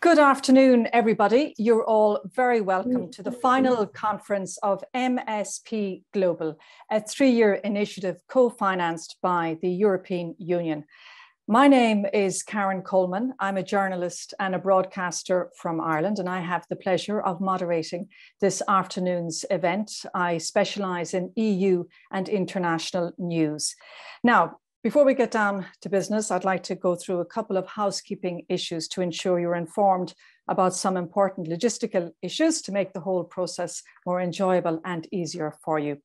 Good afternoon, everybody. You're all very welcome to the final conference of MSP Global, a three-year initiative co-financed by the European Union. My name is Karen Coleman. I'm a journalist and a broadcaster from Ireland, and I have the pleasure of moderating this afternoon's event. I specialise in EU and international news. Now, before we get down to business, I'd like to go through a couple of housekeeping issues to ensure you're informed about some important logistical issues to make the whole process more enjoyable and easier for you.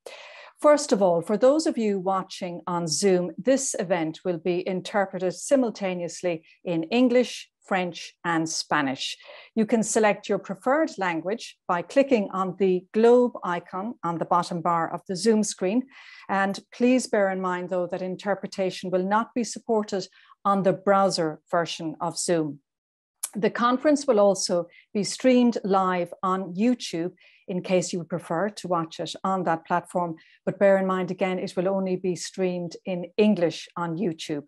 First of all, for those of you watching on Zoom, this event will be interpreted simultaneously in English, French, and Spanish. You can select your preferred language by clicking on the globe icon on the bottom bar of the Zoom screen. And please bear in mind, though, that interpretation will not be supported on the browser version of Zoom. The conference will also be streamed live on YouTube in case you would prefer to watch it on that platform. But bear in mind, again, it will only be streamed in English on YouTube.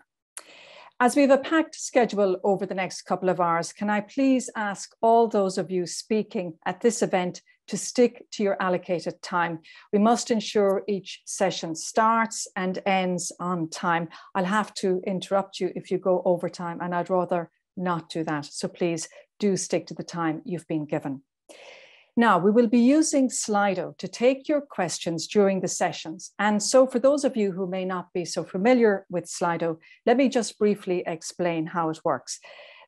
As we have a packed schedule over the next couple of hours, can I please ask all those of you speaking at this event to stick to your allocated time? We must ensure each session starts and ends on time. I'll have to interrupt you if you go over time, and I'd rather not do that. So please do stick to the time you've been given. Now, we will be using Slido to take your questions during the sessions. And so for those of you who may not be so familiar with Slido, let me just briefly explain how it works.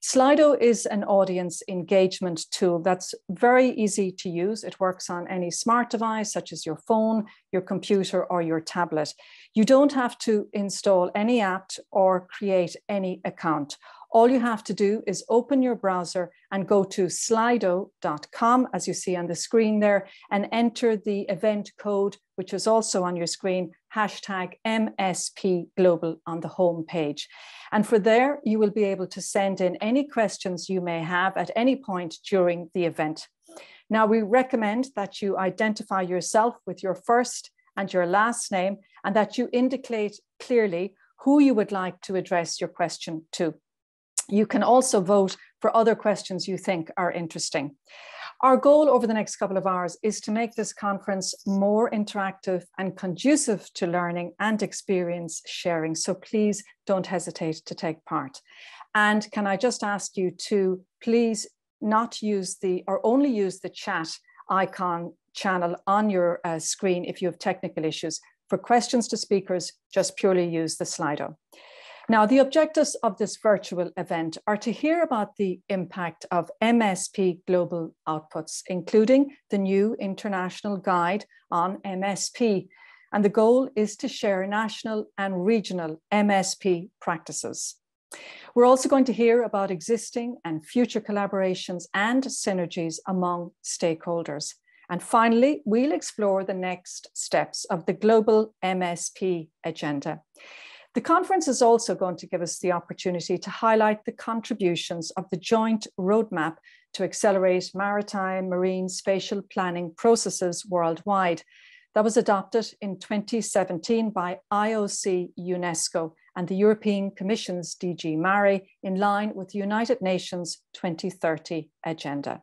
Slido is an audience engagement tool that's very easy to use. It works on any smart device, such as your phone, your computer, or your tablet. You don't have to install any app or create any account. All you have to do is open your browser and go to slido.com, as you see on the screen there, and enter the event code, which is also on your screen, hashtag MSPglobal on the home page. And for there, you will be able to send in any questions you may have at any point during the event. Now, we recommend that you identify yourself with your first and your last name, and that you indicate clearly who you would like to address your question to. You can also vote for other questions you think are interesting. Our goal over the next couple of hours is to make this conference more interactive and conducive to learning and experience sharing. So please don't hesitate to take part. And can I just ask you to please not use or only use the chat icon channel on your screen if you have technical issues. For questions to speakers, just purely use the Slido. Now, the objectives of this virtual event are to hear about the impact of MSP global outputs, including the new international guide on MSP. And the goal is to share national and regional MSP practices. We're also going to hear about existing and future collaborations and synergies among stakeholders. And finally, we'll explore the next steps of the global MSP agenda. The conference is also going to give us the opportunity to highlight the contributions of the Joint Roadmap to accelerate maritime marine spatial planning processes worldwide. That was adopted in 2017 by IOC-UNESCO and the European Commission's DG MARE in line with the United Nations 2030 agenda.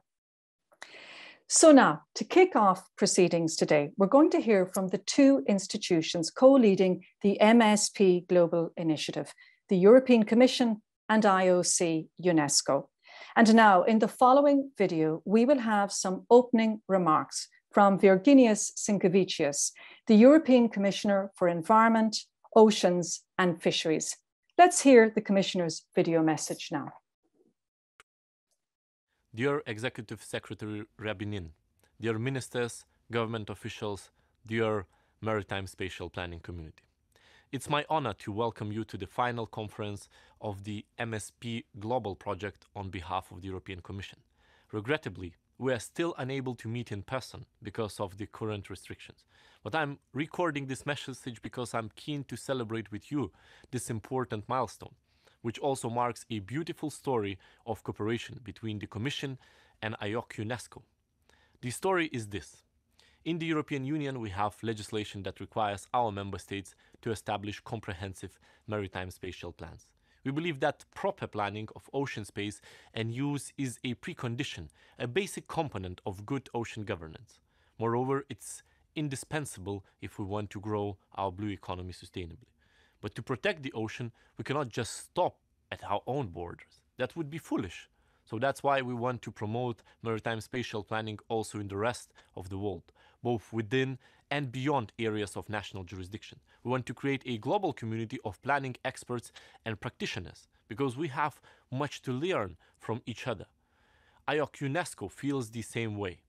So now, to kick off proceedings today, we're going to hear from the two institutions co-leading the MSP Global Initiative, the European Commission and IOC-UNESCO. And now, in the following video, we will have some opening remarks from Virginijus Sinkevicius, the European Commissioner for Environment, Oceans and Fisheries. Let's hear the Commissioner's video message now. Dear Executive Secretary Rabinin, dear ministers, government officials, dear Maritime Spatial Planning community. It's my honor to welcome you to the final conference of the MSP Global project on behalf of the European Commission. Regrettably, we are still unable to meet in person because of the current restrictions. But I'm recording this message because I'm keen to celebrate with you this important milestone, which also marks a beautiful story of cooperation between the Commission and IOC-UNESCO. The story is this. In the European Union, we have legislation that requires our member states to establish comprehensive maritime spatial plans. We believe that proper planning of ocean space and use is a precondition, a basic component of good ocean governance. Moreover, it's indispensable if we want to grow our blue economy sustainably. But to protect the ocean, we cannot just stop at our own borders. That would be foolish. So that's why we want to promote maritime spatial planning also in the rest of the world, both within and beyond areas of national jurisdiction. We want to create a global community of planning experts and practitioners because we have much to learn from each other. IOC-UNESCO feels the same way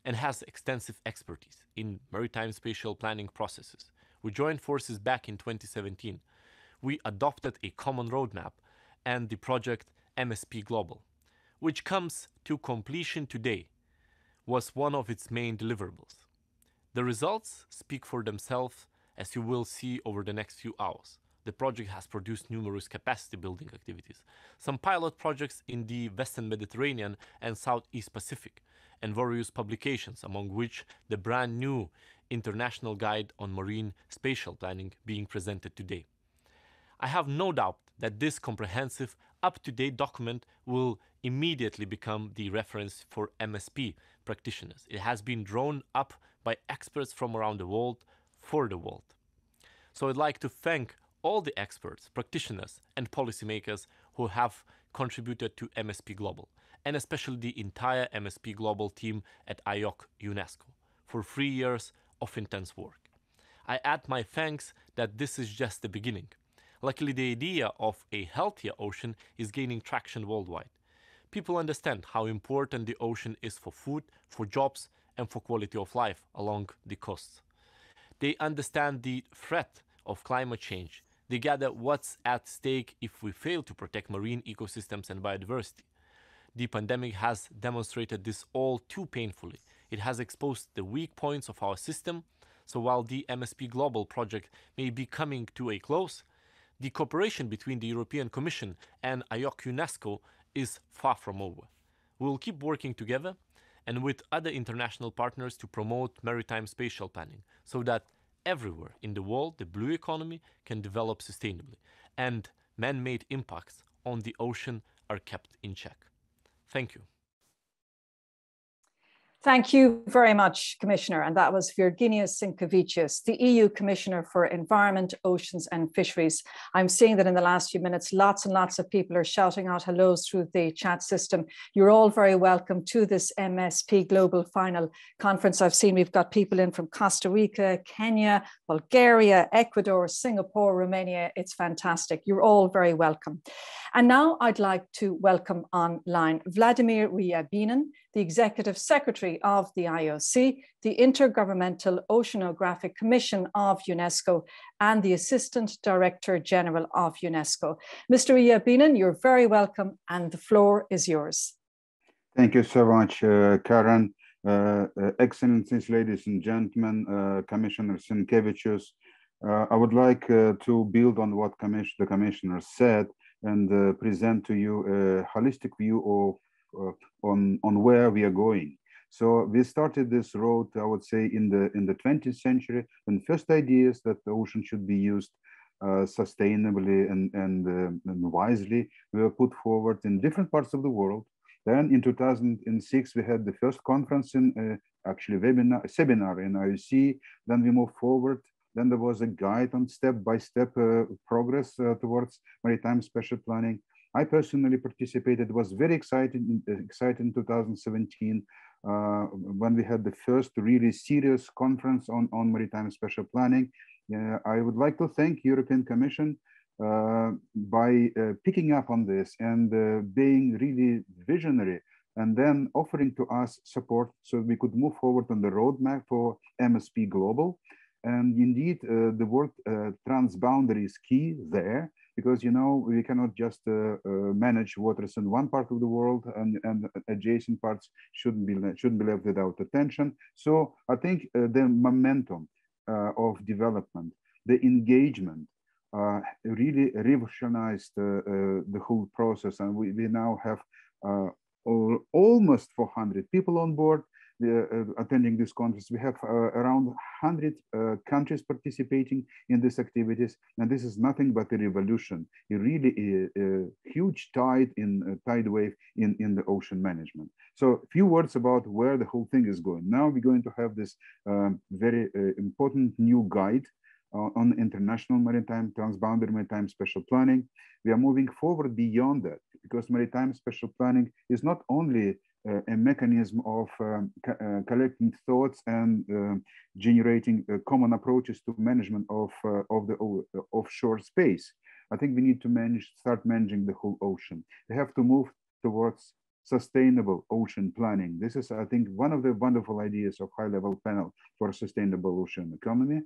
and has extensive expertise in maritime spatial planning processes. We joined forces back in 2017. We adopted a common roadmap and the project MSPglobal, which comes to completion today, was one of its main deliverables. The results speak for themselves, as you will see over the next few hours. The project has produced numerous capacity building activities, some pilot projects in the Western Mediterranean and Southeast Pacific, and various publications, among which the brand new International Guide on Marine Spatial Planning being presented today. I have no doubt that this comprehensive, up-to-date document will immediately become the reference for MSP practitioners. It has been drawn up by experts from around the world for the world. So I'd like to thank all the experts, practitioners, and policymakers who have contributed to MSPglobal, and especially the entire MSPglobal team at IOC-UNESCO for 3 years of intense work. I add my thanks that this is just the beginning. Luckily, the idea of a healthier ocean is gaining traction worldwide. People understand how important the ocean is for food, for jobs, and for quality of life along the coasts. They understand the threat of climate change. They gather what's at stake if we fail to protect marine ecosystems and biodiversity. The pandemic has demonstrated this all too painfully. It has exposed the weak points of our system. So while the MSPglobal project may be coming to a close, the cooperation between the European Commission and IOC-UNESCO is far from over. We will keep working together and with other international partners to promote maritime spatial planning so that everywhere in the world the blue economy can develop sustainably and man-made impacts on the ocean are kept in check. Thank you. Thank you very much, Commissioner. And that was Virginijus Sinkevičius, the EU Commissioner for Environment, Oceans and Fisheries. I'm seeing that in the last few minutes, lots and lots of people are shouting out hellos through the chat system. You're all very welcome to this MSPglobal final conference. I've seen we've got people in from Costa Rica, Kenya, Bulgaria, Ecuador, Singapore, Romania. It's fantastic. You're all very welcome. And now I'd like to welcome online Vladimir Ryabinin, the Executive Secretary of the IOC, the Intergovernmental Oceanographic Commission of UNESCO, and the Assistant Director-General of UNESCO. Mr. Ryabinin, you're very welcome, and the floor is yours. Thank you so much, Karen. Excellencies, ladies and gentlemen, Commissioner Sinkevičius, I would like to build on what the Commissioner said and present to you a holistic view of on where we are going. So we started this road, I would say, in the 20th century, when first ideas that the ocean should be used sustainably and wisely were put forward in different parts of the world. Then in 2006, we had the first conference in actually seminar in IOC. Then we moved forward. Then there was a guide on step-by-step progress towards maritime spatial planning. I personally participated. It was very exciting in 2017 when we had the first really serious conference on maritime spatial planning. I would like to thank European Commission by picking up on this and being really visionary and then offering to us support so we could move forward on the roadmap for MSPglobal. And indeed, the word transboundary is key there, because, you know, we cannot just manage waters in one part of the world and adjacent parts shouldn't be left without attention. So I think the momentum of development, the engagement, really revolutionized the whole process. And we now have almost 400 people on board. attending this conference. We have around 100 countries participating in these activities, and this is nothing but a revolution, a really huge tide wave in the ocean management. So a few words about where the whole thing is going. Now we're going to have this very important new guide on international maritime, transboundary maritime spatial planning. We are moving forward beyond that, because maritime spatial planning is not only a mechanism of collecting thoughts and generating common approaches to management of the offshore space. I think we need to start managing the whole ocean. We have to move towards sustainable ocean planning. This is, I think, one of the wonderful ideas of high-level panel for sustainable ocean economy.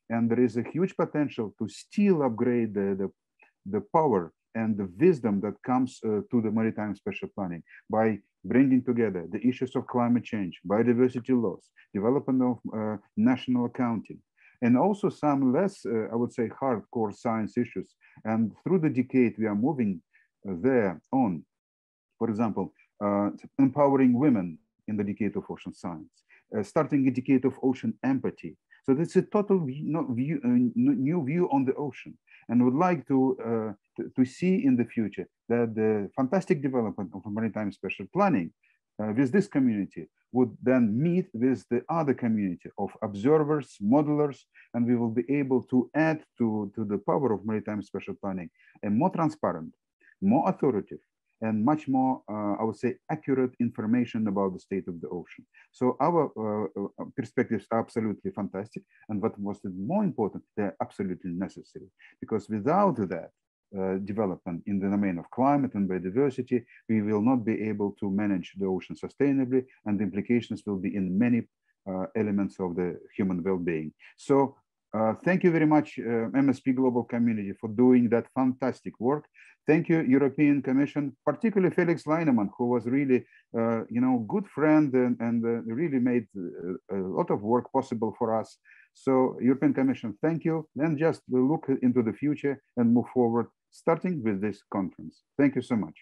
And there is a huge potential to still upgrade the power and the wisdom that comes to the maritime spatial planning by bringing together the issues of climate change, biodiversity loss, development of national accounting, and also some less, I would say, hardcore science issues. And through the decade, we are moving there on, for example, empowering women in the decade of ocean science, starting a decade of ocean empathy. So this is a total new view on the ocean, and would like to see in the future that the fantastic development of maritime spatial planning with this community would then meet with the other community of observers, modelers, and we will be able to add to the power of maritime spatial planning a more transparent, more authoritative, and much more, I would say, accurate information about the state of the ocean. So our perspectives are absolutely fantastic, and what was more important, they're absolutely necessary, because without that development in the domain of climate and biodiversity, we will not be able to manage the ocean sustainably, and the implications will be in many elements of the human well-being. So thank you very much, MSP Global Community, for doing that fantastic work. Thank you, European Commission, particularly Felix Leinemann, who was really, good friend and really made a lot of work possible for us. So, European Commission, thank you. And just look into the future and move forward, starting with this conference. Thank you so much.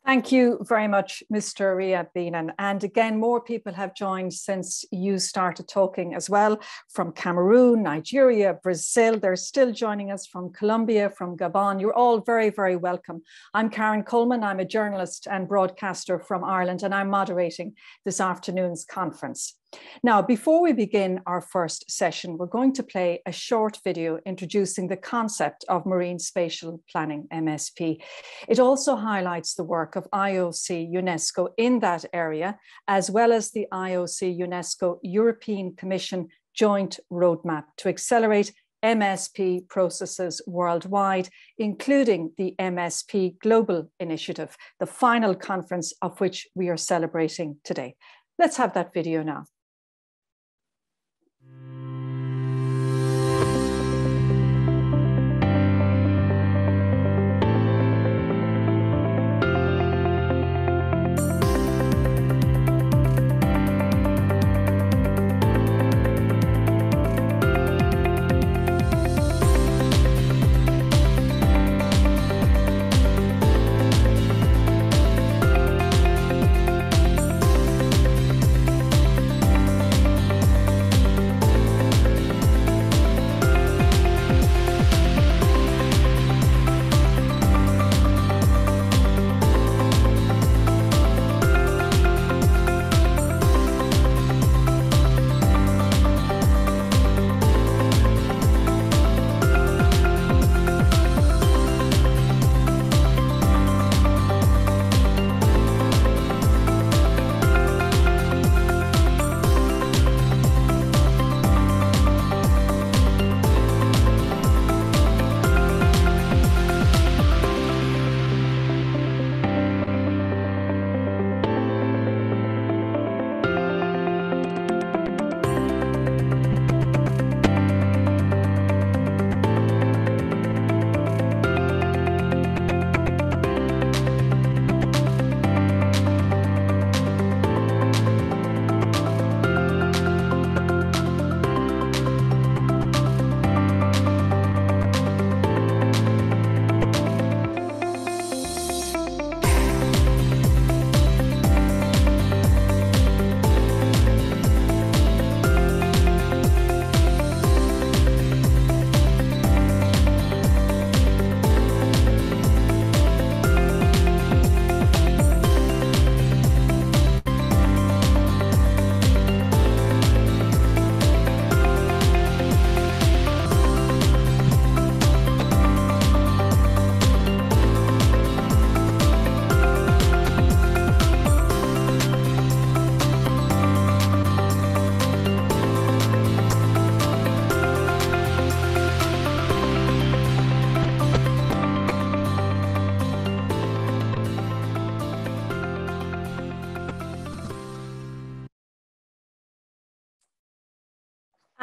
Thank you very much, Mr. Riyad Binan. And again, more people have joined since you started talking as well, from Cameroon, Nigeria, Brazil. They're still joining us from Colombia, from Gabon. You're all very, very welcome. I'm Karen Coleman. I'm a journalist and broadcaster from Ireland, and I'm moderating this afternoon's conference. Now, before we begin our first session, we're going to play a short video introducing the concept of marine spatial planning, MSP. It also highlights the work of IOC-UNESCO in that area, as well as the IOC-UNESCO European Commission Joint Roadmap to accelerate MSP processes worldwide, including the MSP Global Initiative, the final conference of which we are celebrating today. Let's have that video now.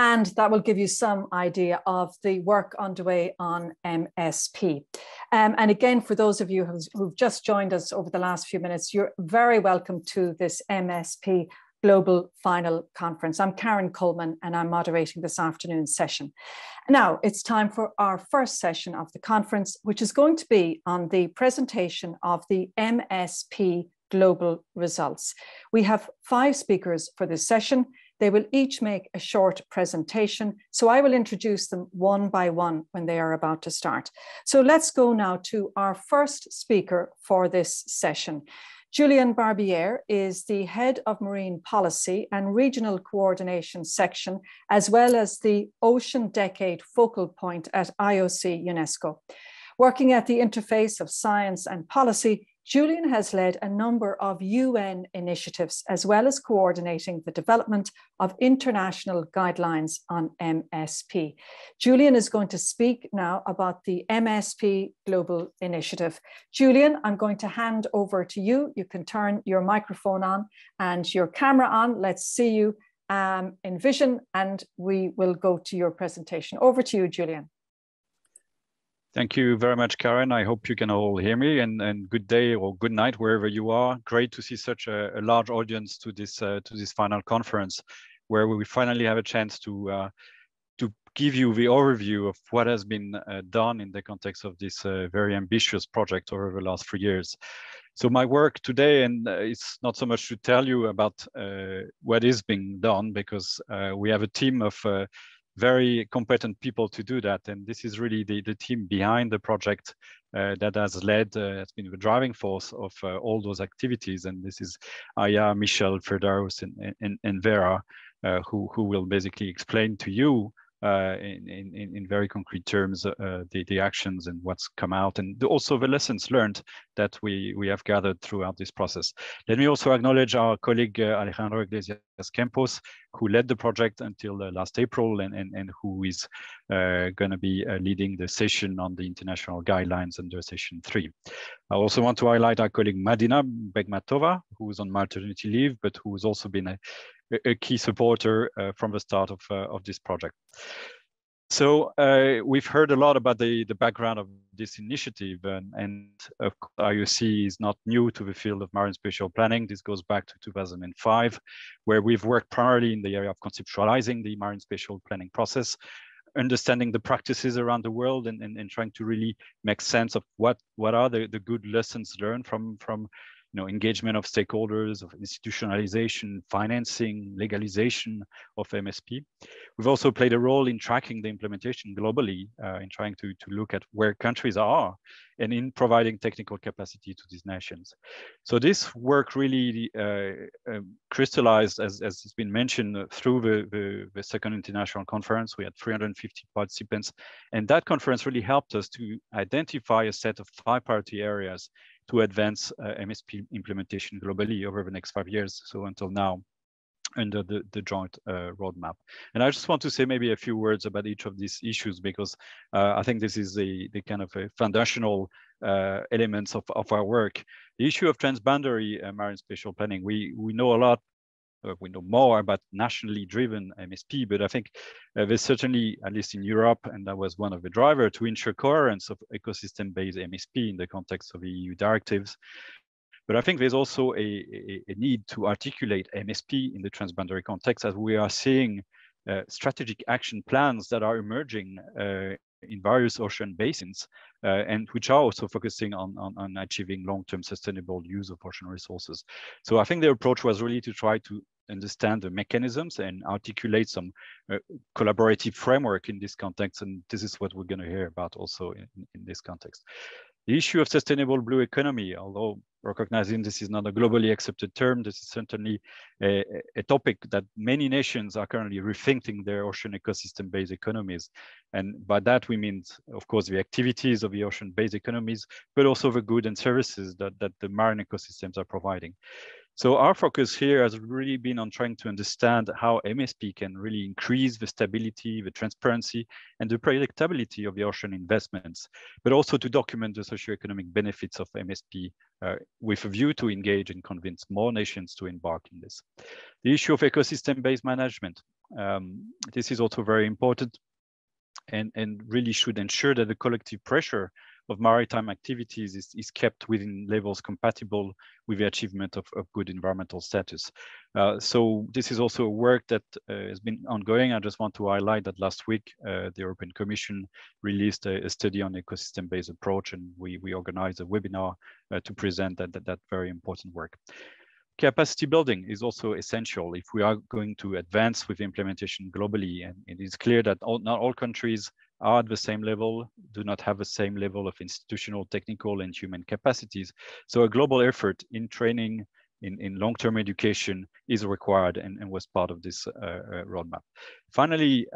and that will give you some idea of the work underway on MSP. And again, for those of you who've just joined us over the last few minutes, you're very welcome to this MSP Global Final Conference. I'm Karen Coleman and I'm moderating this afternoon's session. Now it's time for our first session of the conference, which is going to be on the presentation of the MSP Global results. We have 5 speakers for this session. They will each make a short presentation, so I will introduce them one by one when they are about to start. So let's go now to our first speaker for this session. Julien Barbier is the Head of Marine Policy and Regional Coordination Section, as well as the Ocean Decade Focal Point at IOC-UNESCO. Working at the interface of science and policy, Julien has led a number of UN initiatives, as well as coordinating the development of international guidelines on MSP. Julien is going to speak now about the MSP Global Initiative. Julien, I'm going to hand over to you. You can turn your microphone on and your camera on. Let's see you in vision, and we will go to your presentation. Over to you, Julien. Thank you very much, Karen. I hope you can all hear me, and good day or good night wherever you are. Great to see such a large audience to this final conference, where we finally have a chance to give you the overview of what has been done in the context of this very ambitious project over the last 3 years. So my work today, and it's not so much to tell you about what is being done, because we have a team of very competent people to do that, and this is really the team behind the project that has been the driving force of all those activities. And this is Aya, Michel, Firdaus, and Vera, who will basically explain to you in very concrete terms the actions and what's come out, and also the lessons learned that we have gathered throughout this process. Let me also acknowledge our colleague Alejandro Iglesias Campos, who led the project until last April, and who is going to be leading the session on the international guidelines under session 3. I also want to highlight our colleague Madina Begmatova, who is on maternity leave, but who has also been a key supporter from the start of this project. So we've heard a lot about the background of this initiative, and of course, IOC is not new to the field of marine spatial planning. This goes back to 2005, where we've worked primarily in the area of conceptualizing the marine spatial planning process, understanding the practices around the world, and trying to really make sense of what are the good lessons learned from engagement of stakeholders, of institutionalization, financing, legalization of MSP. We've also played a role in tracking the implementation globally, in trying to look at where countries are, and in providing technical capacity to these nations. So this work really crystallized, as has been mentioned, through the second international conference. We had 350 participants, and that conference really helped us to identify a set of 5 priority areas to advance MSP implementation globally over the next 5 years, so until now, under the joint roadmap. And I just want to say maybe a few words about each of these issues, because I think this is the kind of a foundational elements of our work. The issue of transboundary marine spatial planning, we know a lot, we know more about nationally driven MSP, but I think there's certainly, at least in Europe, and that was one of the drivers, to ensure coherence of ecosystem-based MSP in the context of EU directives. But I think there's also a need to articulate MSP in the transboundary context, as we are seeing strategic action plans that are emerging in various ocean basins, and which are also focusing on achieving long-term sustainable use of ocean resources. So I think the approach was really to try to understand the mechanisms and articulate some collaborative framework in this context, and this is what we're going to hear about also in this context. The issue of sustainable blue economy, although recognizing this is not a globally accepted term, this is certainly a topic that many nations are currently rethinking their ocean ecosystem-based economies. And by that we mean, of course, the activities of the ocean-based economies, but also the goods and services that the marine ecosystems are providing. So our focus here has really been on trying to understand how MSP can really increase the stability, the transparency, and the predictability of the ocean investments, but also to document the socioeconomic benefits of MSP with a view to engage and convince more nations to embark in this. The issue of ecosystem-based management. This is also very important and really should ensure that the collective pressure of maritime activities is kept within levels compatible with the achievement of good environmental status. So this is also a work that has been ongoing. I just want to highlight that last week, the European Commission released a study on ecosystem-based approach, and we organized a webinar to present that very important work. Capacity building is also essential if we are going to advance with implementation globally. And it is clear that not all countries are at the same level, do not have the same level of institutional, technical, and human capacities. So a global effort in training, in long-term education is required and was part of this roadmap. Finally,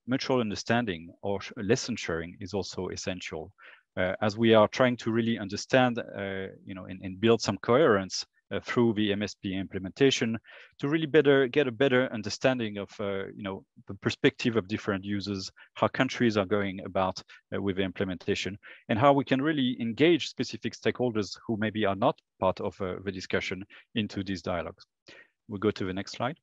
mutual understanding or lesson sharing is also essential. As we are trying to really understand, and build some coherence through the MSP implementation to really get a better understanding of the perspective of different users, how countries are going about with the implementation, and how we can really engage specific stakeholders who maybe are not part of the discussion into these dialogues. We'll go to the next slide.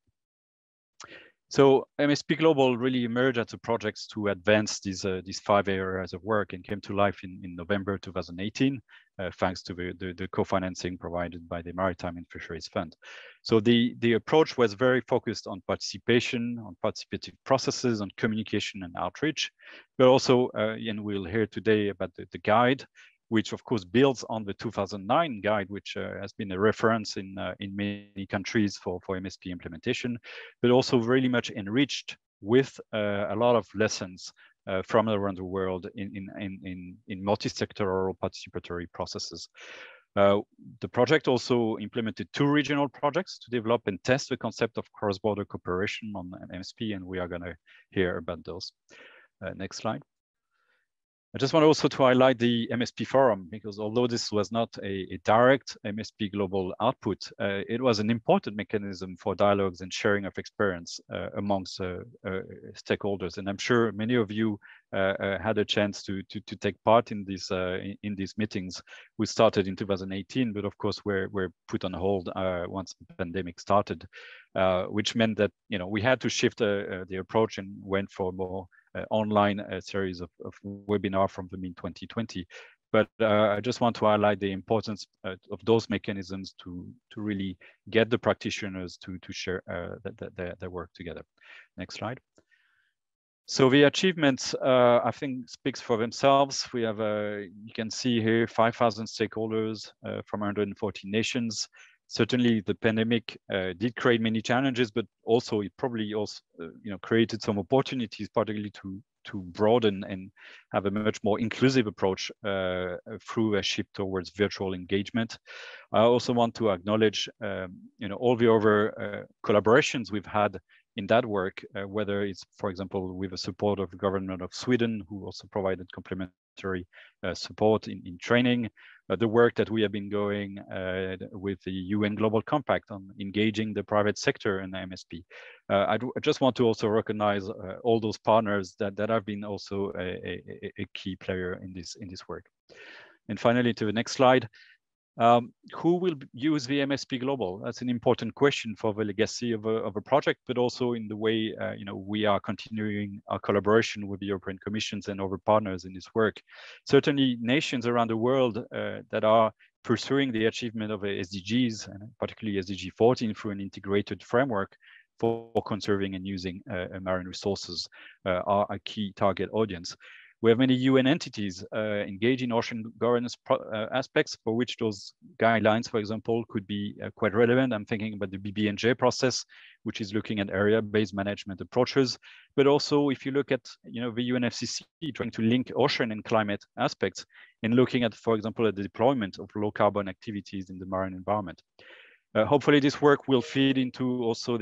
So MSP Global really emerged as a project to advance these 5 areas of work and came to life in November 2018, thanks to the co-financing provided by the Maritime and Fisheries Fund. So the approach was very focused on participation, on participative processes, on communication and outreach, but also, and we'll hear today about the guide, which of course builds on the 2009 guide, which has been a reference in many countries for MSP implementation, but also really much enriched with a lot of lessons from around the world in multi-sectoral participatory processes. The project also implemented 2 regional projects to develop and test the concept of cross-border cooperation on MSP, and we are going to hear about those. Next slide. I just want also to highlight the MSP Forum, because although this was not a direct MSP Global output, it was an important mechanism for dialogues and sharing of experience amongst stakeholders. And I'm sure many of you had a chance to take part in these meetings. We started in 2018, but of course were put on hold once the pandemic started, which meant that we had to shift the approach and went for more online series of webinar from the mid-2020. But I just want to highlight the importance of those mechanisms to really get the practitioners to share their work together. Next slide. So the achievements, I think, speaks for themselves. We have, you can see here, 5,000 stakeholders from 140 nations. Certainly, the pandemic did create many challenges, but also it probably also, created some opportunities, particularly to broaden and have a much more inclusive approach through a shift towards virtual engagement. I also want to acknowledge, all the other collaborations we've had in that work, whether it's, for example, with the support of the government of Sweden, who also provided complementary support in training, the work that we have been going with the UN Global Compact on engaging the private sector and the MSP. I just want to also recognize all those partners that have been also a key player in this work. And finally, to the next slide. Who will use the MSP Global? That's an important question for the legacy of a project, but also in the way we are continuing our collaboration with the European Commissions and other partners in this work. Certainly, nations around the world that are pursuing the achievement of the SDGs, and particularly SDG 14, through an integrated framework for conserving and using marine resources are a key target audience. We have many UN entities engaged in ocean governance aspects for which those guidelines, for example, could be quite relevant. I'm thinking about the BBNJ process, which is looking at area-based management approaches. But also, if you look at the UNFCCC trying to link ocean and climate aspects and looking at, for example, at the deployment of low-carbon activities in the marine environment. Hopefully, this work will feed into also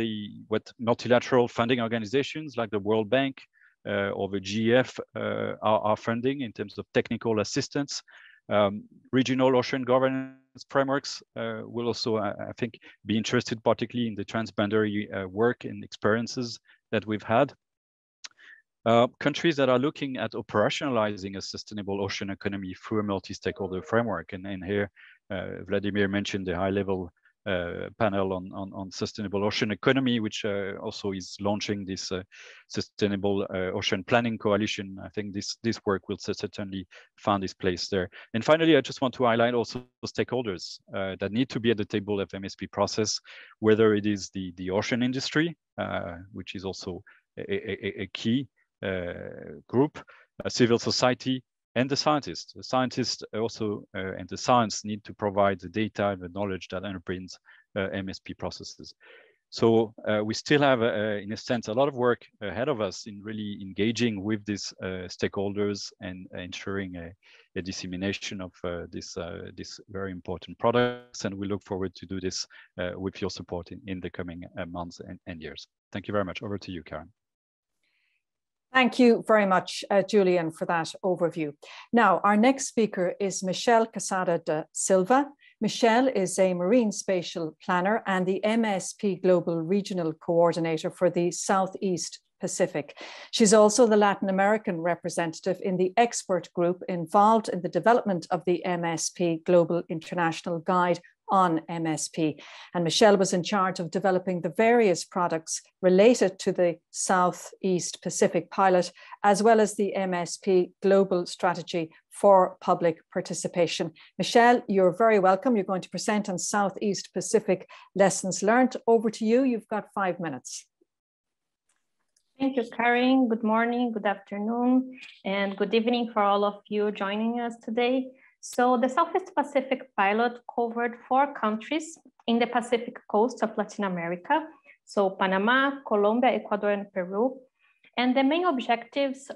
what multilateral funding organizations like the World Bank, or the GEF are funding in terms of technical assistance. Regional ocean governance frameworks will also, I think, be interested particularly in the transboundary work and experiences that we've had. Countries that are looking at operationalizing a sustainable ocean economy through a multi-stakeholder framework. And here, Vladimir mentioned the high-level panel on sustainable ocean economy, which also is launching this sustainable ocean planning coalition. I think this work will certainly find its place there. And finally, I just want to highlight also stakeholders that need to be at the table of MSP process, whether it is the ocean industry, which is also a key group, civil society, and the scientists. The scientists also and the science need to provide the data and the knowledge that underpins MSP processes. So we still have, in a sense, a lot of work ahead of us in really engaging with these stakeholders and ensuring a dissemination of this very important products. And we look forward to do this with your support in the coming months and years. Thank you very much. Over to you, Karen. Thank you very much, Julian, for that overview. Now, our next speaker is Michelle Casada da Silva. Michelle is a marine spatial planner and the MSP Global Regional Coordinator for the Southeast Pacific. She's also the Latin American representative in the expert group involved in the development of the MSP Global International Guide on MSP. And Michelle was in charge of developing the various products related to the Southeast Pacific pilot, as well as the MSP Global Strategy for Public Participation. Michelle, you're very welcome. You're going to present on Southeast Pacific lessons learned. Over to you. You've got 5 minutes. Thank you, Karen. Good morning, good afternoon, and good evening for all of you joining us today. So the Southeast Pacific pilot covered 4 countries in the Pacific coast of Latin America. So Panama, Colombia, Ecuador, and Peru. And the main objectives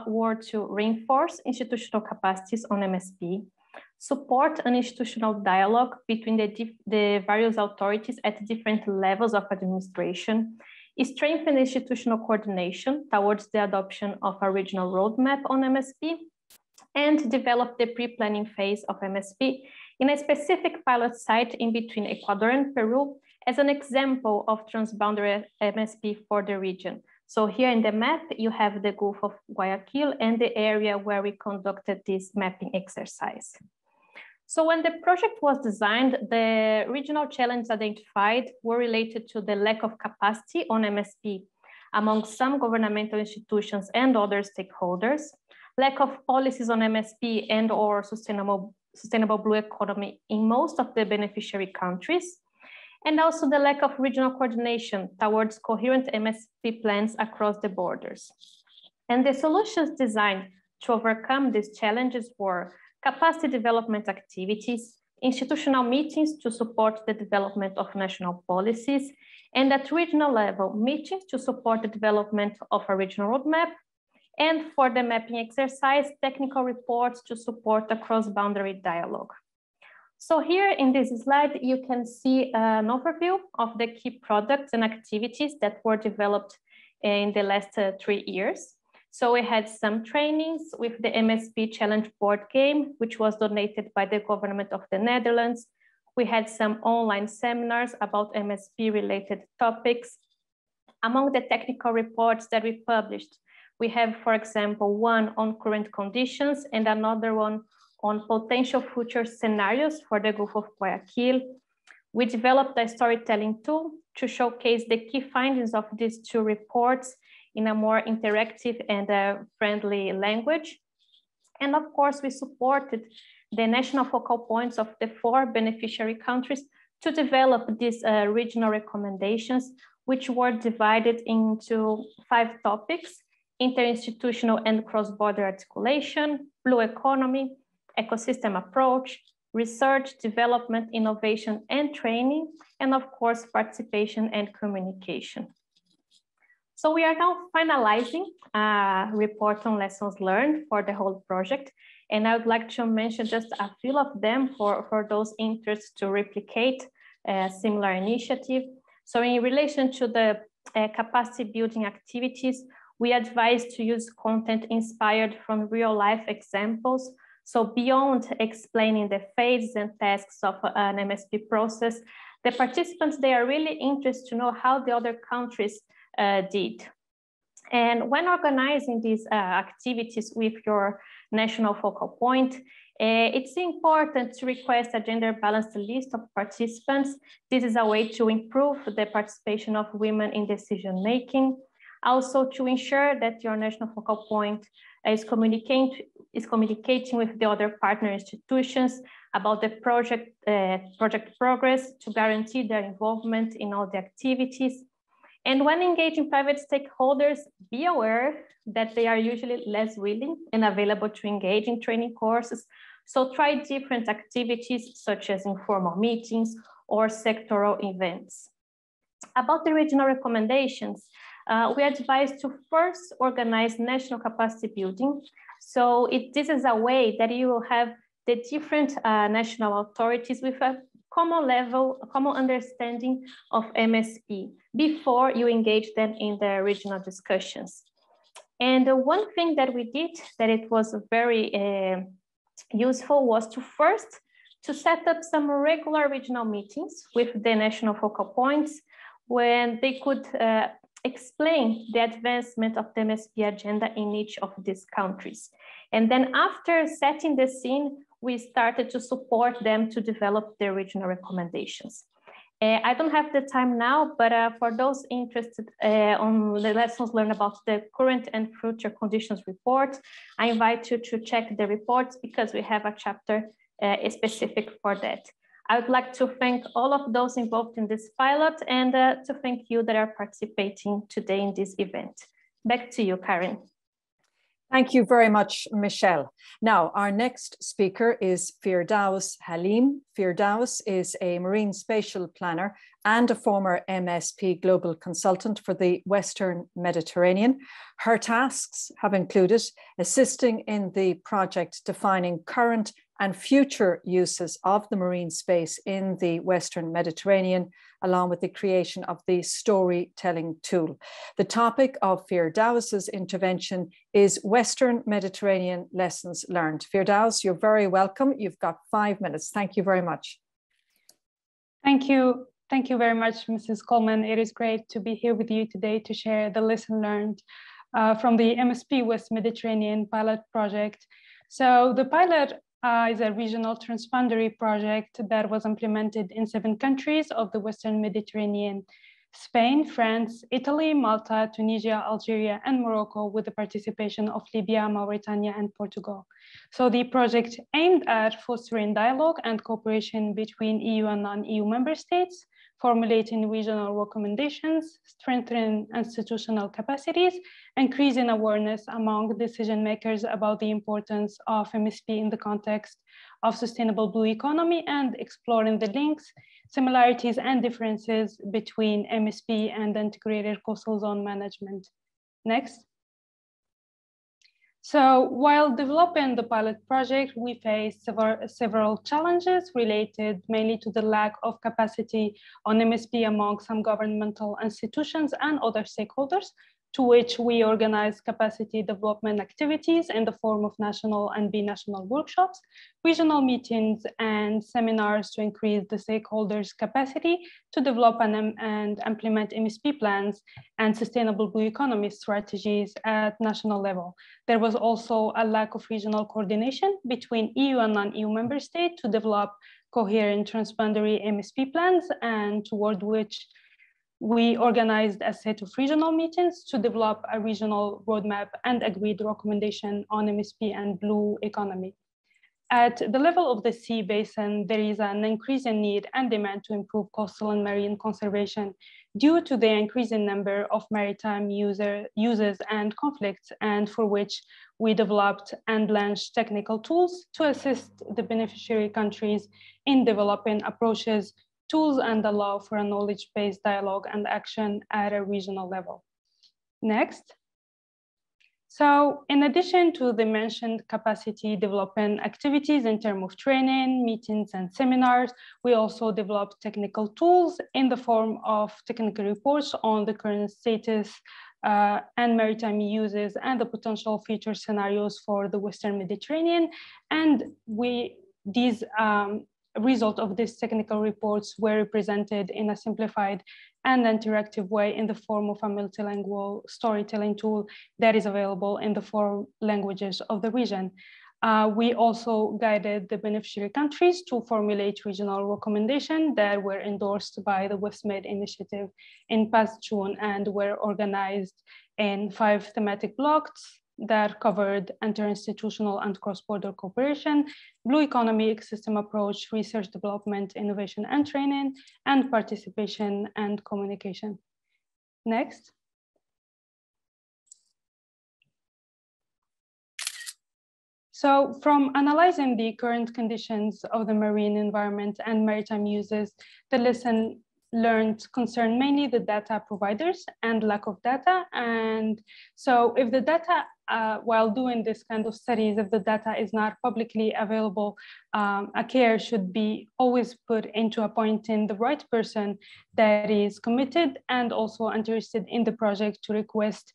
were to reinforce institutional capacities on MSP, support an institutional dialogue between the various authorities at different levels of administration, strengthen institutional coordination towards the adoption of a regional roadmap on MSP, and develop the pre-planning phase of MSP in a specific pilot site in between Ecuador and Peru as an example of transboundary MSP for the region. So here in the map, you have the Gulf of Guayaquil and the area where we conducted this mapping exercise. So when the project was designed, the regional challenges identified were related to the lack of capacity on MSP among some governmental institutions and other stakeholders, lack of policies on MSP and or sustainable blue economy in most of the beneficiary countries, and also the lack of regional coordination towards coherent MSP plans across the borders. And the solutions designed to overcome these challenges were capacity development activities, institutional meetings to support the development of national policies, and at regional level, meetings to support the development of a regional roadmap, and for the mapping exercise, technical reports to support the cross-boundary dialogue. So here in this slide, you can see an overview of the key products and activities that were developed in the last 3 years. So we had some trainings with the MSP Challenge board game, which was donated by the government of the Netherlands. We had some online seminars about MSP related topics. Among the technical reports that we published, we have, for example, one on current conditions and another one on potential future scenarios for the Gulf of Guayaquil. We developed a storytelling tool to showcase the key findings of these 2 reports in a more interactive and friendly language. And of course, we supported the national focal points of the 4 beneficiary countries to develop these regional recommendations, which were divided into 5 topics: interinstitutional and cross-border articulation, blue economy, ecosystem approach, research, development, innovation, and training, and of course, participation and communication. So we are now finalizing a report on lessons learned for the whole project. And I would like to mention just a few of them for those interested to replicate a similar initiative. So in relation to the capacity building activities, we advise to use content inspired from real life examples. So beyond explaining the phases and tasks of an MSP process, the participants, they are really interested to know how the other countries did. And when organizing these activities with your national focal point, It's important to request a gender-balanced list of participants. This is a way to improve the participation of women in decision-making. Also to ensure that your national focal point is communicating with the other partner institutions about the project progress to guarantee their involvement in all the activities. And when engaging private stakeholders, be aware that they are usually less willing and available to engage in training courses. So try different activities such as informal meetings or sectoral events. About the regional recommendations, we advise to first organize national capacity building. So this is a way that you will have the different national authorities with a common understanding of MSP before you engage them in the regional discussions. And one thing that we did that it was very useful was to set up some regular regional meetings with the national focal points when they could explain the advancement of the MSP agenda in each of these countries. And then after setting the scene, we started to support them to develop their regional recommendations. I don't have the time now, but for those interested on the lessons learned about the current and future conditions report, I invite you to check the reports because we have a chapter specific for that. I would like to thank all of those involved in this pilot and to thank you that are participating today in this event. Back to you, Karen. Thank you very much, Michelle. Now, our next speaker is Firdaus Halim. Firdaus is a marine spatial planner and a former MSP global consultant for the Western Mediterranean. Her tasks have included assisting in the project defining current and future uses of the marine space in the Western Mediterranean, along with the creation of the storytelling tool. The topic of Firdaus's intervention is Western Mediterranean lessons learned. Firdaus, you're very welcome. You've got 5 minutes. Thank you very much. Thank you. Thank you very much, Mrs. Coleman. It is great to be here with you today to share the lesson learned from the MSP West Mediterranean pilot project. So the pilot is a regional transboundary project that was implemented in 7 countries of the Western Mediterranean: Spain, France, Italy, Malta, Tunisia, Algeria, and Morocco, with the participation of Libya, Mauritania, and Portugal. So the project aimed at fostering dialogue and cooperation between EU and non-EU member states, formulating regional recommendations, strengthening institutional capacities, increasing awareness among decision makers about the importance of MSP in the context of sustainable blue economy, and exploring the links, similarities, and differences between MSP and integrated coastal zone management. Next. So while developing the pilot project, we faced several challenges related mainly to the lack of capacity on MSP among some governmental institutions and other stakeholders, to which we organized capacity development activities in the form of national and binational workshops, regional meetings, and seminars to increase the stakeholders' capacity to develop and implement MSP plans and sustainable blue economy strategies at national level. There was also a lack of regional coordination between EU and non-EU member states to develop coherent transboundary MSP plans, and toward which we organized a set of regional meetings to develop a regional roadmap and agreed recommendation on MSP and blue economy. At the level of the sea basin, there is an increasing need and demand to improve coastal and marine conservation due to the increasing number of maritime uses and conflicts, and for which we developed and launched technical tools to assist the beneficiary countries in developing approaches, tools, and allow for a knowledge-based dialogue and action at a regional level. Next. So in addition to the mentioned capacity development activities in terms of training, meetings, and seminars, we also developed technical tools in the form of technical reports on the current status and maritime uses and the potential future scenarios for the Western Mediterranean. And these result of these technical reports were represented in a simplified and interactive way in the form of a multilingual storytelling tool that is available in the 4 languages of the region. We also guided the beneficiary countries to formulate regional recommendations that were endorsed by the WestMed initiative in past June and were organized in 5 thematic blocks that covered interinstitutional and cross-border cooperation, blue economy ecosystem approach, research development, innovation and training, and participation and communication. Next. So from analyzing the current conditions of the marine environment and maritime uses, the lesson learned concern mainly the data providers and lack of data. And so if the data, while doing this kind of studies, if the data is not publicly available, a care should be always put into appointing the right person that is committed and also interested in the project to request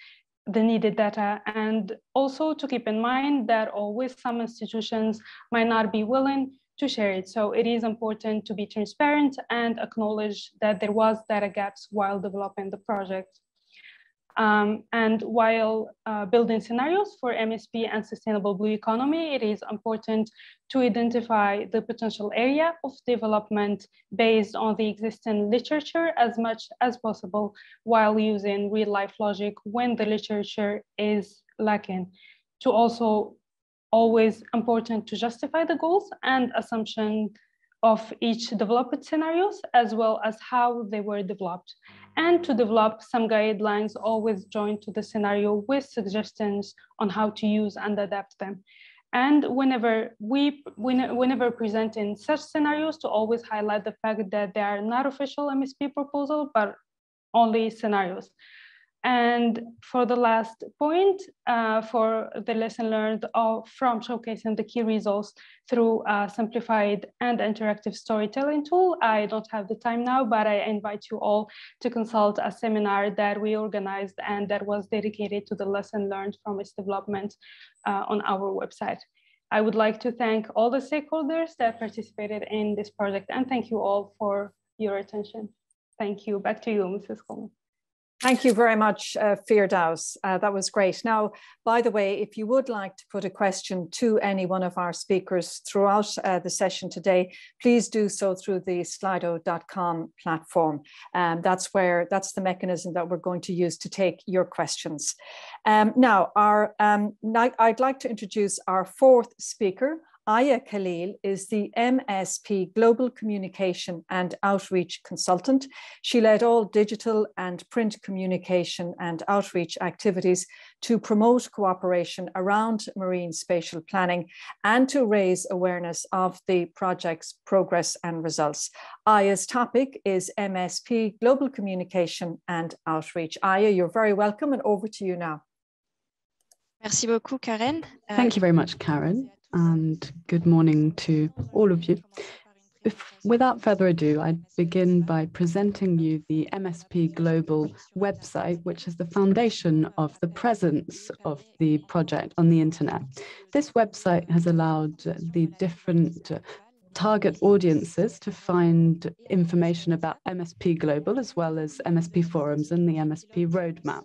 the needed data, and also to keep in mind that always some institutions might not be willing to share it. So it is important to be transparent and acknowledge that there was data gaps while developing the project. And while building scenarios for MSP and sustainable blue economy, it is important to identify the potential area of development based on the existing literature as much as possible, while using real life logic when the literature is lacking. To also always important to justify the goals and assumption of each developed scenarios, as well as how they were developed, and to develop some guidelines always joined to the scenario with suggestions on how to use and adapt them. And whenever presenting such scenarios, to always highlight the fact that they are not official MSP proposal, but only scenarios. And for the last point, for the lesson learned from showcasing the key results through a simplified and interactive storytelling tool, I don't have the time now, but I invite you all to consult a seminar that we organized and that was dedicated to the lesson learned from its development on our website. I would like to thank all the stakeholders that participated in this project, and thank you all for your attention. Thank you. Back to you, Mrs. Coleman. Thank you very much, Firdaus. That was great. Now, by the way, if you would like to put a question to any one of our speakers throughout the session today, please do so through the slido.com platform. That's the mechanism that we're going to use to take your questions. Now, I'd like to introduce our fourth speaker. Aya Khalil is the MSP Global Communication and Outreach Consultant. She led all digital and print communication and outreach activities to promote cooperation around marine spatial planning and to raise awareness of the project's progress and results. Aya's topic is MSP Global Communication and Outreach. Aya, you're very welcome, and over to you now. Merci beaucoup, Karen. Thank you very much, Karen. And good morning to all of you. Without further ado, I begin by presenting you the MSP Global website, which is the foundation of the presence of the project on the internet. This website has allowed the different target audiences to find information about MSP Global, as well as MSP forums and the MSP roadmap.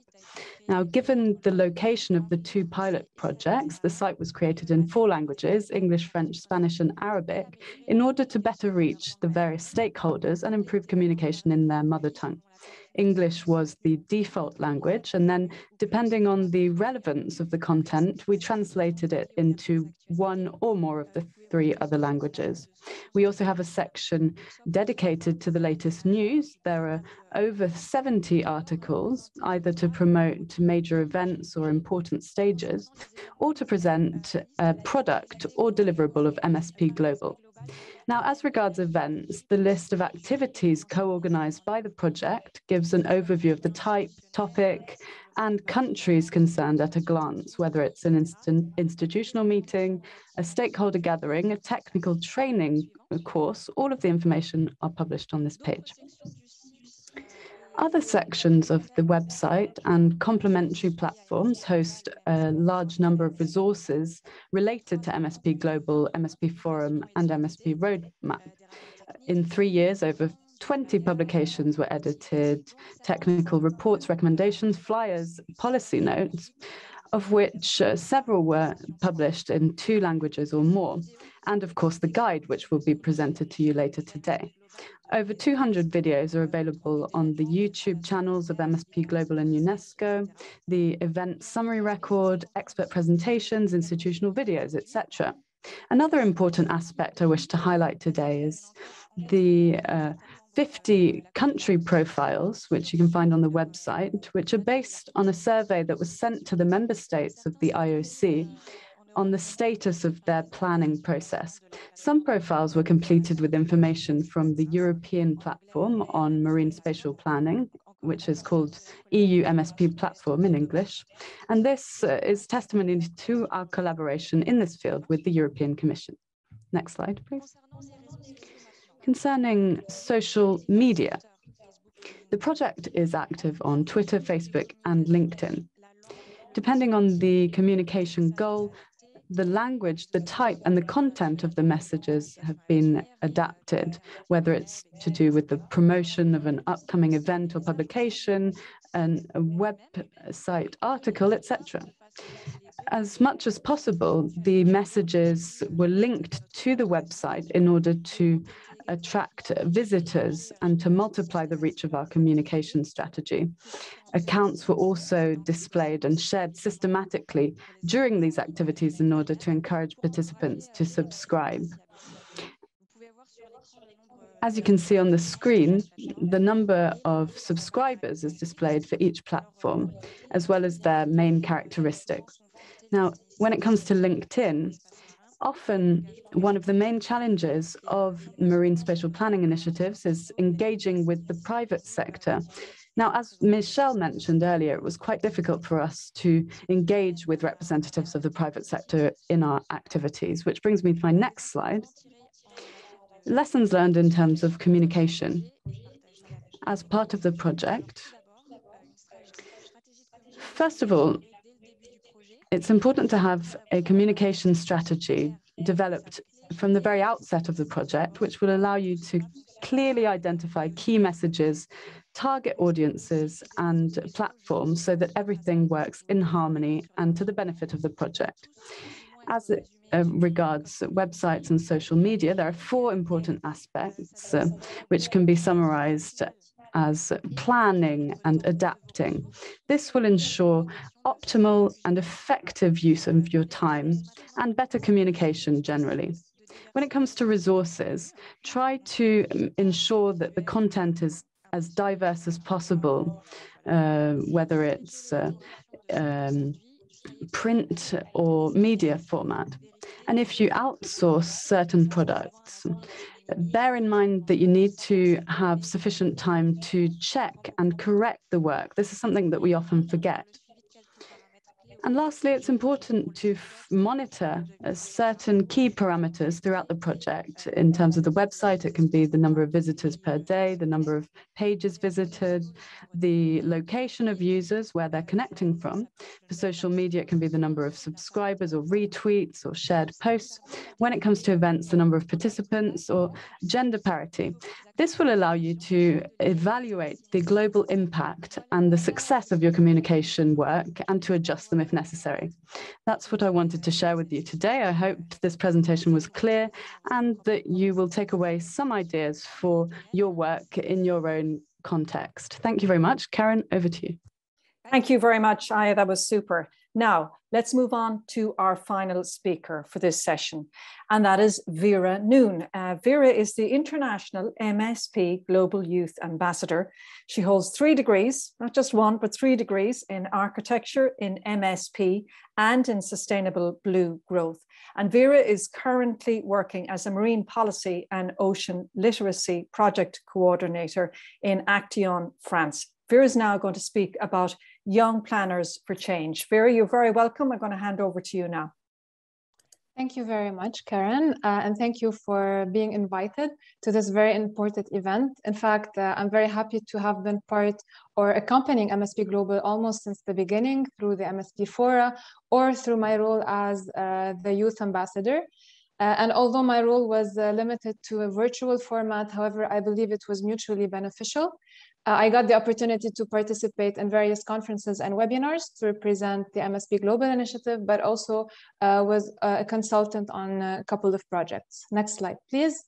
Now, given the location of the two pilot projects, the site was created in 4 languages, English, French, Spanish, and Arabic, in order to better reach the various stakeholders and improve communication in their mother tongue. English was the default language, and then depending on the relevance of the content, we translated it into 1 or more of the 3 other languages. We also have a section dedicated to the latest news. There are over 70 articles, either to promote major events or important stages, or to present a product or deliverable of MSP Global. Now, as regards events, the list of activities co-organized by the project gives an overview of the type, topic, and countries concerned at a glance, whether it's an institutional meeting, a stakeholder gathering, a technical training course. All of the information are published on this page. Other sections of the website and complementary platforms host a large number of resources related to MSP Global, MSP Forum, and MSP Roadmap. In 3 years, over 20 publications were edited, technical reports, recommendations, flyers, policy notes. of which several were published in 2 languages or more, and of course the guide, which will be presented to you later today. Over 200 videos are available on the YouTube channels of MSP Global and UNESCO, the event summary record, expert presentations, institutional videos, etc. Another important aspect I wish to highlight today is the 50 country profiles, which you can find on the website, which are based on a survey that was sent to the member states of the IOC on the status of their planning process. Some profiles were completed with information from the European platform on marine spatial planning, which is called EU MSP platform in English. And this is testimony to our collaboration in this field with the European Commission. Next slide, please. Concerning social media, the project is active on Twitter, Facebook, and LinkedIn. Depending on the communication goal, the language, the type, and the content of the messages have been adapted, whether it's to do with the promotion of an upcoming event or publication, a website article, etc. As much as possible, the messages were linked to the website in order to attract visitors and to multiply the reach of our communication strategy. Accounts were also displayed and shared systematically during these activities in order to encourage participants to subscribe. As you can see on the screen, the number of subscribers is displayed for each platform, as well as their main characteristics. Now, when it comes to LinkedIn, often one of the main challenges of marine spatial planning initiatives is engaging with the private sector. Now, as Michelle mentioned earlier, it was quite difficult for us to engage with representatives of the private sector in our activities, which brings me to my next slide. Lessons learned in terms of communication. As part of the project, first of all, it's important to have a communication strategy developed from the very outset of the project, which will allow you to clearly identify key messages, target audiences, and platforms so that everything works in harmony and to the benefit of the project. As it regards websites and social media, there are 4 important aspects which can be summarized as planning and adapting. This will ensure optimal and effective use of your time and better communication generally. When it comes to resources, try to ensure that the content is as diverse as possible, whether it's print or media format. And if you outsource certain products, bear in mind that you need to have sufficient time to check and correct the work. This is something that we often forget. And lastly, it's important to monitor certain key parameters throughout the project. In terms of the website, it can be the number of visitors per day, the number of pages visited, the location of users, where they're connecting from. For social media, it can be the number of subscribers or retweets or shared posts. When it comes to events, the number of participants or gender parity. This will allow you to evaluate the global impact and the success of your communication work and to adjust them if necessary. That's what I wanted to share with you today. I hope this presentation was clear and that you will take away some ideas for your work in your own context. Thank you very much. Karen, over to you. Thank you very much, Aya. That was super. Now, let's move on to our final speaker for this session, and that is Vera Noon. Vera is the International MSP Global Youth Ambassador. She holds 3 degrees, not just 1, but 3 degrees in architecture, in MSP, and in sustainable blue growth. And Vera is currently working as a marine policy and ocean literacy project coordinator in Action, France. Vera is now going to speak about Young Planners for Change. Vera, you're very welcome. I'm going to hand over to you now. Thank you very much, Karen, and thank you for being invited to this very important event. In fact, I'm very happy to have been part or accompanying MSP Global almost since the beginning through the MSP Fora or through my role as the Youth Ambassador. And although my role was limited to a virtual format, however, I believe it was mutually beneficial I got the opportunity to participate in various conferences and webinars to represent the MSP Global Initiative, but also was a consultant on a couple of projects. Next slide, please.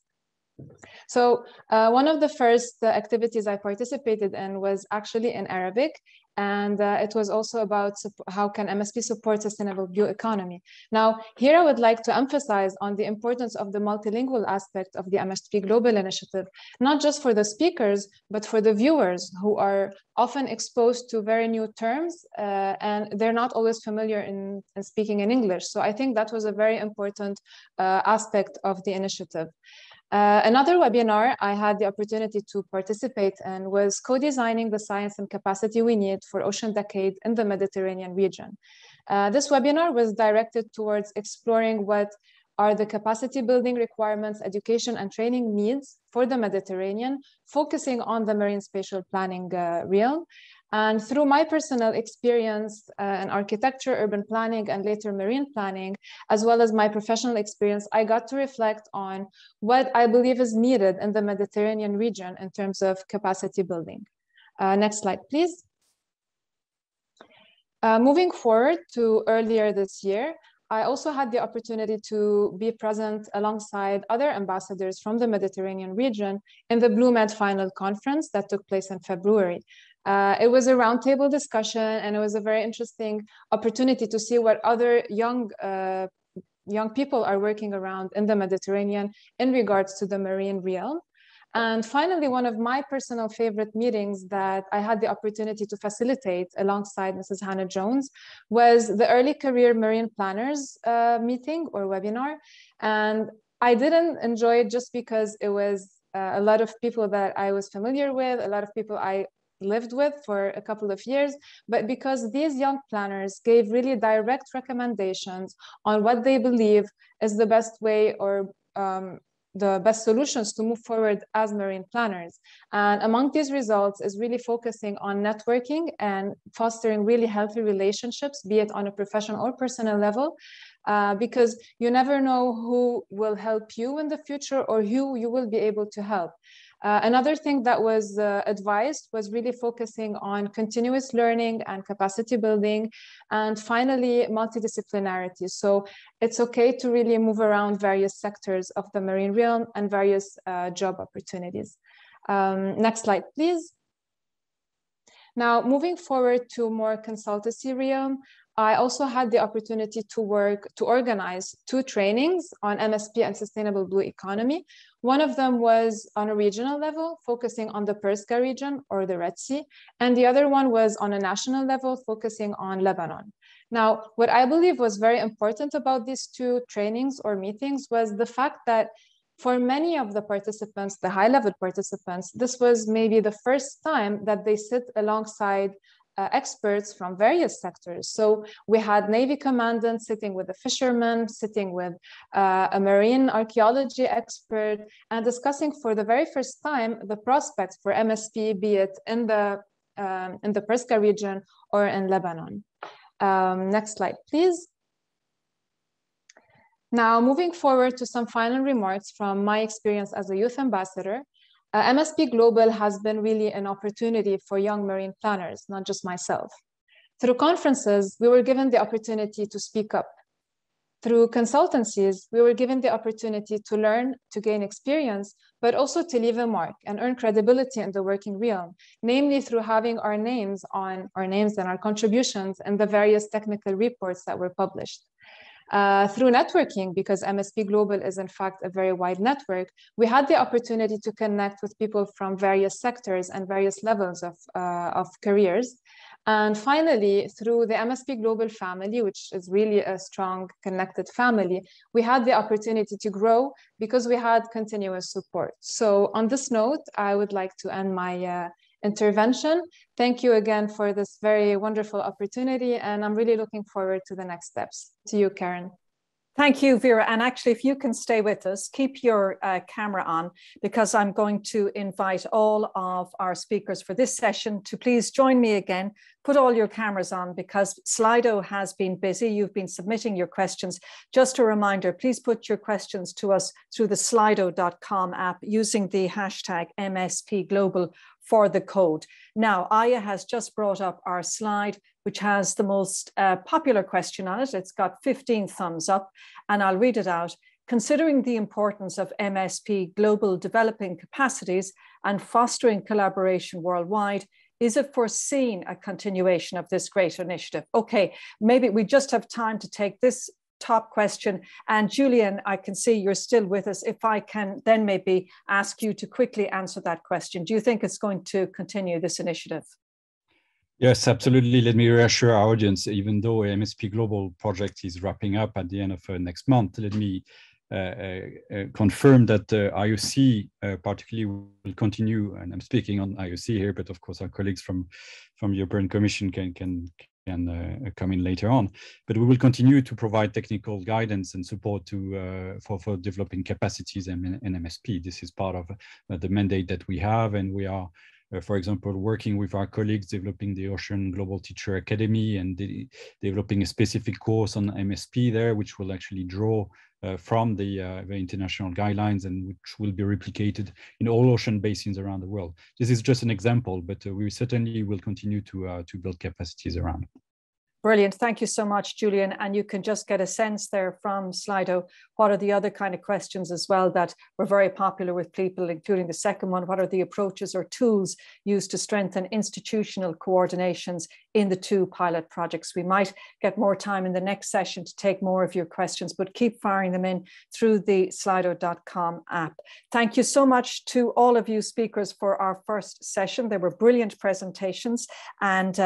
So one of the first activities I participated in was actually in Arabic, and it was also about how can MSP support sustainable bioeconomy. Now, here I would like to emphasize on the importance of the multilingual aspect of the MSP Global Initiative, not just for the speakers, but for the viewers who are often exposed to very new terms and they're not always familiar in speaking in English. So I think that was a very important aspect of the initiative. Another webinar I had the opportunity to participate in was co-designing the science and capacity we need for ocean decade in the Mediterranean region. This webinar was directed towards exploring what are the capacity building requirements, education and training needs for the Mediterranean, focusing on the marine spatial planning realm. And through my personal experience in architecture, urban planning, and later marine planning, as well as my professional experience, I got to reflect on what I believe is needed in the Mediterranean region in terms of capacity building. Next slide, please. Moving forward to earlier this year, I also had the opportunity to be present alongside other ambassadors from the Mediterranean region in the BlueMed Final Conference that took place in February. It was a roundtable discussion, and it was a very interesting opportunity to see what other young people are working around in the Mediterranean in regards to the marine realm. And finally, one of my personal favorite meetings that I had the opportunity to facilitate alongside Mrs. Hannah Jones was the Early Career Marine Planners meeting or webinar. And I didn't enjoy it just because it was a lot of people that I was familiar with, a lot of people I lived with for a couple of years, but because these young planners gave really direct recommendations on what they believe is the best way or the best solutions to move forward as marine planners. And among these results is really focusing on networking and fostering really healthy relationships, be it on a professional or personal level, because you never know who will help you in the future or who you will be able to help. Another thing that was advised was really focusing on continuous learning and capacity building, and finally, multidisciplinarity. So it's okay to really move around various sectors of the marine realm and various job opportunities. Next slide, please. Now, moving forward to more consultancy realm, I also had the opportunity to organize 2 trainings on MSP and sustainable blue economy. One of them was on a regional level, focusing on the Persian region or the Red Sea. And the other one was on a national level, focusing on Lebanon. Now, what I believe was very important about these 2 trainings or meetings was the fact that for many of the participants, the high-level participants, this was maybe the first time that they sit alongside experts from various sectors. So we had Navy commandants sitting with a fisherman, sitting with a marine archaeology expert, and discussing for the very first time the prospects for MSP, be it in the Persian region or in Lebanon. Next slide, please. Now, moving forward to some final remarks from my experience as a youth ambassador, MSP Global has been really an opportunity for young marine planners, not just myself. Through conferences, we were given the opportunity to speak up. Through consultancies, we were given the opportunity to learn, to gain experience, but also to leave a mark and earn credibility in the working realm, namely through having our names and our contributions in the various technical reports that were published. Through networking, because MSP Global is in fact a very wide network, we had the opportunity to connect with people from various sectors and various levels of careers. And finally, through the MSP Global family, which is really a strong connected family, we had the opportunity to grow because we had continuous support. So on this note, I would like to end my intervention. Thank you again for this very wonderful opportunity, and I'm really looking forward to the next steps. To you, Karen. Thank you, Vera. And actually, if you can stay with us, keep your camera on, because I'm going to invite all of our speakers for this session to please join me again. Put all your cameras on because Slido has been busy. You've been submitting your questions. Just a reminder, please put your questions to us through the slido.com app using the hashtag MSP Global for the code. Now, Aya has just brought up our slide, which has the most popular question on it. It's got 15 thumbs up, and I'll read it out. Considering the importance of MSP global developing capacities and fostering collaboration worldwide, is it foreseen a continuation of this great initiative? Okay, maybe we just have time to take this top question. And Julian, I can see you're still with us. If I can then maybe ask you to quickly answer that question. Do you think it's going to continue, this initiative? Yes, absolutely. Let me reassure our audience, even though MSP Global project is wrapping up at the end of next month, let me confirm that IOC particularly will continue, and I'm speaking on IOC here, but of course our colleagues from the European Commission can come in later on. But we will continue to provide technical guidance and support to for developing capacities in MSP. This is part of the mandate that we have, and we are, for example, working with our colleagues developing the Ocean Global Teacher Academy and developing a specific course on MSP there, which will actually draw from the international guidelines and which will be replicated in all ocean basins around the world. This is just an example, but we certainly will continue to build capacities around. Brilliant. Thank you so much, Julian. And you can just get a sense there from Slido, what are the other kind of questions as well that were very popular with people, including the second one, what are the approaches or tools used to strengthen institutional coordinations in the two pilot projects? We might get more time in the next session to take more of your questions, but keep firing them in through the slido.com app. Thank you so much to all of you speakers for our first session. They were brilliant presentations, and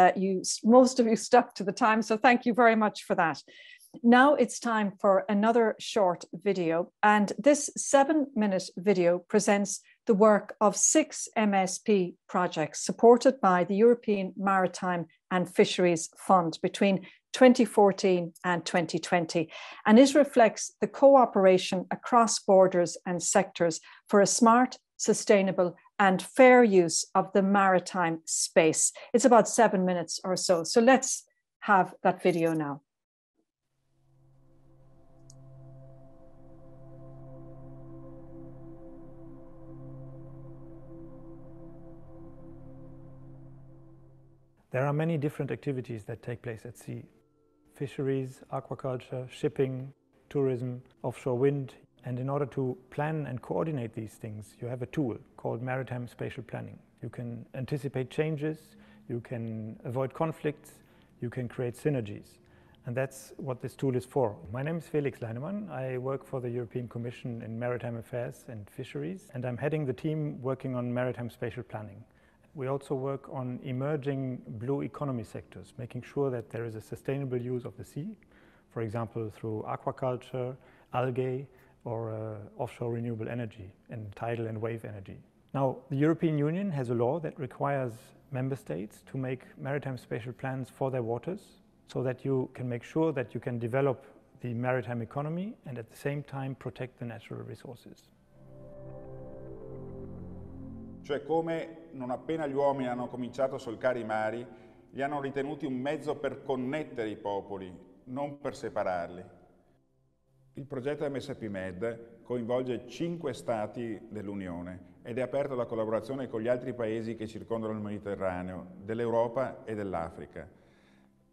most of you stuck to the time. So thank you very much for that. Now it's time for another short video, and this 7-minute video presents the work of 6 MSP projects supported by the European Maritime and Fisheries Fund between 2014 and 2020, and it reflects the cooperation across borders and sectors for a smart, sustainable and fair use of the maritime space. It's about 7 minutes or so. So let's have that video now. There are many different activities that take place at sea. Fisheries, aquaculture, shipping, tourism, offshore wind. And in order to plan and coordinate these things, you have a tool called Maritime Spatial Planning. You can anticipate changes, you can avoid conflicts, you can create synergies. And that's what this tool is for. My name is Felix Leinemann. I work for the European Commission in Maritime Affairs and Fisheries, and I'm heading the team working on Maritime Spatial Planning. We also work on emerging blue economy sectors, making sure that there is a sustainable use of the sea, for example, through aquaculture, algae, or offshore renewable energy and tidal and wave energy. Now, the European Union has a law that requires member states to make maritime spatial plans for their waters so that you can make sure that you can develop the maritime economy and at the same time protect the natural resources. Cioè come non appena gli uomini hanno cominciato a solcare i mari, li hanno ritenuti un mezzo per connettere i popoli, non per separarli. Il progetto MSP-Med coinvolge 5 Stati dell'Unione ed è aperto alla collaborazione con gli altri paesi che circondano il Mediterraneo, dell'Europa e dell'Africa.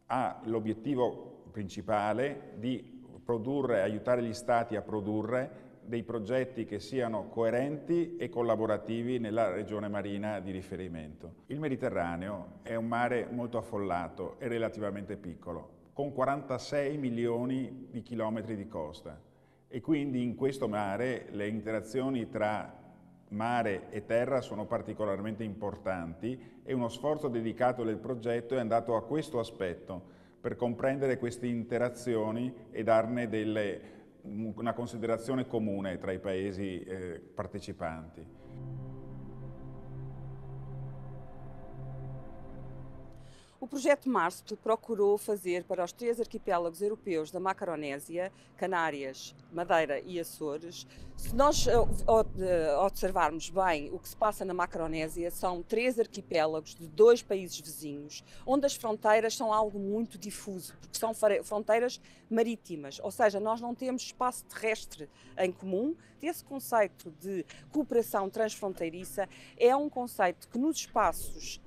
Ha l'obiettivo principale di produrre, aiutare gli Stati a produrre dei progetti che siano coerenti e collaborativi nella regione marina di riferimento. Il Mediterraneo è un mare molto affollato e relativamente piccolo, con 46 milioni di chilometri di costa, e quindi in questo mare le interazioni tra mare e terra sono particolarmente importanti e uno sforzo dedicato del progetto è andato a questo aspetto, per comprendere queste interazioni e darne una considerazione comune tra i paesi partecipanti. O projeto MARSP procurou fazer para os 3 arquipélagos europeus da Macaronésia, Canárias, Madeira e Açores. Se nós observarmos bem o que se passa na Macaronésia, são 3 arquipélagos de 2 países vizinhos, onde as fronteiras são algo muito difuso, porque são fronteiras marítimas, ou seja, nós não temos espaço terrestre em comum. Esse conceito de cooperação transfronteiriça é um conceito que nos espaços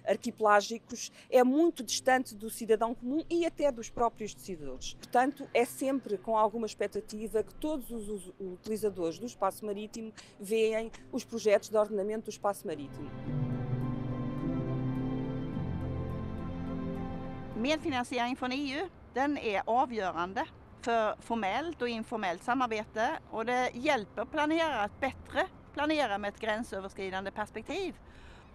arquipelágicos é muito distante do cidadão comum e até dos próprios decisores. Portanto, é sempre com alguma expectativa que todos os utilizadores do espaço marítimo veem os projetos de ordenamento do espaço marítimo. Medfinansiering från EU, den är avgörande för formellt och informellt samarbete och det hjälper planerare att bättre planera med ett gränsöverskridande perspektiv.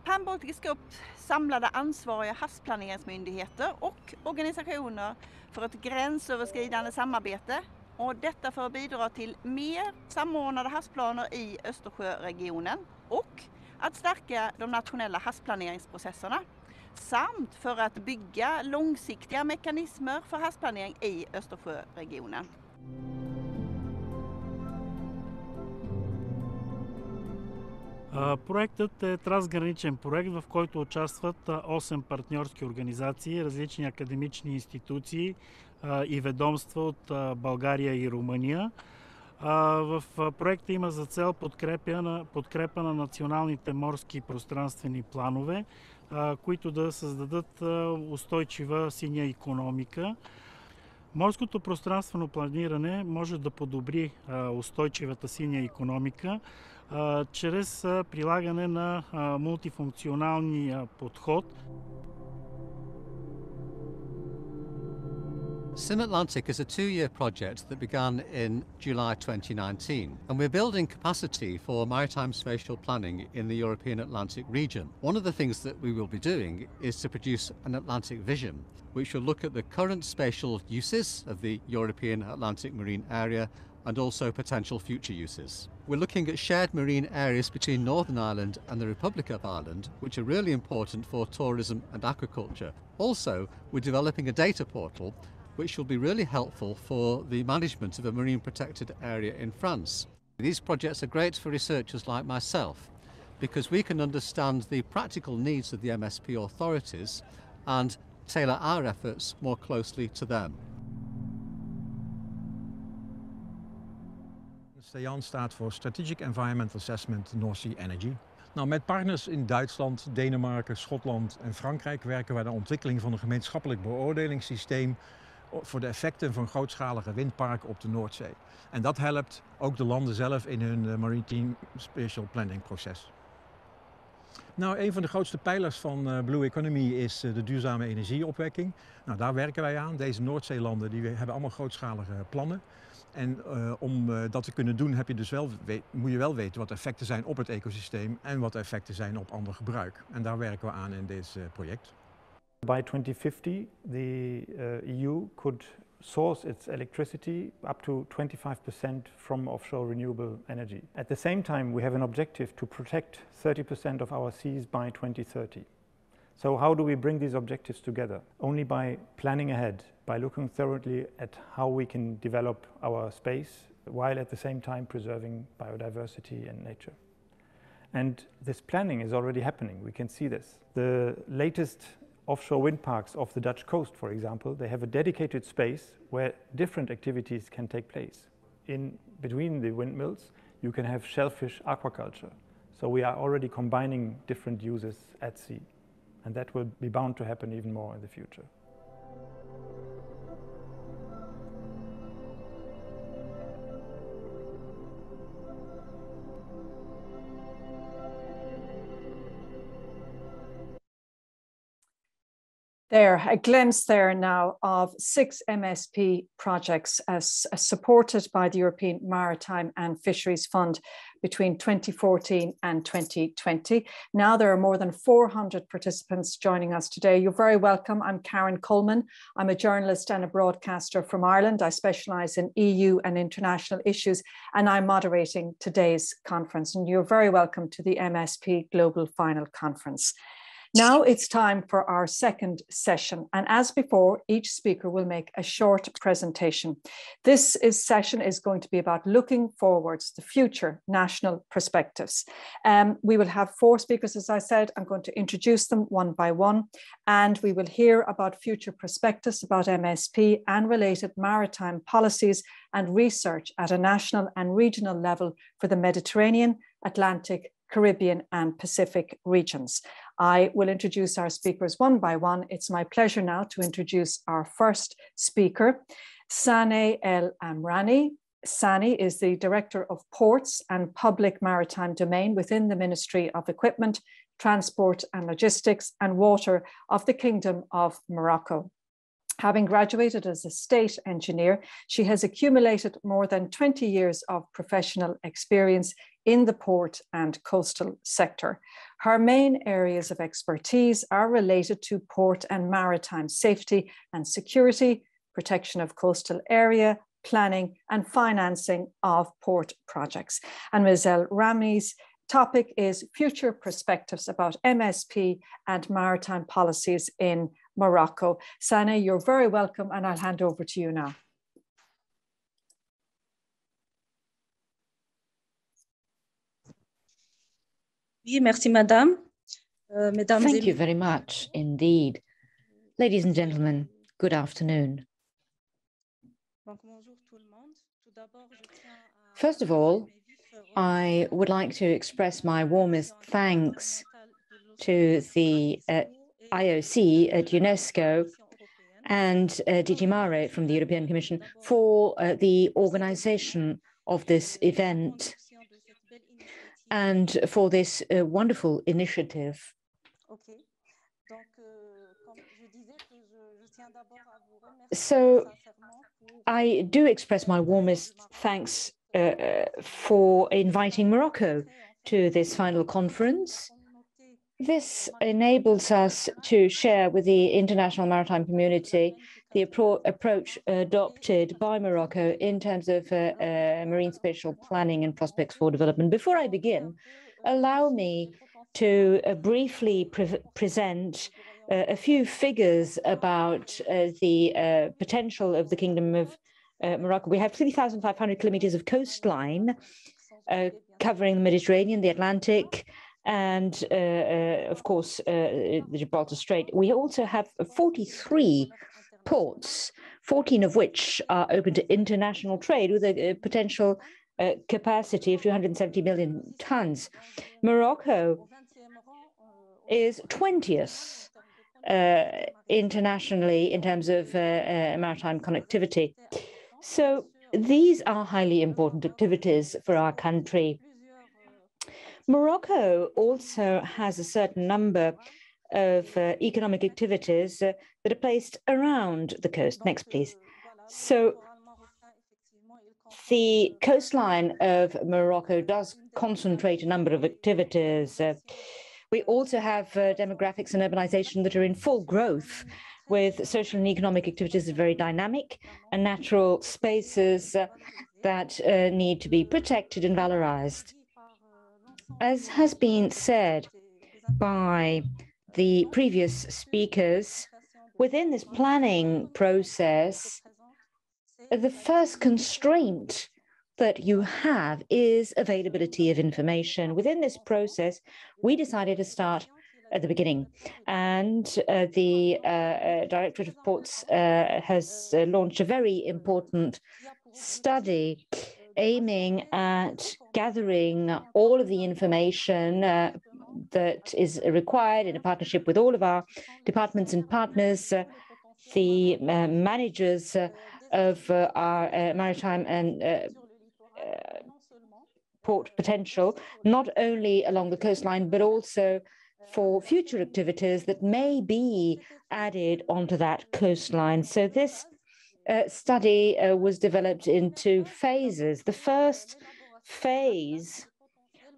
Pan-Baltic Scope samlade ansvariga havsplaneringsmyndigheter och organisationer för ett gränsöverskridande samarbete och detta för att bidra till mer samordnade havsplaner i Östersjöregionen och att stärka de nationella havsplaneringsprocesserna samt för att bygga långsiktiga mekanismer för havsplanering i Östersjöregionen. Проектът е трансграничен проект, в който участват 8 партньорски организации, различни академични институции и ведомства от България и Румъния. В проекта има за цел подкрепа на националните морски пространствени планове, които да създадат устойчива синя икономика. Морското пространствено планиране може да подобри устойчивата синя икономика чрез прилагане на мултифункционалния подход. SimAtlantic is a 2-year project that began in July 2019, and we're building capacity for maritime spatial planning in the European Atlantic region. One of the things that we will be doing is to produce an Atlantic vision, which will look at the current spatial uses of the European Atlantic marine area and also potential future uses. We're looking at shared marine areas between Northern Ireland and the Republic of Ireland, which are really important for tourism and aquaculture. Also, we're developing a data portal which will be really helpful for the management of a marine protected area in France. These projects are great for researchers like myself because we can understand the practical needs of the MSP authorities and tailor our efforts more closely to them. STEAN staat voor Strategic Environmental Assessment North Sea Energy. Nou, met partners in Duitsland, Denemarken, Schotland en Frankrijk werken wij aan de ontwikkeling van een gemeenschappelijk beoordelingssysteem voor de effecten van grootschalige windparken op de Noordzee. En dat helpt ook de landen zelf in hun Maritime Spatial Planning proces. Nou, een van de grootste pijlers van Blue Economy is de duurzame energieopwekking. Nou, daar werken wij aan. Deze Noordzeelanden die hebben allemaal grootschalige plannen. En om dat te kunnen doen moet je wel weten wat de effecten zijn op het ecosysteem en wat de effecten zijn op ander gebruik. En daar werken we aan in dit project. By 2050, the EU could source its electricity up to 25% from offshore renewable energy. At the same time, we have an objective to protect 30% of our seas by 2030. So how do we bring these objectives together? Only by planning ahead, by looking thoroughly at how we can develop our space while at the same time preserving biodiversity and nature. And this planning is already happening. We can see this. The latest offshore wind parks off the Dutch coast, for example, they have a dedicated space where different activities can take place. In between the windmills, you can have shellfish aquaculture. So we are already combining different uses at sea. And that will be bound to happen even more in the future. There, a glimpse there now of 6 MSP projects supported by the European Maritime and Fisheries Fund between 2014 and 2020. Now there are more than 400 participants joining us today. You're very welcome. I'm Karen Coleman. I'm a journalist and a broadcaster from Ireland. I specialise in EU and international issues, and I'm moderating today's conference. And you're very welcome to the MSP Global Final Conference. Now it's time for our second session. And as before, each speaker will make a short presentation. This session is going to be about looking forwards to future national perspectives. We will have 4 speakers, as I said. I'm going to introduce them one by one, and we will hear about future perspectives about MSP and related maritime policies and research at a national and regional level for the Mediterranean, Atlantic, Caribbean and Pacific regions. I will introduce our speakers one by one. It's my pleasure now to introduce our first speaker, Saneh El Amrani. Saneh is the Director of Ports and Public Maritime Domain within the Ministry of Equipment, Transport and Logistics and Water of the Kingdom of Morocco. Having graduated as a state engineer, she has accumulated more than 20 years of professional experience in the port and coastal sector. Her main areas of expertise are related to port and maritime safety and security, protection of coastal area, planning and financing of port projects. And Ms. El Amrani's topic is future perspectives about MSP and maritime policies in Morocco. Saneh, you're very welcome, and I'll hand over to you now. Merci, Madame. Thank you very much indeed. Ladies and gentlemen, good afternoon. First of all, I would like to express my warmest thanks to the IOC at UNESCO and DG MARE from the European Commission for the organization of this event and for this wonderful initiative. So I do express my warmest thanks for inviting Morocco to this final conference. This enables us to share with the international maritime community the approach adopted by Morocco in terms of marine spatial planning and prospects for development. Before I begin, allow me to briefly present a few figures about the potential of the Kingdom of Morocco. We have 3,500 kilometers of coastline covering the Mediterranean, the Atlantic, and of course, the Gibraltar Strait. We also have 43 ports, 14 of which are open to international trade with a potential capacity of 270 million tons. Morocco is 20th internationally in terms of maritime connectivity. So these are highly important activities for our country. Morocco also has a certain number of economic activities that are placed around the coast. Next, please. So the coastline of Morocco does concentrate a number of activities. We also have demographics and urbanization that are in full growth, with social and economic activities that are very dynamic and natural spaces that need to be protected and valorized. As has been said by the previous speakers, within this planning process, the first constraint that you have is availability of information. Within this process, we decided to start at the beginning, and the Directorate of Ports has launched a very important study aiming at gathering all of the information that is required in a partnership with all of our departments and partners, the managers of our maritime and port potential, not only along the coastline, but also for future activities that may be added onto that coastline. So this study was developed in 2 phases. The first phase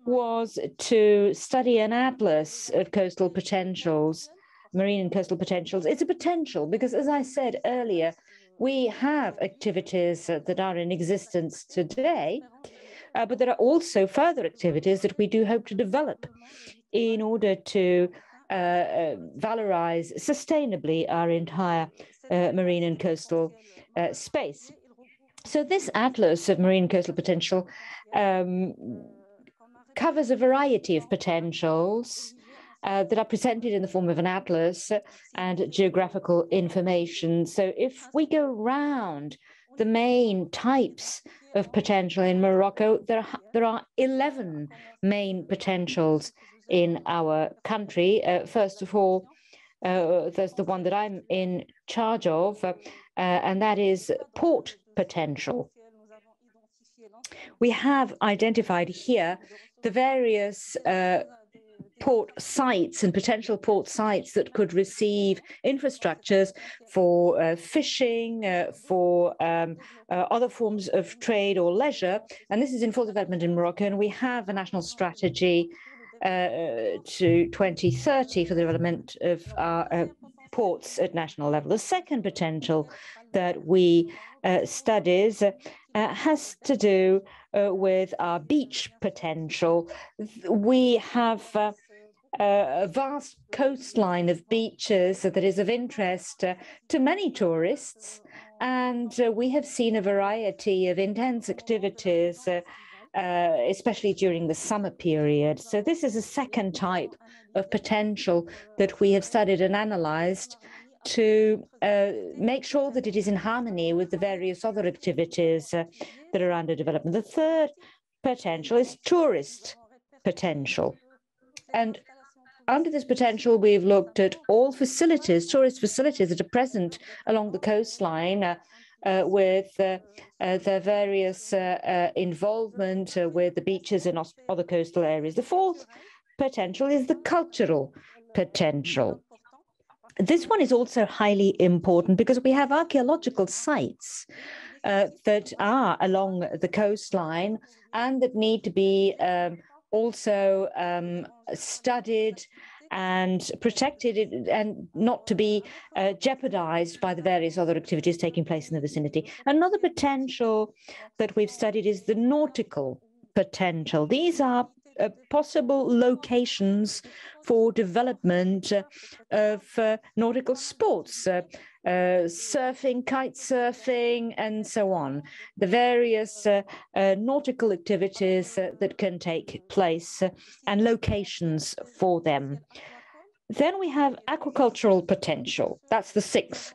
was to study an atlas of coastal potentials, marine and coastal potentials. It's a potential because, as I said earlier, we have activities that are in existence today, but there are also further activities that we do hope to develop in order to valorize sustainably our entire marine and coastal space. So this Atlas of Marine Coastal Potential covers a variety of potentials that are presented in the form of an atlas and geographical information. So if we go round the main types of potential in Morocco, there are 11 main potentials in our country. First of all, there's the one that I'm in charge of, and that is port potential. We have identified here the various port sites and potential port sites that could receive infrastructures for fishing, for other forms of trade or leisure. And this is in full development in Morocco. And we have a national strategy to 2030 for the development of our ports at national level. The second potential that we studies has to do with our beach potential. We have a vast coastline of beaches that is of interest to many tourists, and we have seen a variety of intense activities, especially during the summer period. So this is a second type of potential that we have studied and analyzed to make sure that it is in harmony with the various other activities that are under development. The third potential is tourist potential. And under this potential, we've looked at all facilities, tourist facilities that are present along the coastline with their various involvement with the beaches and other coastal areas. The fourth potential is the cultural potential. This one is also highly important because we have archaeological sites that are along the coastline and that need to be also studied and protected and not to be jeopardized by the various other activities taking place in the vicinity. Another potential that we've studied is the nautical potential. These are possible locations for development of nautical sports, surfing, kite surfing, and so on. The various nautical activities that can take place and locations for them. Then we have aquacultural potential. That's the sixth.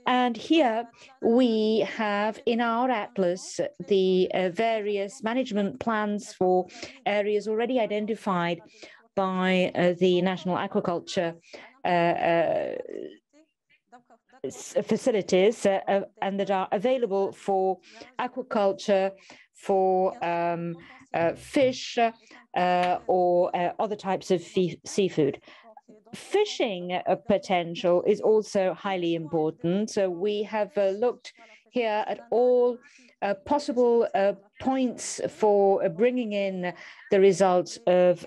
And here we have in our atlas the various management plans for areas already identified by the National Aquaculture facilities and that are available for aquaculture, for fish or other types of seafood. Fishing potential is also highly important. So we have looked here at all possible points for bringing in the results of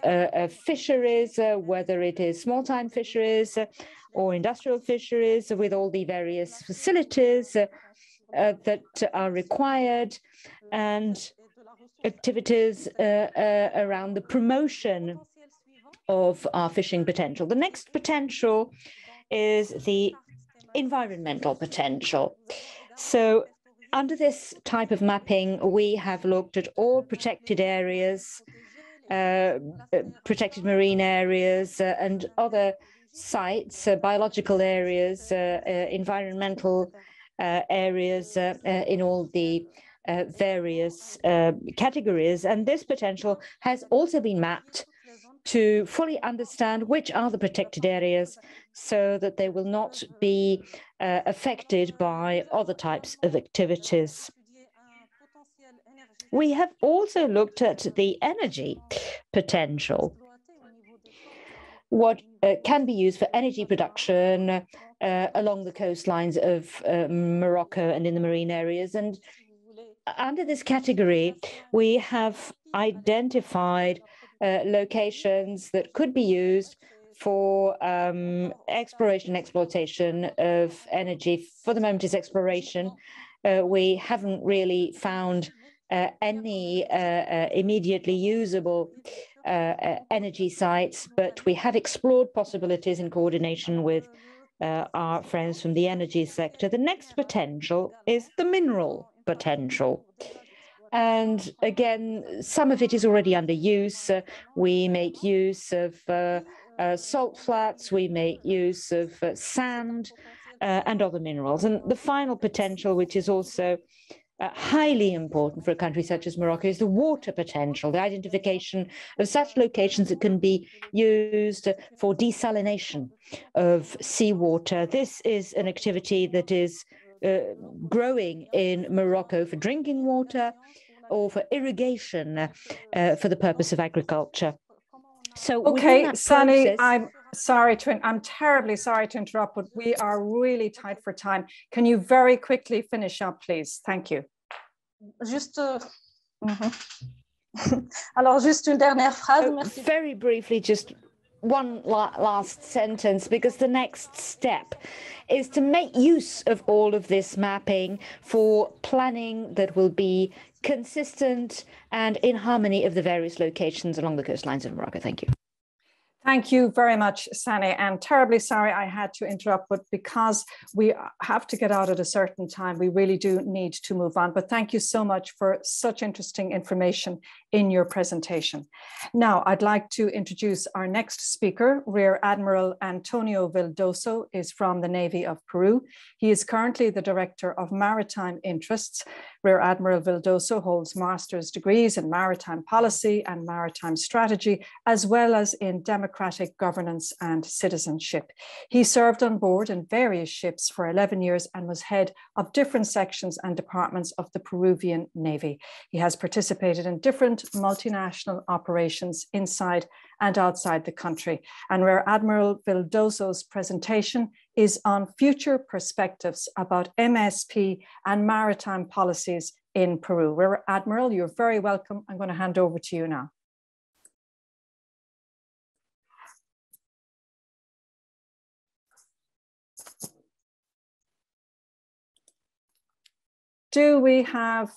fisheries, whether it is small-time fisheries or industrial fisheries, with all the various facilities that are required, and activities around the promotion of our fishing potential. The next potential is the environmental potential. So under this type of mapping, we have looked at all protected areas, protected marine areas, and other sites, biological areas, environmental areas in all the various categories. And this potential has also been mapped to fully understand which are the protected areas so that they will not be affected by other types of activities. We have also looked at the energy potential, what can be used for energy production along the coastlines of Morocco and in the marine areas. And under this category, we have identified locations that could be used for exploration and exploitation of energy. For the moment, it's exploration. We haven't really found any immediately usable energy sites, but we have explored possibilities in coordination with our friends from the energy sector. The next potential is the mineral potential. And again, some of it is already under use. We make use of salt flats, we make use of sand and other minerals. And the final potential, which is also highly important for a country such as Morocco, is the water potential, the identification of such locations that can be used for desalination of seawater. This is an activity that is growing in Morocco for drinking water or for irrigation for the purpose of agriculture. So okay, Sani, I'm terribly sorry to interrupt, but we are really tight for time. Can you very quickly finish up, please? Thank you. Alors, juste une dernière phrase. Merci. Very briefly, just one last sentence, because the next step is to make use of all of this mapping for planning that will be consistent and in harmony of the various locations along the coastlines of Morocco. Thank you. Thank you very much, Sani. I'm terribly sorry I had to interrupt, but because we have to get out at a certain time, we really do need to move on. But thank you so much for such interesting information in your presentation. Now, I'd like to introduce our next speaker. Rear Admiral Antonio Vildoso is from the Navy of Peru. He is currently the Director of Maritime Interests. Rear Admiral Vildoso holds master's degrees in maritime policy and maritime strategy, as well as in democratic governance and citizenship. He served on board in various ships for 11 years and was head of different sections and departments of the Peruvian Navy. He has participated in different multinational operations inside and outside the country. And Rear Admiral Vildoso's presentation is on future perspectives about MSP and maritime policies in Peru. Rear Admiral, you're very welcome. I'm going to hand over to you now. Do we have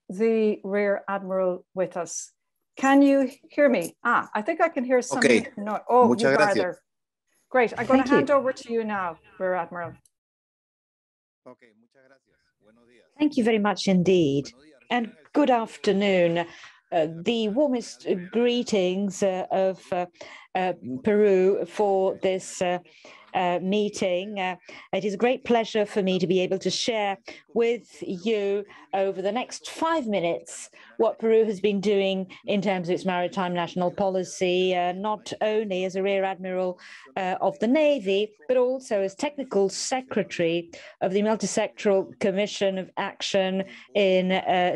the Rear Admiral with us? Can you hear me? I think I can hear some. Okay. No. Oh, Muchas you are gracias. there. Great. I'm going to hand over to you now, Rear Admiral. Okay, muchas gracias. Buenos días. Thank you very much indeed. And good afternoon. The warmest greetings of Peru for this meeting. It is a great pleasure for me to be able to share with you over the next 5 minutes what Peru has been doing in terms of its maritime national policy, not only as a Rear Admiral of the Navy, but also as Technical Secretary of the Multisectoral Commission of Action in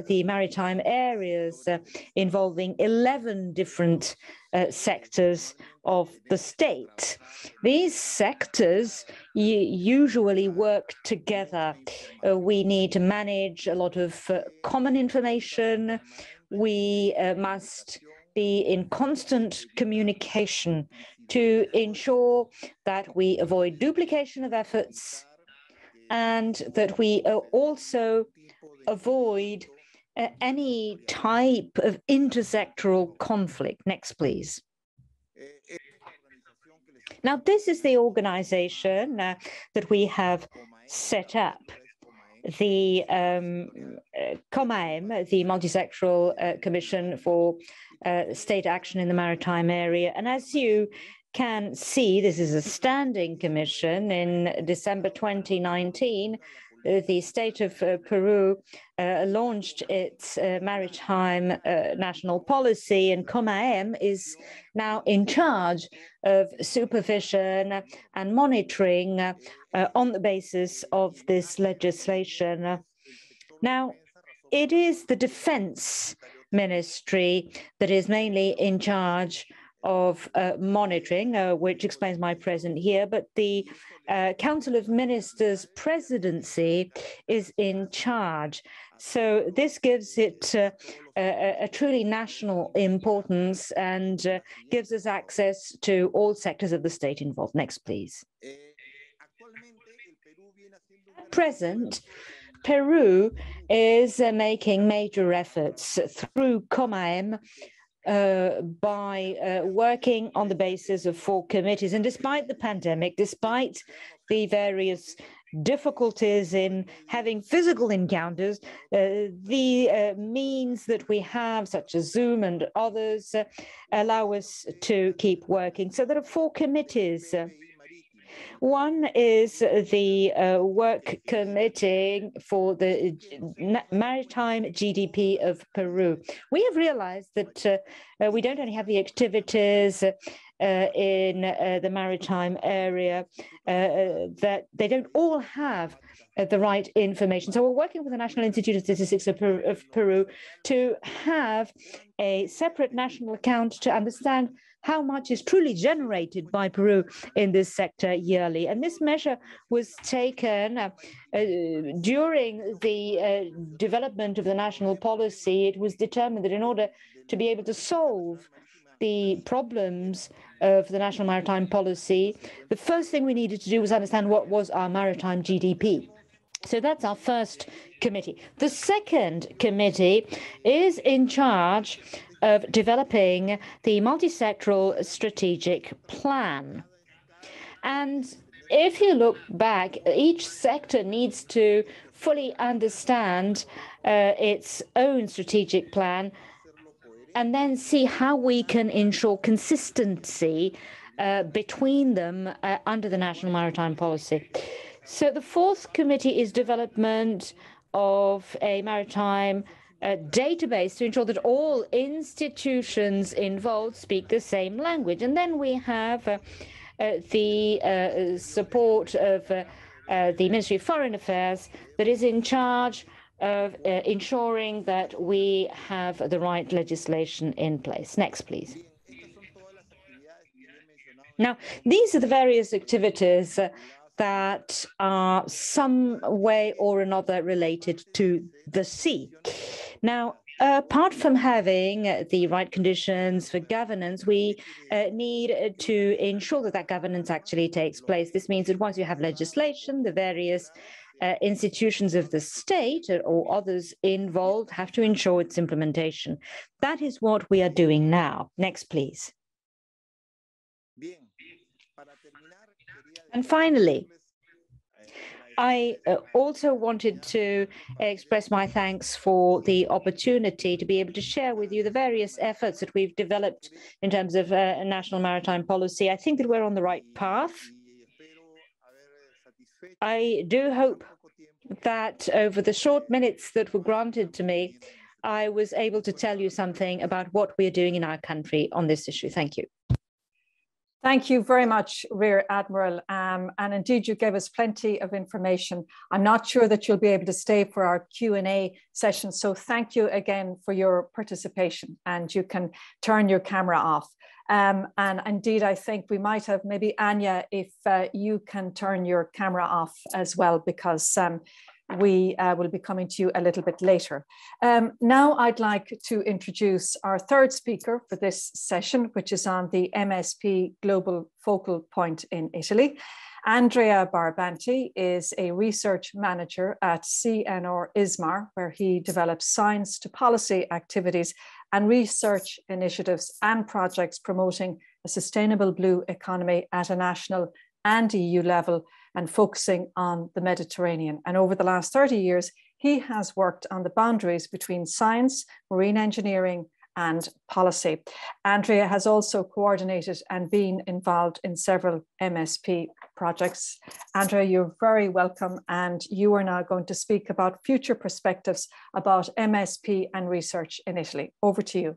the maritime areas, involving 11 different sectors of the state. These sectors usually work together. We need to manage a lot of common information. We must be in constant communication to ensure that we avoid duplication of efforts and that we also avoid any type of intersectoral conflict. Next, please. Now, this is the organization that we have set up, the COMAEM, the Multisectoral Commission for State Action in the Maritime Area. And as you can see, this is a standing commission. In December 2019, the state of Peru launched its maritime national policy, and COMAEM is now in charge of supervision and monitoring on the basis of this legislation. Now, it is the Defense Ministry that is mainly in charge of monitoring, which explains my presence here, but the Council of Ministers presidency is in charge. So this gives it a truly national importance and gives us access to all sectors of the state involved. Next, please. At present, Peru is making major efforts through COMAEM by working on the basis of 4 committees. And despite the pandemic, despite the various difficulties in having physical encounters, the means that we have, such as Zoom and others, allow us to keep working. So there are 4 committees. One is the work committee for the maritime GDP of Peru. We have realized that we don't only have the activities in the maritime area, that they don't all have the right information. So we're working with the National Institute of Statistics of Peru to have a separate national account to understand how much is truly generated by Peru in this sector yearly. And this measure was taken during the development of the national policy. It was determined that in order to be able to solve the problems of the national maritime policy, the first thing we needed to do was understand what was our maritime GDP. So that's our first committee. The second committee is in charge of developing the multi-sectoral strategic plan. And if you look back, each sector needs to fully understand its own strategic plan and then see how we can ensure consistency between them under the national maritime policy. So the fourth committee is development of a maritime database to ensure that all institutions involved speak the same language. And then we have the support of the Ministry of Foreign Affairs that is in charge of ensuring that we have the right legislation in place. Next, please. Now, these are the various activities that are some way or another related to the sea. Now, apart from having the right conditions for governance, we need to ensure that that governance actually takes place. This means that once you have legislation, the various institutions of the state or others involved have to ensure its implementation. That is what we are doing now. Next, please. And finally, I also wanted to express my thanks for the opportunity to be able to share with you the various efforts that we've developed in terms of national maritime policy. I think that we're on the right path. I do hope that over the short minutes that were granted to me, I was able to tell you something about what we're doing in our country on this issue. Thank you. Thank you very much, Rear Admiral. And indeed, you gave us plenty of information. I'm not sure that you'll be able to stay for our Q&A session. So thank you again for your participation, and you can turn your camera off. And indeed, I think we might have maybe Anya, if you can turn your camera off as well, because we will be coming to you a little bit later. Now I'd like to introduce our third speaker for this session, which is on the MSP Global Focal Point in Italy. Andrea Barbanti is a research manager at CNR ISMAR, where he develops science to policy activities and research initiatives and projects promoting a sustainable blue economy at a national and EU level, and focusing on the Mediterranean. And over the last 30 years, he has worked on the boundaries between science, marine engineering, and policy. Andrea has also coordinated and been involved in several MSP projects. Andrea, you're very welcome, and you are now going to speak about future perspectives about MSP and research in Italy. Over to you.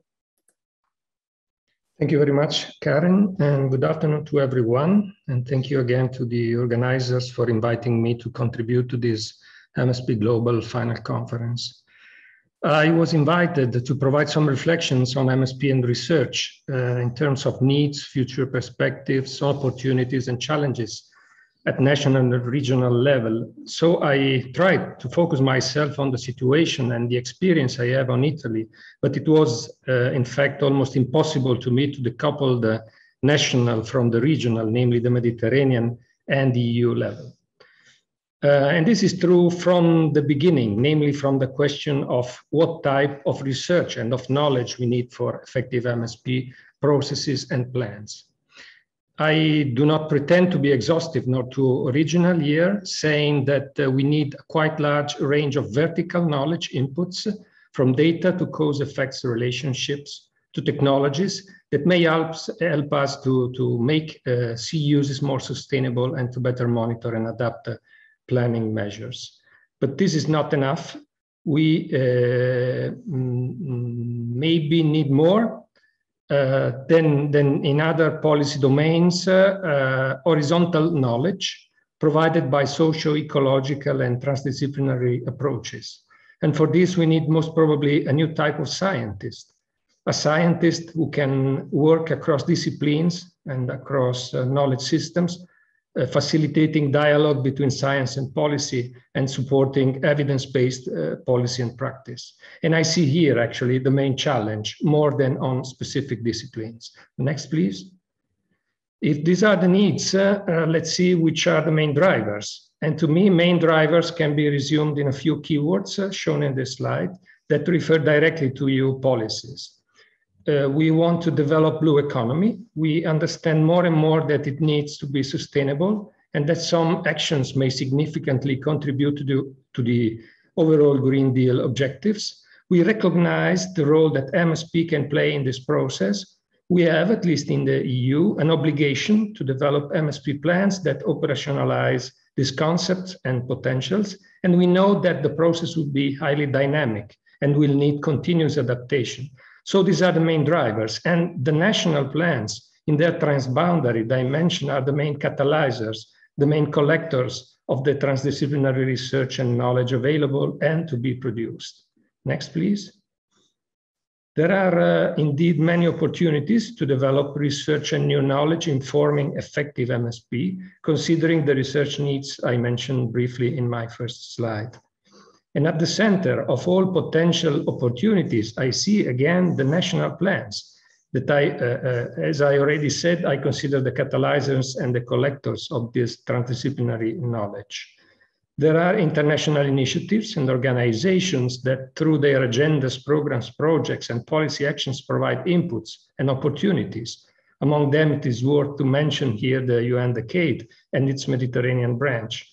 Thank you very much, Karen, and good afternoon to everyone. And thank you again to the organizers for inviting me to contribute to this MSP Global final conference. I was invited to provide some reflections on MSP and research in terms of needs, future perspectives, opportunities, and challenges at national and regional level. So I tried to focus myself on the situation and the experience I have on Italy, but it was in fact almost impossible to me to decouple the national from the regional, namely the Mediterranean and the EU level. And this is true from the beginning, namely from the question of what type of research and of knowledge we need for effective MSP processes and plans. I do not pretend to be exhaustive nor too original here, saying that we need a quite large range of vertical knowledge inputs, from data to cause-effects relationships to technologies that may help us to make sea uses more sustainable and to better monitor and adapt planning measures. But this is not enough. We maybe need more than in other policy domains, horizontal knowledge provided by socio-ecological and transdisciplinary approaches. And for this, we need most probably a new type of scientist, a scientist who can work across disciplines and across knowledge systems, facilitating dialogue between science and policy and supporting evidence-based policy and practice. And I see here actually the main challenge more than on specific disciplines. Next, please. If these are the needs, let's see which are the main drivers. And to me, main drivers can be resumed in a few keywords shown in this slide that refer directly to EU policies. We want to develop blue economy. We understand more and more that it needs to be sustainable and that some actions may significantly contribute to the overall Green Deal objectives. We recognize the role that MSP can play in this process. We have, at least in the EU, an obligation to develop MSP plans that operationalize these concepts and potentials. And we know that the process will be highly dynamic and will need continuous adaptation. So these are the main drivers, and the national plans in their transboundary dimension are the main catalyzers, the main collectors of the transdisciplinary research and knowledge available and to be produced. Next, please. There are indeed many opportunities to develop research and new knowledge informing effective MSP, considering the research needs I mentioned briefly in my first slide. And at the center of all potential opportunities, I see again the national plans that as I already said, I consider the catalyzers and the collectors of this transdisciplinary knowledge. There are international initiatives and organizations that through their agendas, programs, projects, and policy actions provide inputs and opportunities. Among them, it is worth to mention here the UN Decade and its Mediterranean branch.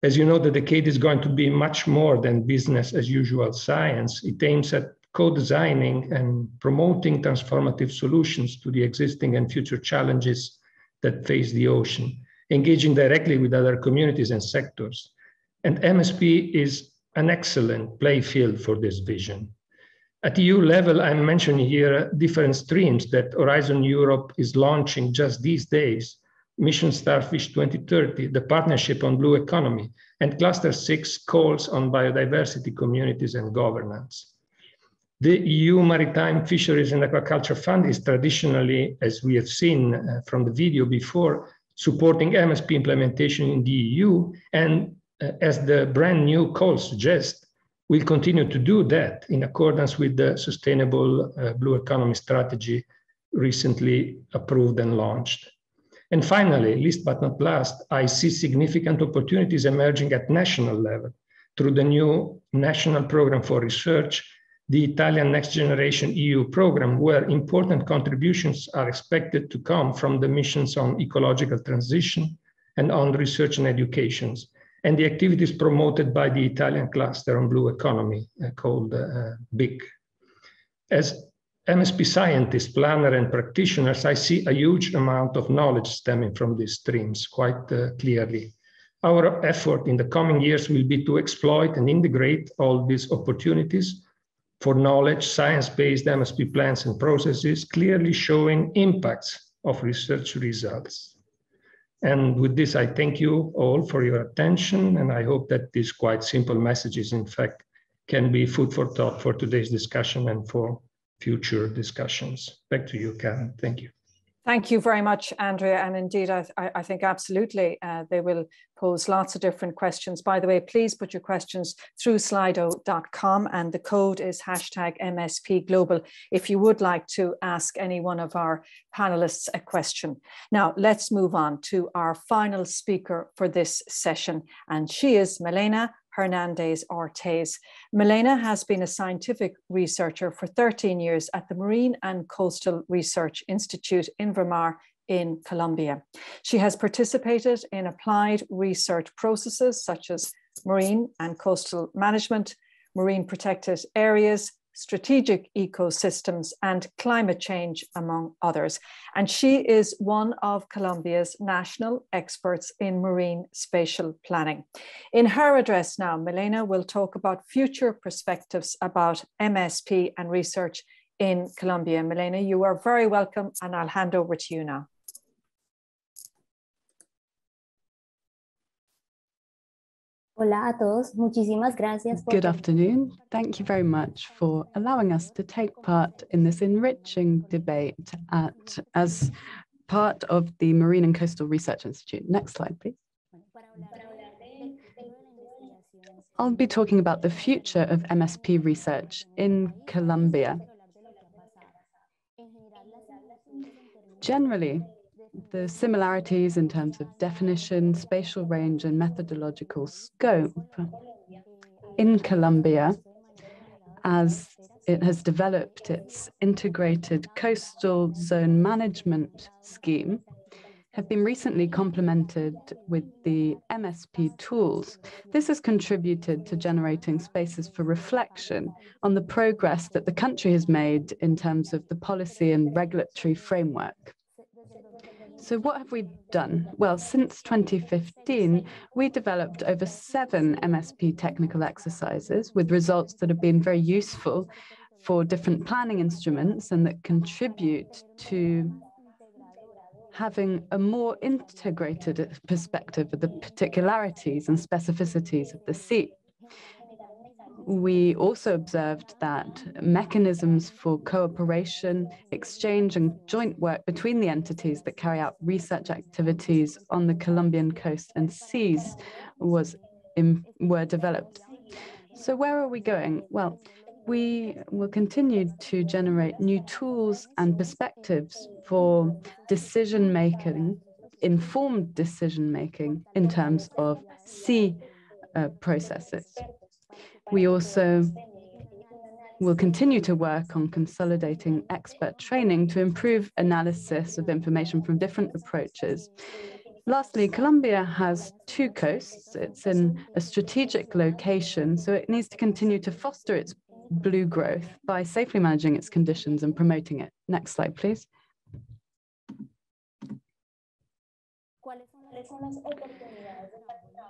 As you know, the decade is going to be much more than business as usual science. It aims at co-designing and promoting transformative solutions to the existing and future challenges that face the ocean, engaging directly with other communities and sectors. And MSP is an excellent playfield for this vision. At EU level, I'm mentioning here different streams that Horizon Europe is launching just these days. Mission Starfish 2030, the Partnership on Blue Economy, and Cluster 6 calls on biodiversity, communities, and governance. The EU Maritime Fisheries and Aquaculture Fund is traditionally, as we have seen from the video before, supporting MSP implementation in the EU, and as the brand new call suggests, we'll continue to do that in accordance with the Sustainable Blue Economy Strategy recently approved and launched. And finally, least but not last, I see significant opportunities emerging at national level through the new National Program for Research, the Italian Next Generation EU program, where important contributions are expected to come from the missions on ecological transition and on research and education, and the activities promoted by the Italian cluster on blue economy called BIC. As MSP scientists, planners, and practitioners, I see a huge amount of knowledge stemming from these streams quite clearly. Our effort in the coming years will be to exploit and integrate all these opportunities for knowledge, science-based MSP plans and processes, clearly showing impacts of research results. And with this, I thank you all for your attention, and I hope that these quite simple messages, in fact, can be food for thought for today's discussion and for future discussions. Back to you, Karen. Thank you. Thank you very much, Andrea. And indeed, I think absolutely they will pose lots of different questions. By the way, please put your questions through slido.com and the code is #MSPglobal if you would like to ask any one of our panelists a question. Now, let's move on to our final speaker for this session, and she is Milena Hernandez-Ortiz. Milena has been a scientific researcher for 13 years at the Marine and Coastal Research Institute in Vermar in Colombia. She has participated in applied research processes such as marine and coastal management, marine protected areas, strategic ecosystems, and climate change, among others. And she is one of Colombia's national experts in marine spatial planning. In her address now, Milena will talk about future perspectives about MSP and research in Colombia. Milena, you are very welcome, and I'll hand over to you now. Hola a todos, muchísimas gracias. Good afternoon. Thank you very much for allowing us to take part in this enriching debate as part of the Marine and Coastal Research Institute. Next slide, please. I'll be talking about the future of MSP research in Colombia. Generally, the similarities in terms of definition, spatial range, and methodological scope in Colombia, as it has developed its integrated coastal zone management scheme, have been recently complemented with the MSP tools. This has contributed to generating spaces for reflection on the progress that the country has made in terms of the policy and regulatory framework. So what have we done? Well, since 2015, we developed over 7 MSP technical exercises with results that have been very useful for different planning instruments and that contribute to having a more integrated perspective of the particularities and specificities of the sea. We also observed that mechanisms for cooperation, exchange, and joint work between the entities that carry out research activities on the Colombian coast and seas were developed. So where are we going? Well, we will continue to generate new tools and perspectives for decision-making, informed decision-making in terms of sea processes. We also will continue to work on consolidating expert training to improve analysis of information from different approaches. Lastly, Colombia has 2 coasts. It's in a strategic location, so it needs to continue to foster its blue growth by safely managing its conditions and promoting it. Next slide, please.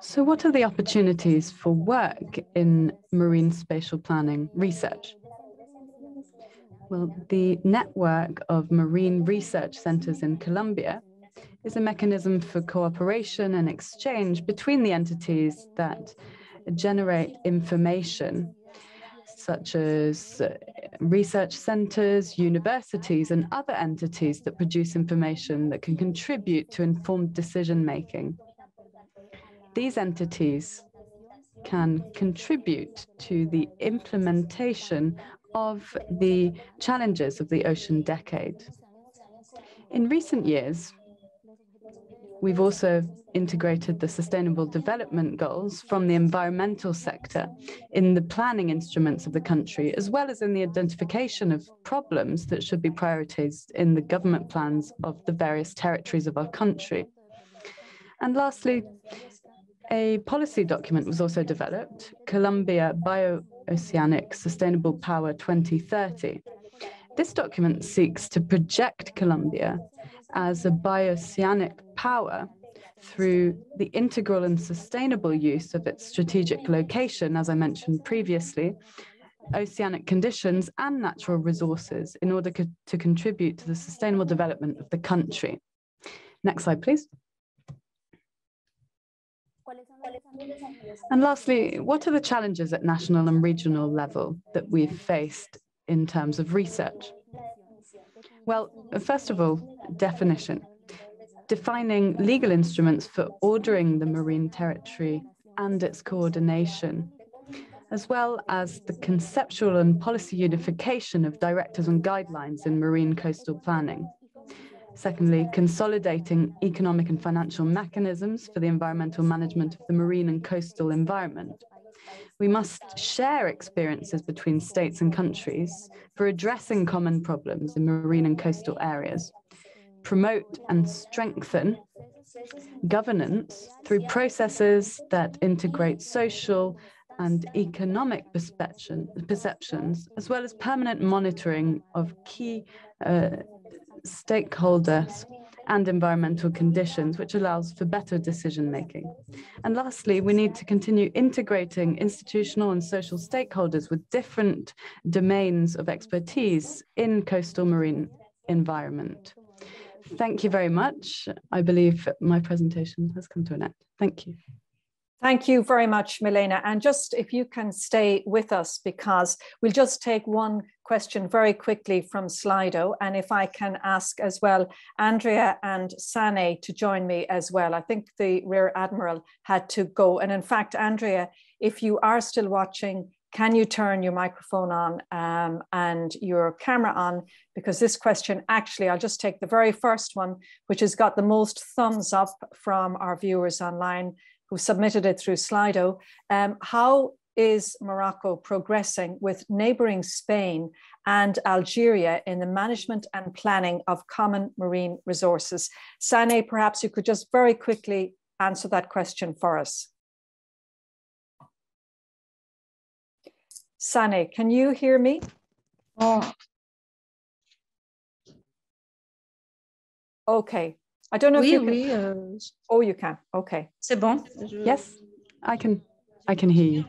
So what are the opportunities for work in marine spatial planning research? Well, the network of marine research centers in Colombia is a mechanism for cooperation and exchange between the entities that generate information, such as research centers, universities, and other entities that produce information that can contribute to informed decision-making. These entities can contribute to the implementation of the challenges of the ocean decade. In recent years, we've also integrated the Sustainable Development Goals from the environmental sector in the planning instruments of the country, as well as in the identification of problems that should be prioritized in the government plans of the various territories of our country. And lastly, a policy document was also developed, Colombia Bio-Oceanic Sustainable Power 2030. This document seeks to project Colombia as a bioceanic power through the integral and sustainable use of its strategic location, as I mentioned previously, oceanic conditions and natural resources in order to contribute to the sustainable development of the country. Next slide, please. And lastly, what are the challenges at national and regional level that we've faced in terms of research? Well, first of all, definition. Defining legal instruments for ordering the marine territory and its coordination, as well as the conceptual and policy unification of directives and guidelines in marine coastal planning. Secondly, consolidating economic and financial mechanisms for the environmental management of the marine and coastal environment. We must share experiences between states and countries for addressing common problems in marine and coastal areas. Promote and strengthen governance through processes that integrate social and economic perceptions, as well as permanent monitoring of key stakeholders and environmental conditions, which allows for better decision-making. And lastly, we need to continue integrating institutional and social stakeholders with different domains of expertise in coastal marine environment. Thank you very much. I believe my presentation has come to an end. Thank you. Thank you very much, Milena. And just if you can stay with us, because we'll just take one question very quickly from Slido. And if I can ask as well, Andrea and Sane to join me as well. I think the Rear Admiral had to go. And in fact, Andrea, if you are still watching, can you turn your microphone on and your camera on? Because this question, actually, I'll just take the very first one, which has got the most thumbs up from our viewers online who submitted it through Slido. How is Morocco progressing with neighboring Spain and Algeria in the management and planning of common marine resources? Sane, perhaps you could just very quickly answer that question for us. Sane, can you hear me? Oh. Okay. I don't know if you can. Oui. Oh, you can. Okay. C'est bon. Yes, I can hear you.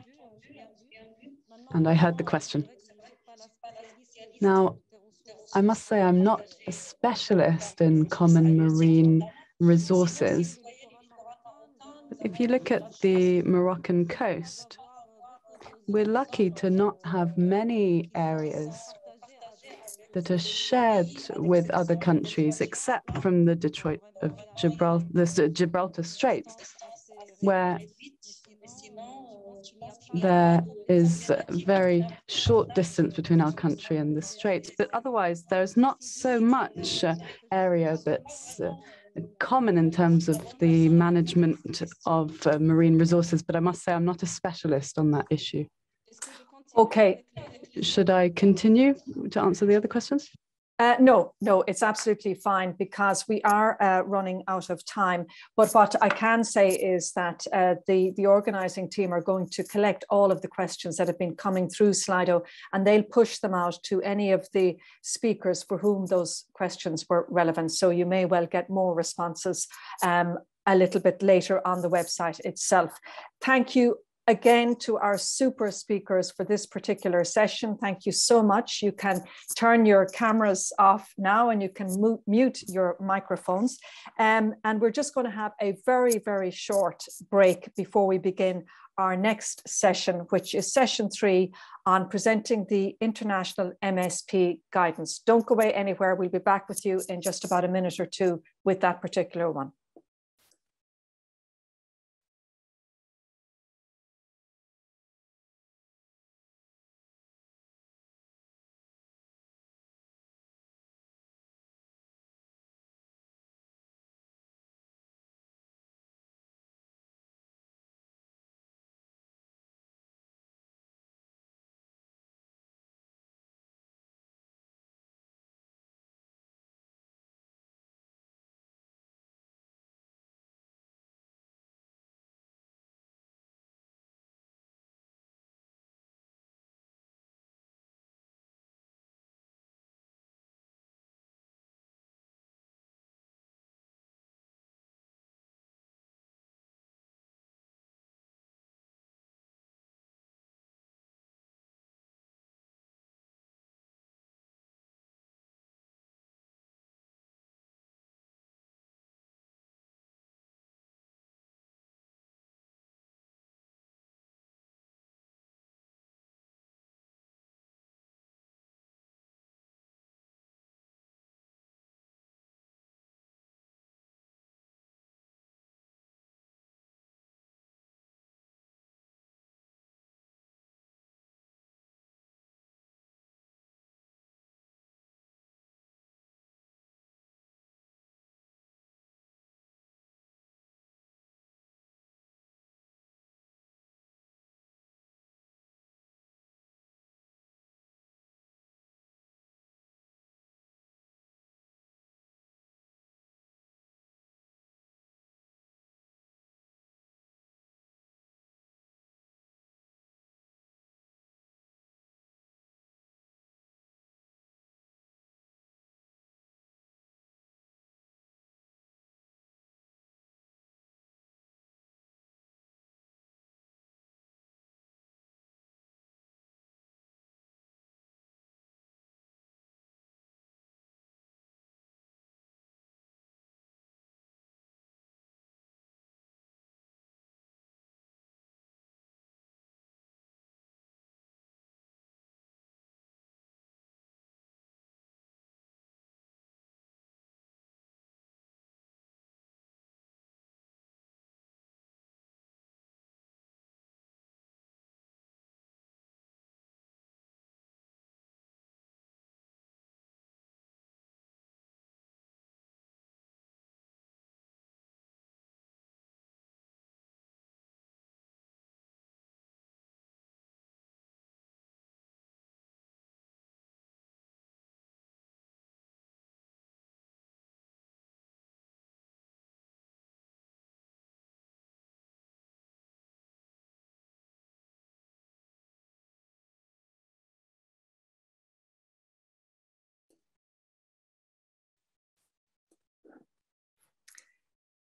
And I heard the question. Now, I must say I'm not a specialist in common marine resources. If you look at the Moroccan coast, we're lucky to not have many areas that are shared with other countries, except from the Gibraltar Straits, where there is a very short distance between our country and the Straits. But otherwise, there's not so much area that's common in terms of the management of marine resources. But I must say, I'm not a specialist on that issue. Okay. Should I continue to answer the other questions? No, it's absolutely fine because we are running out of time. But what I can say is that the organizing team are going to collect all of the questions that have been coming through Slido, and they'll push them out to any of the speakers for whom those questions were relevant. So you may well get more responses a little bit later on the website itself. Thank you again to our super speakers for this particular session. Thank you so much. You can turn your cameras off now and you can mute your microphones. And we're just going to have a very, very short break before we begin our next session, which is session 3 on presenting the international MSP guidance. Don't go away anywhere. We'll be back with you in just about a minute or two with that particular one.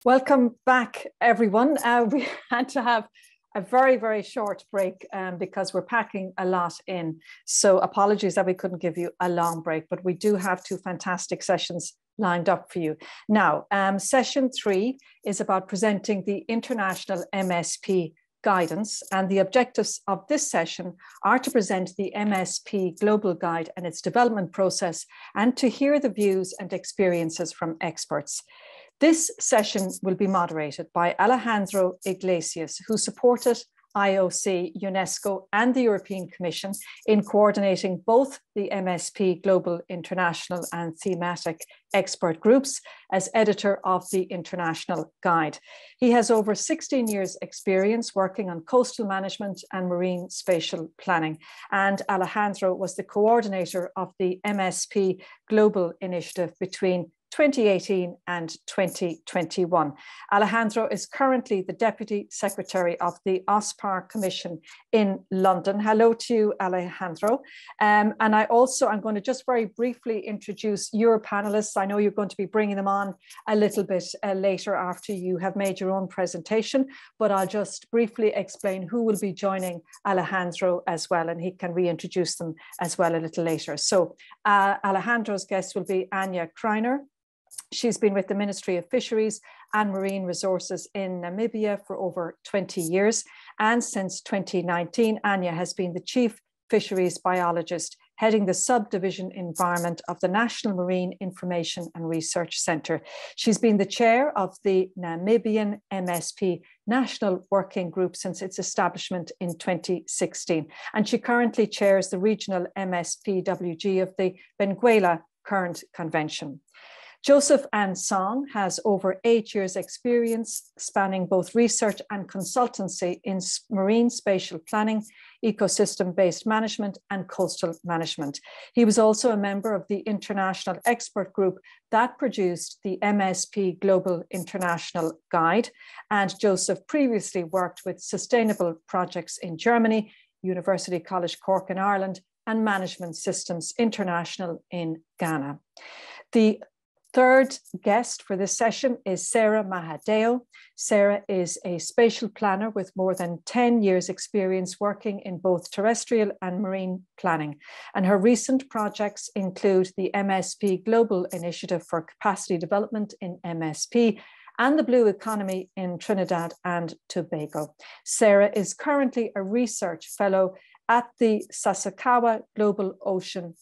Welcome back, everyone. We had to have a very, very short break because we're packing a lot in. So apologies that we couldn't give you a long break, but we do have two fantastic sessions lined up for you. Now, session 3 is about presenting the international MSP guidance, and the objectives of this session are to present the MSP Global Guide and its development process, and to hear the views and experiences from experts. This session will be moderated by Alejandro Iglesias, who supported IOC-UNESCO and the European Commission in coordinating both the MSP Global International and Thematic Expert Groups as editor of the International Guide. He has over 16 years experience working on coastal management and marine spatial planning, and Alejandro was the coordinator of the MSP Global Initiative between 2018 and 2021. Alejandro is currently the Deputy Secretary of the OSPAR Commission in London. Hello to you, Alejandro. And I'm going to just very briefly introduce your panelists. I know you're going to be bringing them on a little bit later after you have made your own presentation, but I'll just briefly explain who will be joining Alejandro as well, and he can reintroduce them as well a little later. So Alejandro's guests will be Anja Kreiner. She's been with the Ministry of Fisheries and Marine Resources in Namibia for over 20 years. And since 2019, Anja has been the Chief Fisheries Biologist, heading the Subdivision Environment of the National Marine Information and Research Centre. She's been the chair of the Namibian MSP National Working Group since its establishment in 2016. And she currently chairs the regional MSPWG of the Benguela Current Convention. Joseph Ansong has over 8 years' experience spanning both research and consultancy in marine spatial planning, ecosystem-based management, and coastal management. He was also a member of the international expert group that produced the MSP Global International Guide. And Joseph previously worked with sustainable projects in Germany, University College Cork in Ireland, and Management Systems International in Ghana. The third guest for this session is Sarah Mahadeo. Sarah is a spatial planner with more than 10 years experience working in both terrestrial and marine planning. And her recent projects include the MSP Global Initiative for Capacity Development in MSP and the Blue Economy in Trinidad and Tobago. Sarah is currently a research fellow at the Sasakawa Global Ocean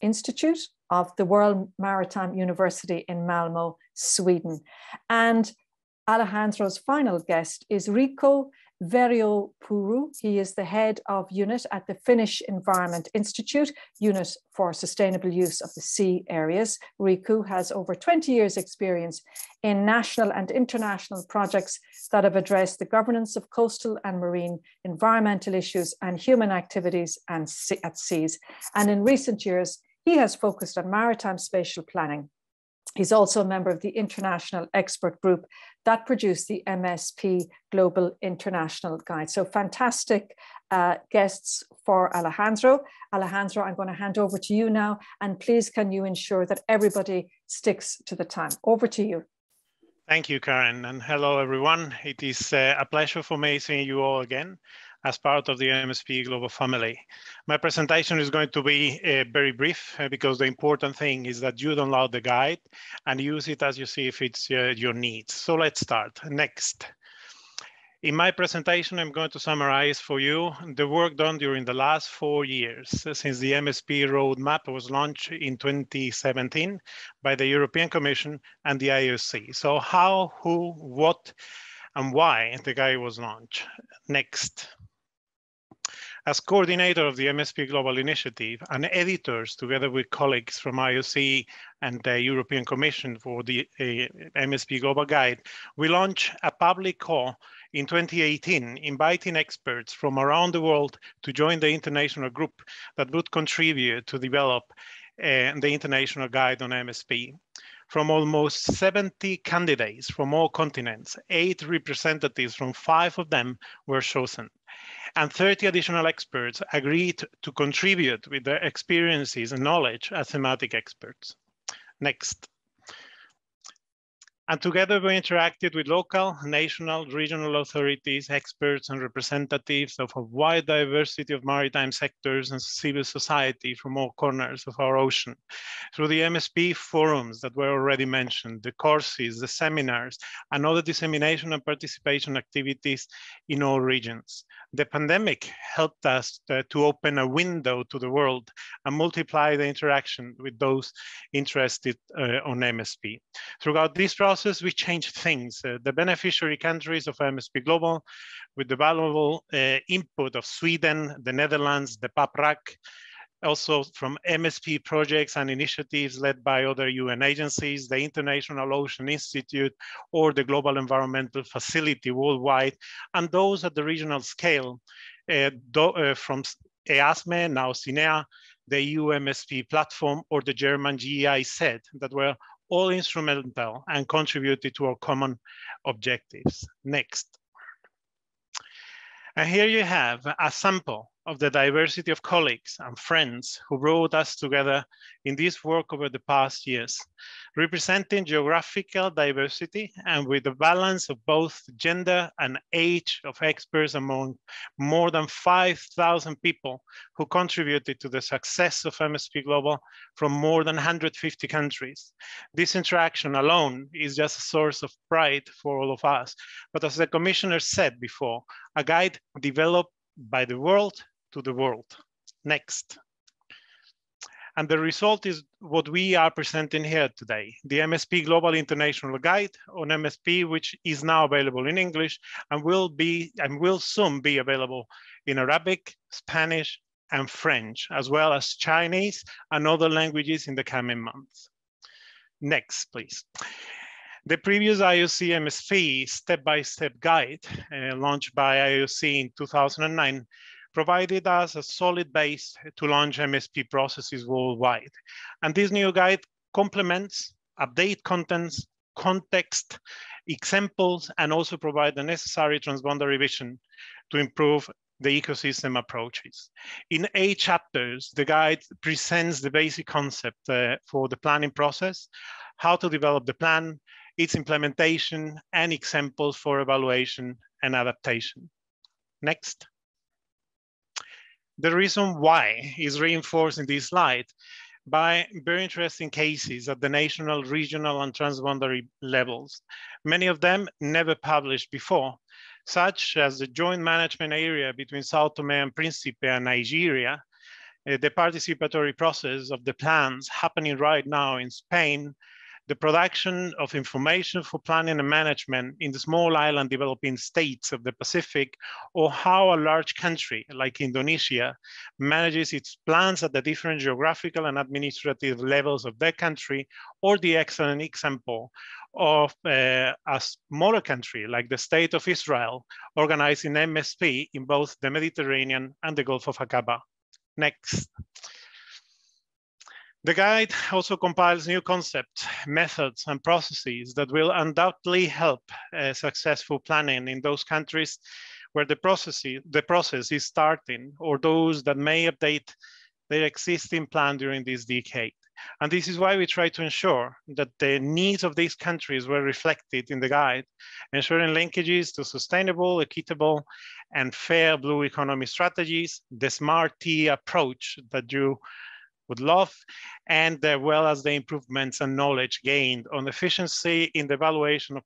Institute of the World Maritime University in Malmö, Sweden. And Alejandro's final guest is Rico Veriopuru. He is the head of unit at the Finnish Environment Institute, Unit for Sustainable Use of the Sea Areas. Riku has over 20 years experience in national and international projects that have addressed the governance of coastal and marine environmental issues and human activities at seas. And in recent years, he has focused on maritime spatial planning. He's also a member of the international expert group that produced the MSP Global International Guide. So fantastic guests for Alejandro. Alejandro, I'm going to hand over to you now, and please can you ensure that everybody sticks to the time. Over to you. Thank you, Karen, and hello everyone. It is a pleasure for me seeing you all again as part of the MSP Global family. My presentation is going to be very brief because the important thing is that you download the guide and use it as you see fits your needs. So let's start. Next. In my presentation, I'm going to summarize for you the work done during the last 4 years since the MSP roadmap was launched in 2017 by the European Commission and the IOC. So how, who, what, and why the guide was launched. Next. As coordinator of the MSP Global Initiative and editors together with colleagues from IOC and the European Commission for the MSP Global Guide, we launched a public call in 2018, inviting experts from around the world to join the international group that would contribute to develop the international guide on MSP. From almost 70 candidates from all continents, 8 representatives from 5 of them were chosen. And 30 additional experts agreed to contribute with their experiences and knowledge as thematic experts. Next. And together we interacted with local, national, regional authorities, experts, and representatives of a wide diversity of maritime sectors and civil society from all corners of our ocean. Through the MSP forums that were already mentioned, the courses, the seminars, and other dissemination and participation activities in all regions. The pandemic helped us to open a window to the world and multiply the interaction with those interested on MSP. Throughout this process, we changed things. The beneficiary countries of MSP Global, with the valuable input of Sweden, the Netherlands, the PAPRAC, also from MSP projects and initiatives led by other UN agencies, the International Ocean Institute, or the Global Environmental Facility worldwide, and those at the regional scale from EASME, now CINEA, the EU MSP platform, or the German GIZ, that were all instrumental and contributed to our common objectives. Next. And here you have a sample of the diversity of colleagues and friends who brought us together in this work over the past years, representing geographical diversity and with a balance of both gender and age of experts among more than 5,000 people who contributed to the success of MSP Global from more than 150 countries. This interaction alone is just a source of pride for all of us. But as the Commissioner said before, a guide developed by the world to the world. Next. And the result is what we are presenting here today, the MSP Global International Guide on MSP, which is now available in English and will soon be available in Arabic, Spanish, and French, as well as Chinese and other languages in the coming months. Next, please. The previous IOC MSP step-by-step guide launched by IOC in 2009 provided us a solid base to launch MSP processes worldwide. And this new guide complements, update contents, context, examples, and also provide the necessary transboundary vision to improve the ecosystem approaches. In 8 chapters, the guide presents the basic concept for the planning process, how to develop the plan, its implementation, and examples for evaluation and adaptation. Next. The reason why is reinforced in this slide by very interesting cases at the national, regional, and transboundary levels. Many of them never published before, such as the joint management area between Sao Tome and Principe and Nigeria, the participatory process of the plans happening right now in Spain, the production of information for planning and management in the small island developing states of the Pacific, or how a large country like Indonesia manages its plans at the different geographical and administrative levels of their country, or the excellent example of a smaller country like the State of Israel organizing MSP in both the Mediterranean and the Gulf of Aqaba. Next. The guide also compiles new concepts, methods, and processes that will undoubtedly help successful planning in those countries where the process is starting, or those that may update their existing plan during this decade. And this is why we try to ensure that the needs of these countries were reflected in the guide, ensuring linkages to sustainable, equitable, and fair blue economy strategies, the smart T approach that you would love, and well as the improvements and knowledge gained on efficiency in the evaluation of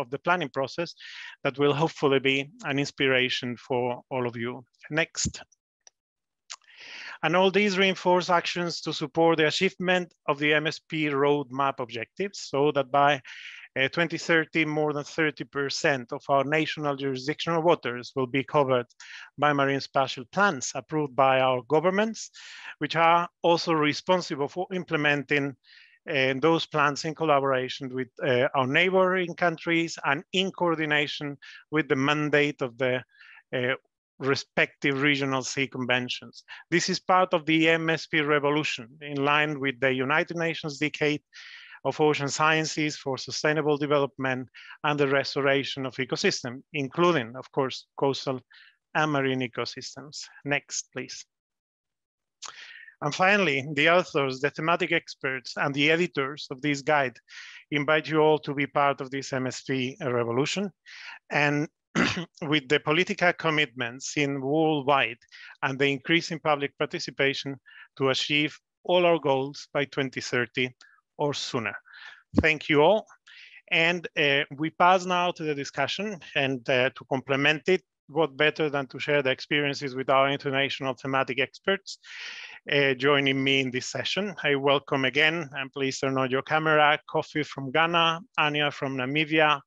the planning process that will hopefully be an inspiration for all of you. Next. And all these reinforce actions to support the achievement of the MSP roadmap objectives, so that by 2030, more than 30% of our national jurisdictional waters will be covered by marine spatial plans approved by our governments, which are also responsible for implementing those plans in collaboration with our neighboring countries and in coordination with the mandate of the respective regional sea conventions. This is part of the MSP revolution, in line with the United Nations Decade of Ocean Sciences for Sustainable Development and the restoration of ecosystems, including, of course, coastal and marine ecosystems. Next, please. And finally, the authors, the thematic experts, and the editors of this guide invite you all to be part of this MSP revolution. And with the political commitments in worldwide and the increase in public participation to achieve all our goals by 2030 or sooner. Thank you all. And we pass now to the discussion, and to complement it, what better than to share the experiences with our international thematic experts joining me in this session. I welcome again, and please turn on your camera, Kofi from Ghana, Anya from Namibia,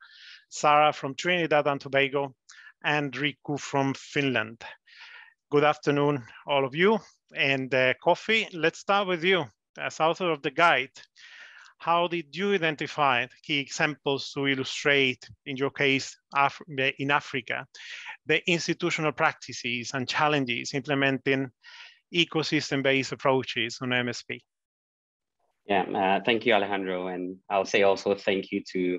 Sarah from Trinidad and Tobago, and Riku from Finland. Good afternoon, all of you. And Kofi, let's start with you. As author of the guide, how did you identify key examples to illustrate, in your case, in Africa, the institutional practices and challenges implementing ecosystem-based approaches on MSP? Yeah, thank you, Alejandro. And I'll say also thank you to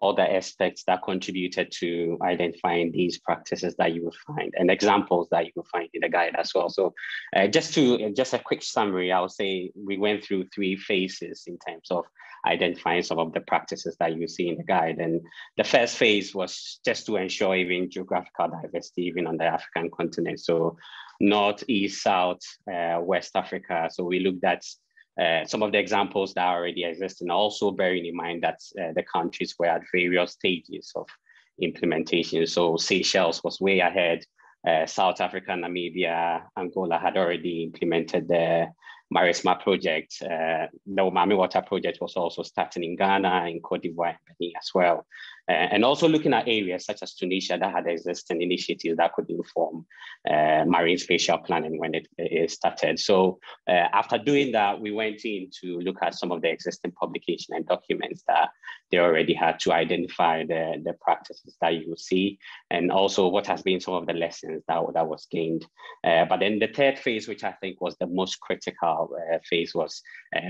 all the aspects that contributed to identifying these practices that you will find and examples that you will find in the guide as well. So just a quick summary, I would say we went through 3 phases in terms of identifying some of the practices that you see in the guide. And the first phase was just to ensure even geographical diversity, even on the African continent. So North, East, South, West Africa. So we looked at some of the examples that already exist, and also bearing in mind that the countries were at various stages of implementation. So Seychelles was way ahead. South Africa, Namibia, Angola had already implemented the MARE project. The Umami Water project was also starting in Ghana, in Cote d'Ivoire, and Benin as well. And also looking at areas such as Tunisia that had existing initiatives that could inform marine spatial planning when it started. So after doing that, we went in to look at some of the existing publication and documents that they already had to identify the practices that you see, and also what has been some of the lessons that was gained. But then the third phase, which I think was the most critical phase, was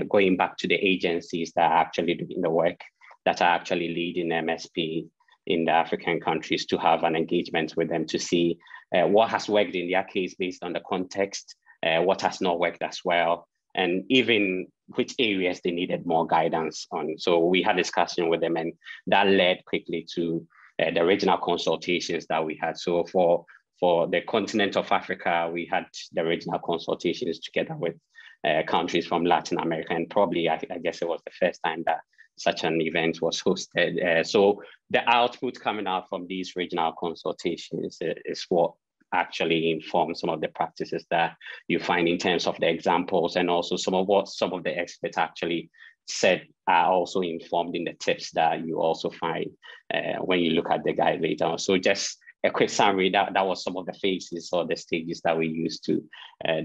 going back to the agencies that are actually doing the work, that are actually leading MSP in the African countries, to have an engagement with them to see what has worked in their case based on the context, what has not worked as well, and even which areas they needed more guidance on. So we had a discussion with them, and that led quickly to the regional consultations that we had. So for the continent of Africa, we had the regional consultations together with countries from Latin America, and probably I guess it was the first time that such an event was hosted. So the output coming out from these regional consultations is what actually informs some of the practices that you find in terms of the examples, and also some of what some of the experts actually said are also informed in the tips that you also find when you look at the guide later on. So just a quick summary, that was some of the phases or the stages that we used to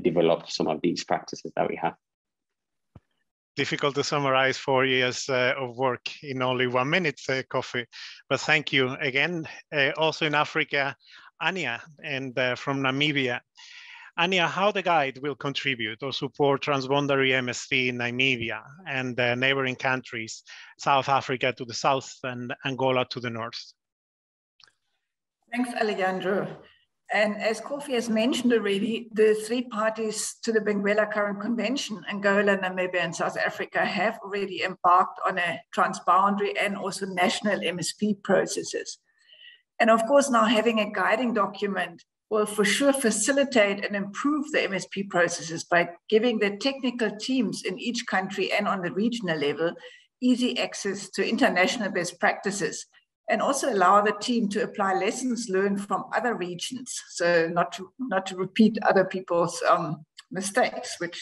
develop some of these practices that we have. Difficult to summarize 4 years of work in only 1 minute, Kofi, but thank you again. Also in Africa, Anya, and from Namibia. Anya, how the guide will contribute or support transboundary MSP in Namibia and neighboring countries, South Africa to the south and Angola to the north? Thanks, Alejandro. And as Kofi has mentioned already, the 3 parties to the Benguela Current Convention, Angola, Namibia, and South Africa, have already embarked on a transboundary and also national MSP processes. And of course, now having a guiding document will for sure facilitate and improve the MSP processes by giving the technical teams in each country and on the regional level easy access to international best practices, and also allow the team to apply lessons learned from other regions. So not to repeat other people's mistakes, which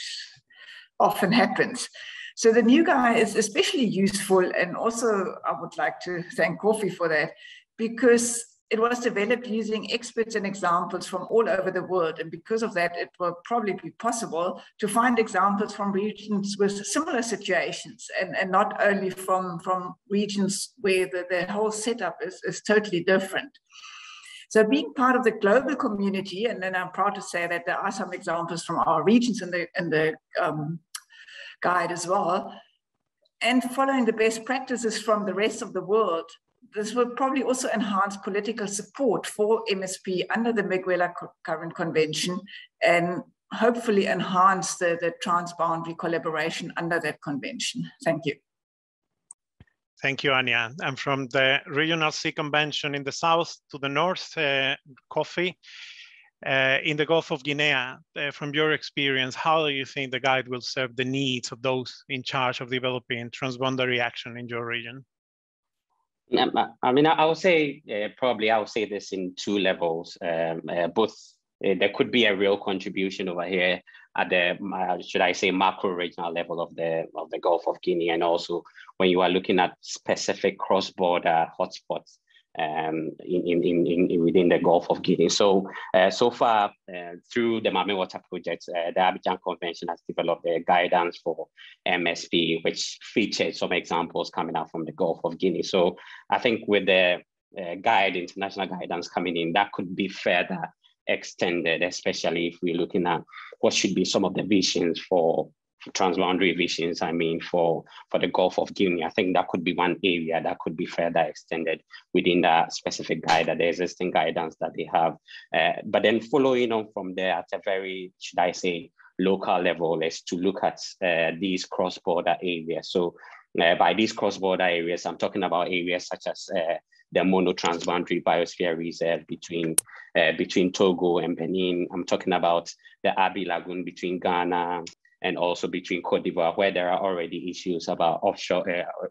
often happens. So the new guide is especially useful, and also I would like to thank Kofi for that, because it was developed using experts and examples from all over the world. And because of that, it will probably be possible to find examples from regions with similar situations, and not only from regions where the whole setup is totally different. So being part of the global community, and then I'm proud to say that there are some examples from our regions in the guide as well, and following the best practices from the rest of the world, this will probably also enhance political support for MSP under the Benguela Current Convention, and hopefully enhance the transboundary collaboration under that convention. Thank you. Thank you, Anya. And from the Regional Sea Convention in the south to the north, Kofi, in the Gulf of Guinea, from your experience, how do you think the guide will serve the needs of those in charge of developing transboundary action in your region? I mean, I would say, probably I would say this in two levels. Both, there could be a real contribution over here at the, should I say, macro regional level of the Gulf of Guinea, and also when you are looking at specific cross-border hotspots within the Gulf of Guinea. So, so far, through the Mame Water Project, the Abidjan Convention has developed a guidance for MSP, which featured some examples coming out from the Gulf of Guinea. So I think with the international guidance coming in, that could be further extended, especially if we're looking at what should be some of the visions for transboundary visions, I mean, for the Gulf of Guinea. I think that could be one area that could be further extended within that specific guide, the existing guidance that they have. But then following on from there at a very, should I say, local level is to look at these cross-border areas. So by these cross-border areas, I'm talking about areas such as the Mono Transboundary Biosphere Reserve between Togo and Benin. I'm talking about the Abi Lagoon between Ghana and also between Cote d'Ivoire, where there are already issues about offshore,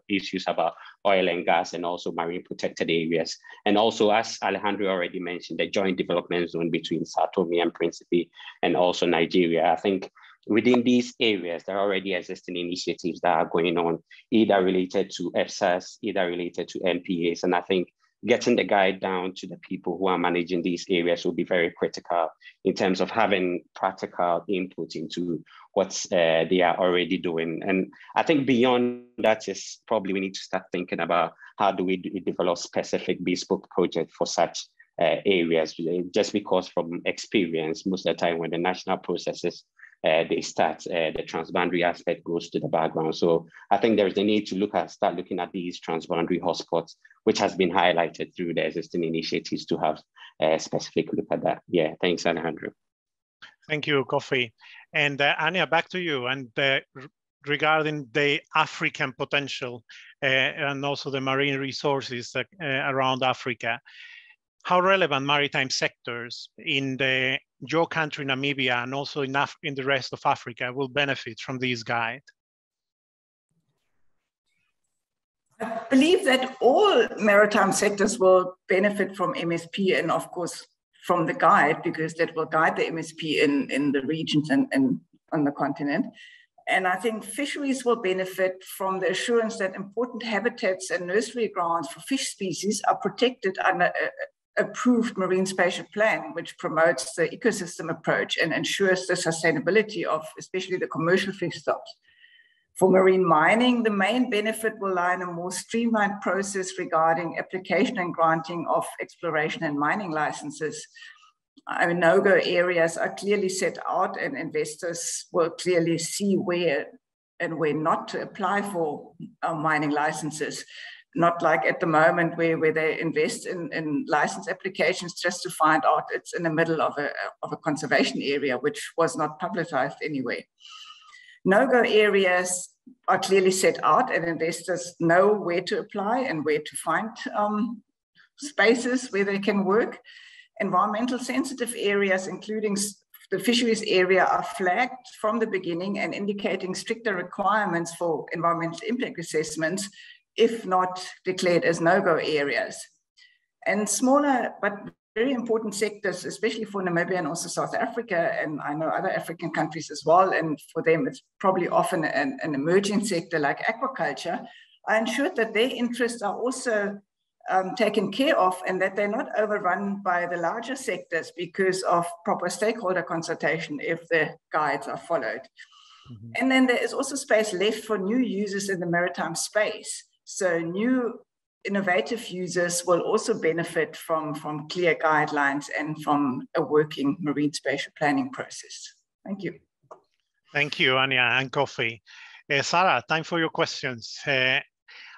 issues about oil and gas, and also marine protected areas. And also, as Alejandro already mentioned, the joint development zone between Sao Tome and Principe and also Nigeria. I think within these areas, there are already existing initiatives that are going on, either related to EFSAs, either related to MPAs. And I think getting the guide down to the people who are managing these areas will be very critical in terms of having practical input into what they are already doing. And I think beyond that is probably we need to start thinking about how do we develop specific bespoke projects for such areas, just because from experience, most of the time when the national processes they start, the transboundary aspect goes to the background. So I think there's the need to start looking at these transboundary hotspots, which has been highlighted through the existing initiatives to have a specific look at that. Yeah, thanks, Alejandro. Thank you, Kofi. And Anya, back to you. And regarding the African potential and also the marine resources around Africa, how relevant maritime sectors in your country, Namibia, and also in the rest of Africa will benefit from this guide? I believe that all maritime sectors will benefit from MSP, and of course from the guide, because that will guide the MSP in the regions and on the continent. And I think fisheries will benefit from the assurance that important habitats and nursery grounds for fish species are protected under approved marine spatial plan, which promotes the ecosystem approach and ensures the sustainability of especially the commercial fish stocks. For marine mining, the main benefit will lie in a more streamlined process regarding application and granting of exploration and mining licenses. I mean, no-go areas are clearly set out, and investors will clearly see where and where not to apply for mining licenses. Not like at the moment where they invest in license applications just to find out it's in the middle of a conservation area, which was not publicized anyway. No-go areas are clearly set out, and investors know where to apply and where to find spaces where they can work. Environmental sensitive areas, including the fisheries area, are flagged from the beginning and indicating stricter requirements for environmental impact assessments if not declared as no-go areas. And smaller but very important sectors, especially for Namibia and also South Africa, and I know other African countries as well, and for them it's probably often an emerging sector like aquaculture, are ensured that their interests are also taken care of and that they're not overrun by the larger sectors because of proper stakeholder consultation if the guides are followed. Mm-hmm. And then there is also space left for new users in the maritime space. So new innovative users will also benefit from clear guidelines and from a working marine spatial planning process. Thank you. Thank you, Anya and Kofi. Sarah, time for your questions.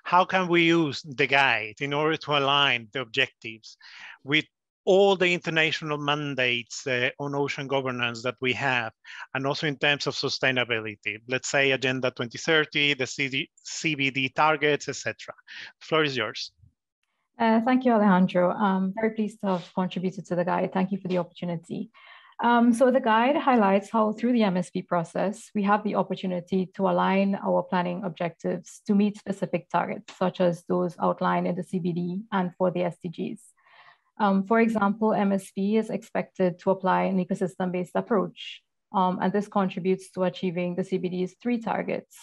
How can we use the guide in order to align the objectives with all the international mandates on ocean governance that we have, and also in terms of sustainability, let's say Agenda 2030, the CBD targets, etc. The floor is yours. Thank you, Alejandro. I'm very pleased to have contributed to the guide. Thank you for the opportunity. So the guide highlights how through the MSP process, we have the opportunity to align our planning objectives to meet specific targets, such as those outlined in the CBD and for the SDGs. For example, MSP is expected to apply an ecosystem-based approach, and this contributes to achieving the CBD's 3 targets,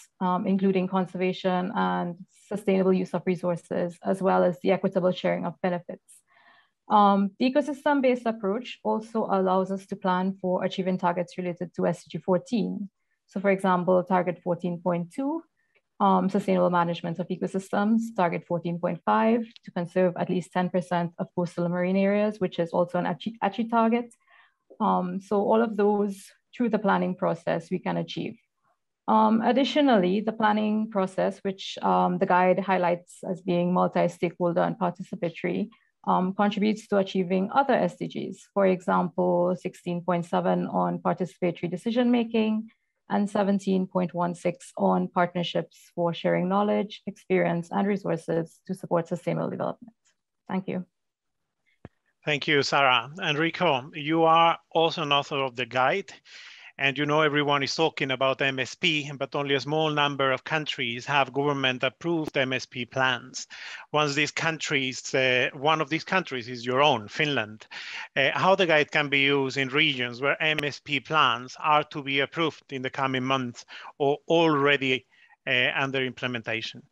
including conservation and sustainable use of resources, as well as the equitable sharing of benefits. The ecosystem-based approach also allows us to plan for achieving targets related to SDG 14. So for example, target 14.2, sustainable management of ecosystems, target 14.5, to conserve at least 10% of coastal marine areas, which is also an ACHI target. So all of those through the planning process we can achieve. Additionally, the planning process, which the guide highlights as being multi-stakeholder and participatory, contributes to achieving other SDGs. For example, 16.7 on participatory decision-making, and 17.16 on partnerships for sharing knowledge, experience, and resources to support sustainable development. Thank you. Thank you, Sarah. Enrico, you are also an author of the guide. And you know everyone is talking about MSP, but only a small number of countries have government-approved MSP plans. One of these countries is your own, Finland. How the guide can be used in regions where MSP plans are to be approved in the coming months or already under implementation?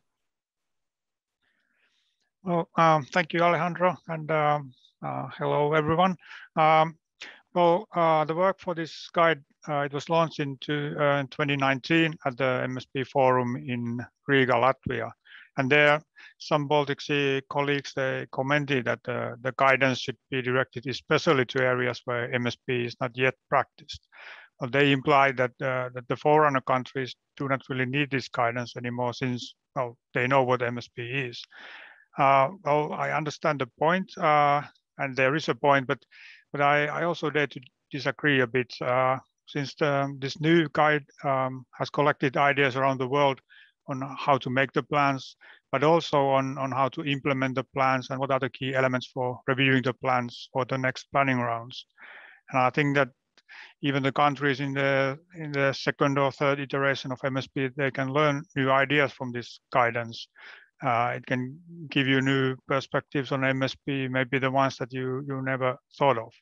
Well, thank you, Alejandro, and hello, everyone. The work for this guide, it was launched in 2019 at the MSP Forum in Riga, Latvia. And there, some Baltic Sea colleagues, they commented that the guidance should be directed especially to areas where MSP is not yet practiced. They implied that the forerunner countries do not really need this guidance anymore since, well, they know what MSP is. Well, I understand the point, and there is a point, but I also dare to disagree a bit, since this new guide has collected ideas around the world on how to make the plans, but also on how to implement the plans and what are the key elements for reviewing the plans for the next planning rounds. And I think that even the countries in the second or third iteration of MSP, they can learn new ideas from this guidance. It can give you new perspectives on MSP, maybe the ones that you never thought of.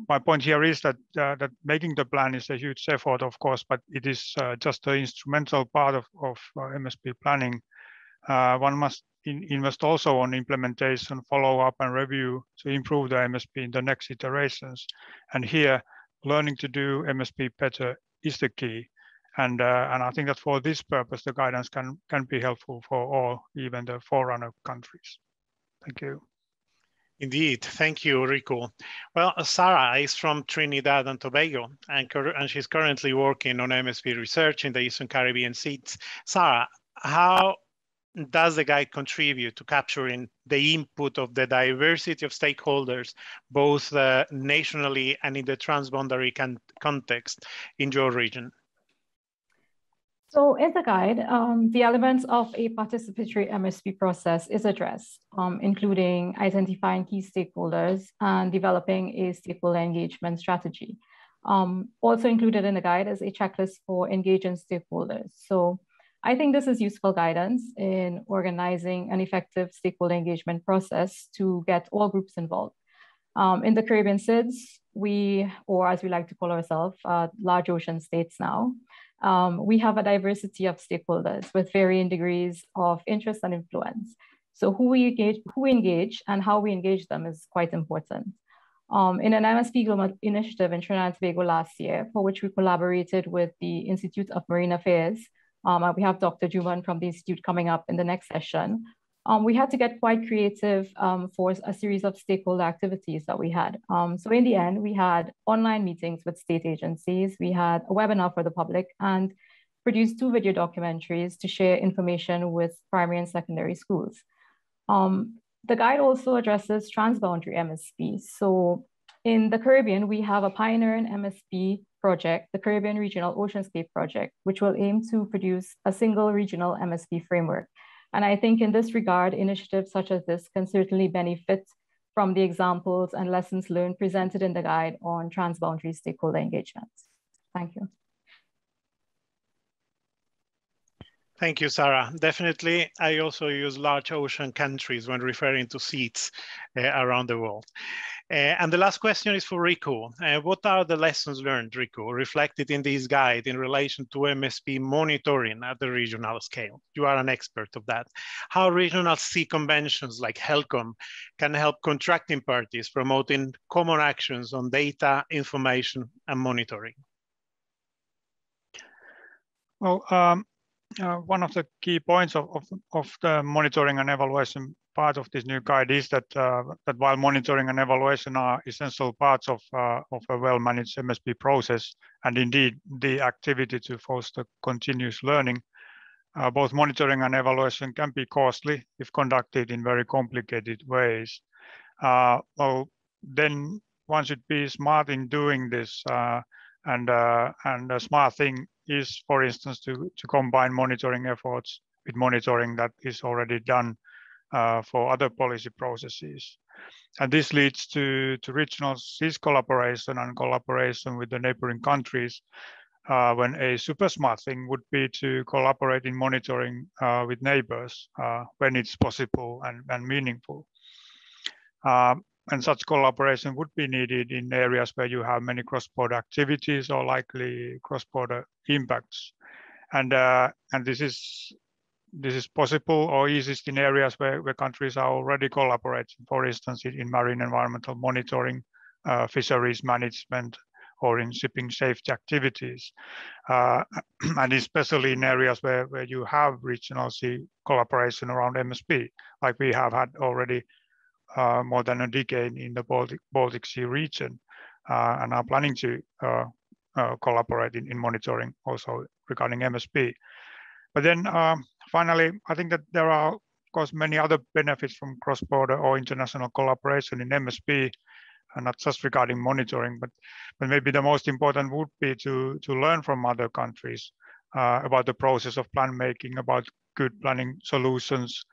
My point here is that making the plan is a huge effort, of course, but it is just an instrumental part of MSP planning. One must invest also on implementation, follow-up, and review to improve the MSP in the next iterations. And here, learning to do MSP better is the key. And I think that for this purpose, the guidance can be helpful for all, even the forerunner countries. Thank you. Indeed, thank you, Rico. Well, Sarah is from Trinidad and Tobago, and she's currently working on MSP research in the Eastern Caribbean Seas. Sarah, how does the guide contribute to capturing the input of the diversity of stakeholders, both nationally and in the transboundary context in your region? So in the guide, the elements of a participatory MSP process is addressed, including identifying key stakeholders and developing a stakeholder engagement strategy. Also included in the guide is a checklist for engaging stakeholders. So I think this is useful guidance in organizing an effective stakeholder engagement process to get all groups involved. In the Caribbean SIDS, or as we like to call ourselves, large ocean states now, we have a diversity of stakeholders with varying degrees of interest and influence. So who we engage and how we engage them is quite important. In an MSPglobal Initiative in Trinidad and Tobago last year, for which we collaborated with the Institute of Marine Affairs, we have Dr. Juman from the Institute coming up in the next session. We had to get quite creative for a series of stakeholder activities that we had. So in the end, we had online meetings with state agencies, we had a webinar for the public, and produced 2 video documentaries to share information with primary and secondary schools. The guide also addresses transboundary MSP. So in the Caribbean, we have a pioneering MSP project, the Caribbean Regional Oceanscape Project, which will aim to produce a single regional MSP framework. And I think in this regard, initiatives such as this can certainly benefit from the examples and lessons learned presented in the guide on transboundary stakeholder engagement. Thank you. Thank you, Sarah. Definitely, I also use large ocean countries when referring to seats around the world. And the last question is for Rico. What are the lessons learned, Rico, reflected in this guide in relation to MSP monitoring at the regional scale? You are an expert of that. How regional sea conventions like HELCOM can help contracting parties promoting common actions on data, information, and monitoring? Well, one of the key points of the monitoring and evaluation part of this new guide is that that while monitoring and evaluation are essential parts of a well-managed MSP process, and indeed the activity to foster continuous learning, both monitoring and evaluation can be costly if conducted in very complicated ways. Well, then one should be smart in doing this, and a smart thing is, for instance, to combine monitoring efforts with monitoring that is already done for other policy processes. And this leads to regional seas collaboration and collaboration with the neighboring countries, when a super smart thing would be to collaborate in monitoring with neighbors when it's possible and meaningful. And such collaboration would be needed in areas where you have many cross-border activities or likely cross-border impacts. And this is possible or easiest in areas where countries are already collaborating, for instance, in marine environmental monitoring, fisheries management, or in shipping safety activities. And especially in areas where you have regional sea collaboration around MSP, like we have had already more than a decade in the Baltic Sea region, and are planning to collaborate in monitoring also regarding MSP. But then finally, I think that there are, of course, many other benefits from cross-border or international collaboration in MSP, and not just regarding monitoring, but maybe the most important would be to learn from other countries about the process of plan making, about good planning solutions.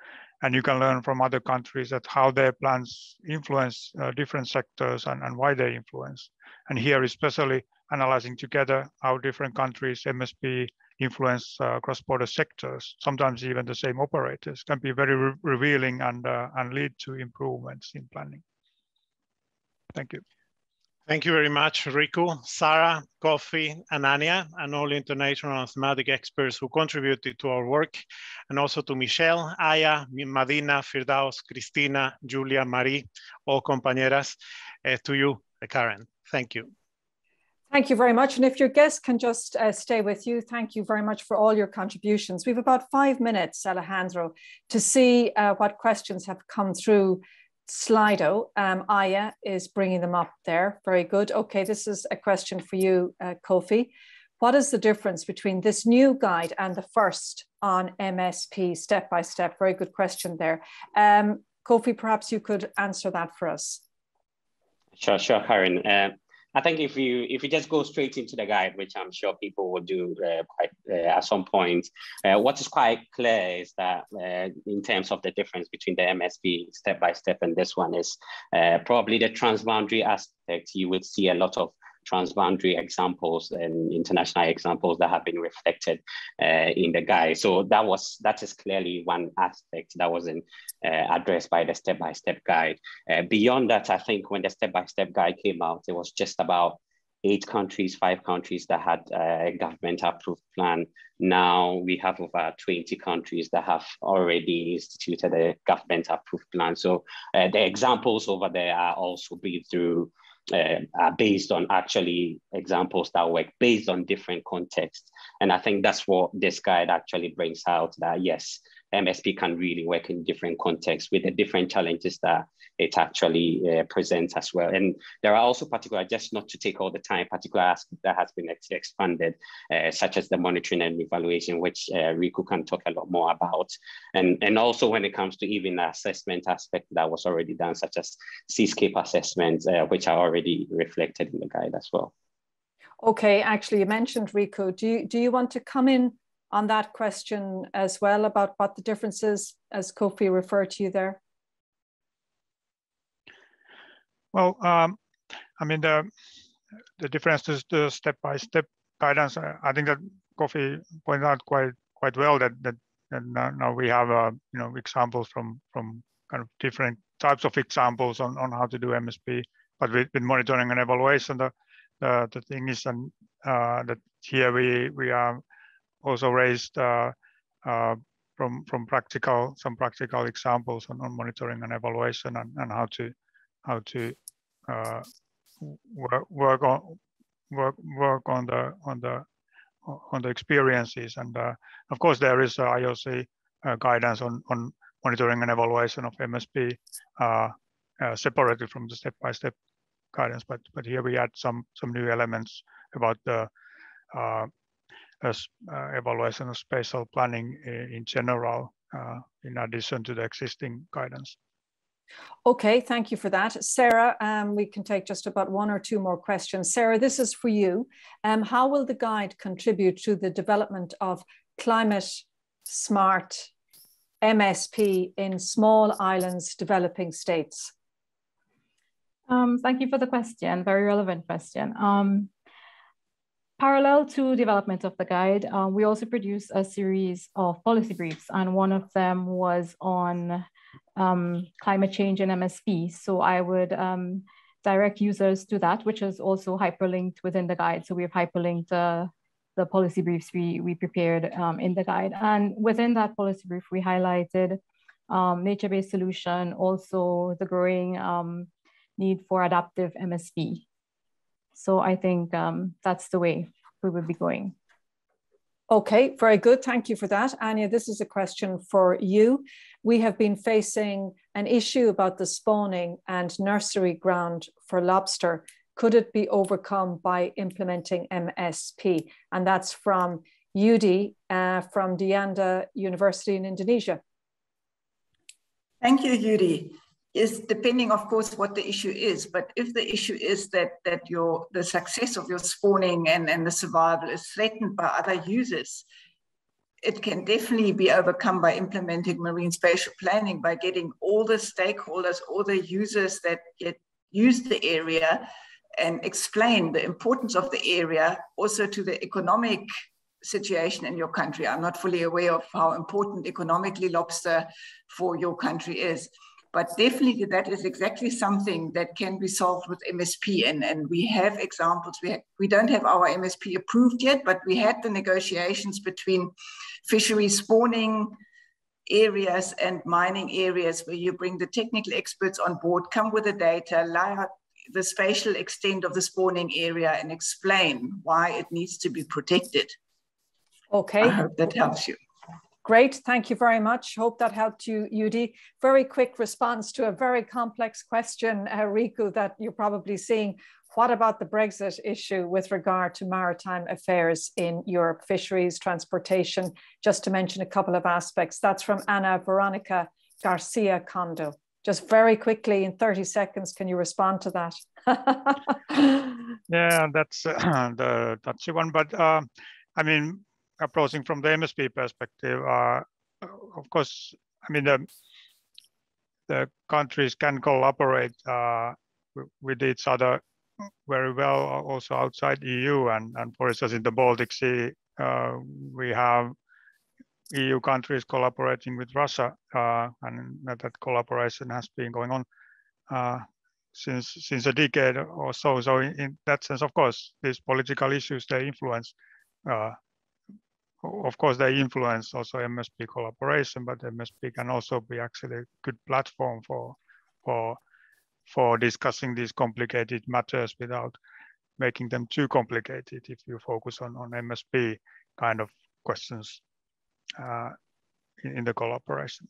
And you can learn from other countries that how their plans influence different sectors and why they influence. And here, especially analyzing together how different countries MSP influence cross-border sectors, sometimes even the same operators, can be very revealing and lead to improvements in planning. Thank you. Thank you very much, Riku, Sarah, Kofi, and Anya, and all international thematic experts who contributed to our work, and also to Michelle, Aya, Madina, Firdaus, Cristina, Julia, Marie, all compañeras, to you, Karen. Thank you. Thank you very much. And if your guests can just stay with you, thank you very much for all your contributions. We have about 5 minutes, Alejandro, to see what questions have come through Slido. Aya is bringing them up there. Very good. Okay, this is a question for you, Kofi. What is the difference between this new guide and the first on MSP step by step? Very good question there. Kofi, perhaps you could answer that for us. Sure, Karen. I think if you just go straight into the guide, which I'm sure people will do at some point, what is quite clear is that in terms of the difference between the MSP step by step and this one is probably the transboundary aspect. You would see a lot of transboundary examples and international examples that have been reflected in the guide. So that is clearly one aspect that wasn't addressed by the step-by-step guide. Beyond that, I think when the step-by-step guide came out, it was just about 5 countries that had a government-approved plan. Now we have over 20 countries that have already instituted a government-approved plan. So the examples over there are also based on actually examples that work based on different contexts. And I think that's what this guide actually brings out, that yes, MSP can really work in different contexts with the different challenges that it actually presents as well. And there are also particular, just not to take all the time, particular aspects that has been expanded, such as the monitoring and evaluation, which Riku can talk a lot more about. And also when it comes to even the assessment aspect that was already done, such as seascape assessments, which are already reflected in the guide as well. Okay, actually you mentioned Riku. Do you want to come in on that question as well about what the differences, as Kofi referred to you there? Well, I mean, the differences, the step-by-step guidance, I think that Kofi pointed out quite well that now we have examples from kind of different types of examples on how to do MSP, but with monitoring and evaluation, the thing is that here we are also raised from some practical examples on monitoring and evaluation and how to work on the experiences. And of course there is IOC guidance on monitoring and evaluation of MSP separated from the step-by-step guidance, but here we add some new elements about the evaluation of spatial planning in general, in addition to the existing guidance. Okay, thank you for that. Sarah, we can take just about one or two more questions. Sarah, this is for you. How will the guide contribute to the development of climate smart MSP in small islands developing states? Thank you for the question, very relevant question. Parallel to development of the guide, we also produced a series of policy briefs, and one of them was on climate change and MSP. So I would direct users to that, which is also hyperlinked within the guide. So we've hyperlinked the policy briefs we prepared in the guide. And within that policy brief, we highlighted nature-based solution, also the growing need for adaptive MSP. So I think that's the way we will be going. Okay, very good. Thank you for that. Anya, this is a question for you. We have been facing an issue about the spawning and nursery ground for lobster. Could it be overcome by implementing MSP? And that's from Yudi from Dianda University in Indonesia. Thank you, Yudi. Is depending, of course, what the issue is. But if the issue is that the success of your spawning and the survival is threatened by other users, it can definitely be overcome by implementing marine spatial planning, by getting all the stakeholders, all the users that use the area and explain the importance of the area also to the economic situation in your country. I'm not fully aware of how important economically lobster for your country is. But definitely that is exactly something that can be solved with MSP. And we have examples. We don't have our MSP approved yet, but we had the negotiations between fishery spawning areas and mining areas where you bring the technical experts on board, come with the data, lay out the spatial extent of the spawning area and explain why it needs to be protected. Okay. I hope that helps you. Great, thank you very much. Hope that helped you, Yudi. Very quick response to a very complex question, Riku, that you're probably seeing. What about the Brexit issue with regard to maritime affairs in Europe, fisheries, transportation, just to mention a couple of aspects? That's from Ana Veronica Garcia Condo. Just very quickly, in 30 seconds, can you respond to that? Yeah, that's the touchy one, but I mean, approaching from the MSP perspective, of course, I mean, the countries can collaborate with each other very well, also outside EU. And for instance, in the Baltic Sea, we have EU countries collaborating with Russia, and that collaboration has been going on since a decade or so. So in that sense, of course, these political issues, they influence. Of course, they influence also MSP collaboration, but MSP can also be actually a good platform for discussing these complicated matters without making them too complicated if you focus on MSP kind of questions. in the collaboration.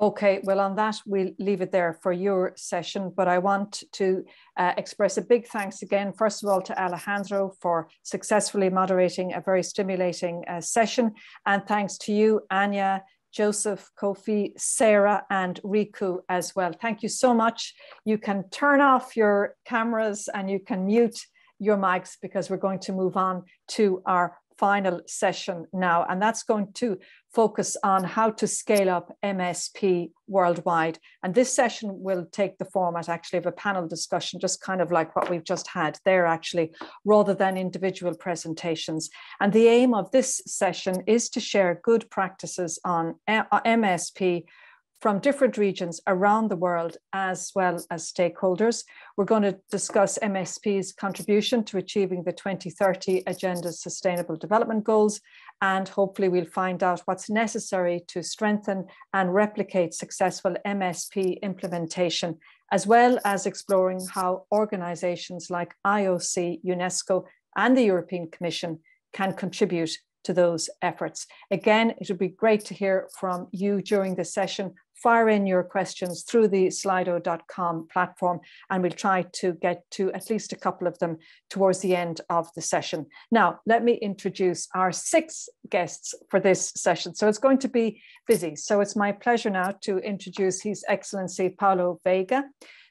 Okay, well, on that, we'll leave it there for your session, but I want to express a big thanks again, first of all, to Alejandro for successfully moderating a very stimulating session, and thanks to you, Anya, Joseph, Kofi, Sarah, and Riku as well. Thank you so much. You can turn off your cameras and you can mute your mics because we're going to move on to our final session now, and that's going to focus on how to scale up MSP worldwide. And this session will take the format actually of a panel discussion, just kind of like what we've just had there actually, rather than individual presentations. And the aim of this session is to share good practices on MSP from different regions around the world, as well as stakeholders. We're going to discuss MSP's contribution to achieving the 2030 Agenda Sustainable Development Goals, and hopefully we'll find out what's necessary to strengthen and replicate successful MSP implementation, as well as exploring how organizations like IOC-UNESCO and the European Commission can contribute to those efforts. Again, it would be great to hear from you during the session. Fire in your questions through the slido.com platform, and we'll try to get to at least a couple of them towards the end of the session. Now, let me introduce our 6 guests for this session. So it's going to be busy. So it's my pleasure now to introduce His Excellency Paulo Veiga,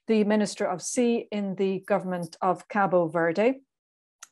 the Minister of Sea in the government of Cabo Verde.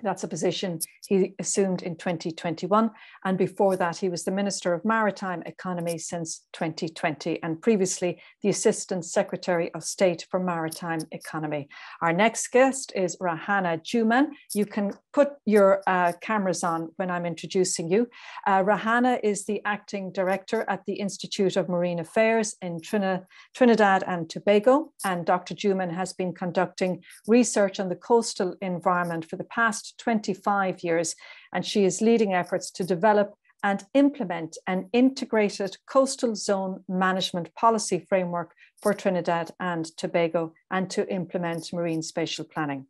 That's a position he assumed in 2021. And before that, he was the Minister of Maritime Economy since 2020, and previously the Assistant Secretary of State for Maritime Economy. Our next guest is Rahana Juman. You can put your cameras on when I'm introducing you. Rahana is the Acting Director at the Institute of Marine Affairs in Trinidad and Tobago. And Dr. Juman has been conducting research on the coastal environment for the past 25 years, and she is leading efforts to develop and implement an integrated coastal zone management policy framework for Trinidad and Tobago and to implement marine spatial planning.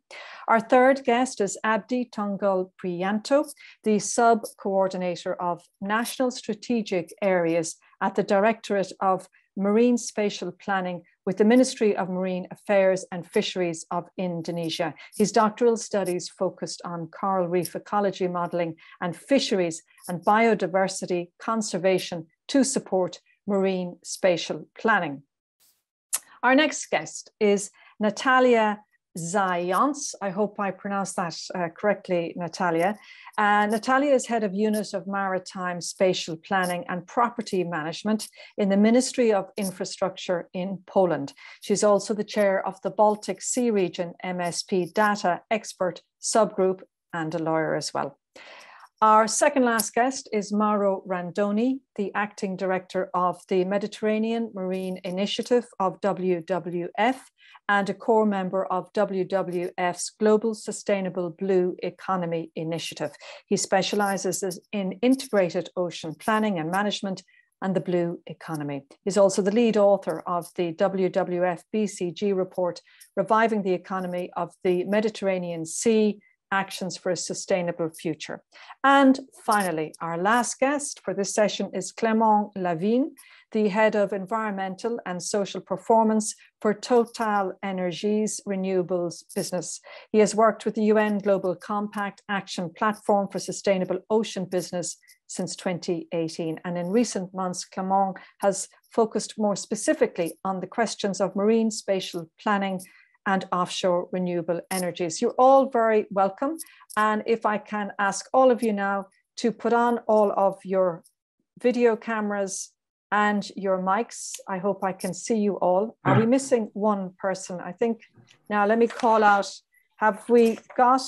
Our third guest is Abdi Tungal Priyanto, the sub-coordinator of National Strategic Areas at the Directorate of Marine Spatial Planning with the Ministry of Marine Affairs and Fisheries of Indonesia. His doctoral studies focused on coral reef ecology modeling and fisheries and biodiversity conservation to support marine spatial planning. Our next guest is Natalia Zayans. I hope I pronounced that correctly, Natalia. Natalia is head of Unit of Maritime Spatial Planning and Property Management in the Ministry of Infrastructure in Poland. She's also the chair of the Baltic Sea Region MSP Data Expert Subgroup and a lawyer as well. Our second last guest is Mauro Randoni, the Acting Director of the Mediterranean Marine Initiative of WWF and a core member of WWF's Global Sustainable Blue Economy Initiative. He specializes in integrated ocean planning and management and the blue economy. He's also the lead author of the WWF BCG report, Reviving the Economy of the Mediterranean Sea, Actions for a Sustainable Future. And finally, our last guest for this session is Clément Lavigne, the head of environmental and social performance for Total Energies Renewables business. He has worked with the UN Global Compact Action Platform for Sustainable Ocean Business since 2018. And in recent months, Clément has focused more specifically on the questions of marine spatial planning and offshore renewable energies. You're all very welcome. And if I can ask all of you now to put on all of your video cameras and your mics. I hope I can see you all. Are we missing one person? I think, now let me call out, have we got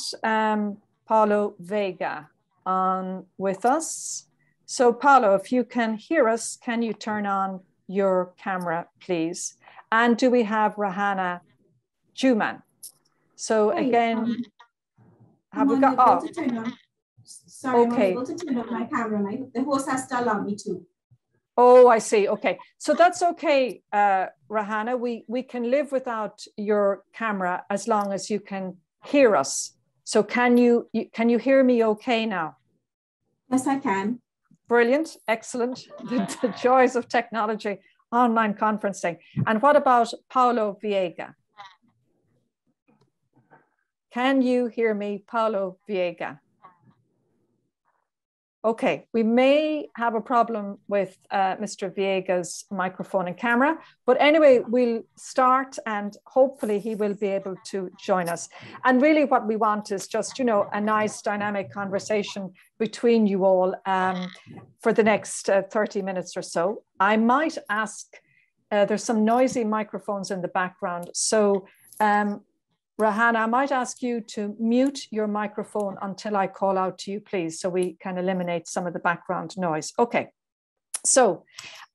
Paulo Veiga on with us? So Paulo, if you can hear us, can you turn on your camera, please? And do we have Rahana Juman? So again, have we got, sorry, okay. I'm able to turn on my camera. The host has to allow me to. Oh, I see. Okay. So that's okay, Rahana. We can live without your camera as long as you can hear us. So can you hear me okay now? Yes, I can. brilliant, excellent. The joys of technology, online conferencing. And what about Paulo Viega? Can you hear me, Paulo Viega? Okay, we may have a problem with Mr. Viega's microphone and camera, but anyway, we'll start and hopefully he will be able to join us. And really what we want is just, you know, a nice dynamic conversation between you all for the next 30 minutes or so. I might ask, there's some noisy microphones in the background. So Rahana, I might ask you to mute your microphone until I call out to you, please, so we can eliminate some of the background noise. Okay, so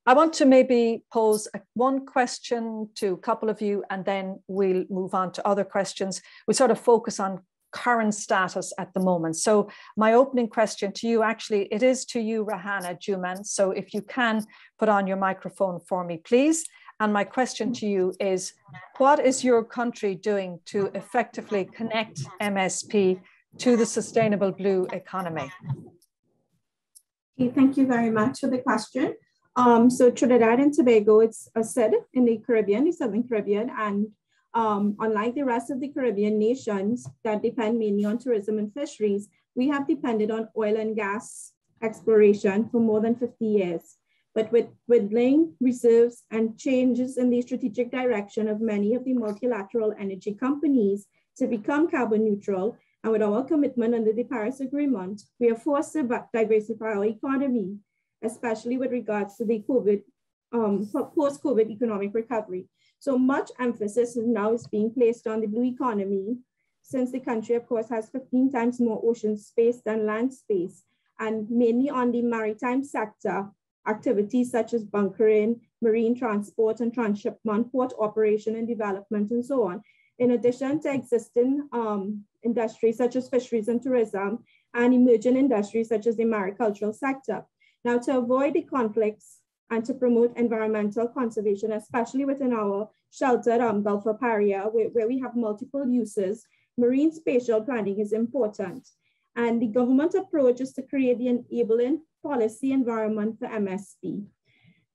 I want to maybe pose one question to a couple of you, and then we'll move on to other questions. We sort of focus on current status at the moment. So my opening question to you, actually, it is to you, Rahana Juman. So if you can put on your microphone for me, please. And my question to you is, what is your country doing to effectively connect MSP to the sustainable blue economy? Okay, thank you very much for the question. So Trinidad and Tobago, it's a SID in the Caribbean, the Southern Caribbean, and unlike the rest of the Caribbean nations that depend mainly on tourism and fisheries, we have depended on oil and gas exploration for more than 50 years. But with dwindling reserves and changes in the strategic direction of many of the multilateral energy companies to become carbon neutral, and with our commitment under the Paris Agreement, we are forced to diversify our economy, especially with regards to the post-COVID economic recovery. So much emphasis now is being placed on the blue economy, since the country, of course, has 15 times more ocean space than land space, and mainly on the maritime sector, activities such as bunkering, marine transport and transshipment, port operation and development, and so on, in addition to existing industries such as fisheries and tourism, and emerging industries such as the maricultural sector. Now, to avoid the conflicts and to promote environmental conservation, especially within our sheltered Gulf of area, where we have multiple uses, marine spatial planning is important. And the government approach is to create the enabling policy environment for MSP.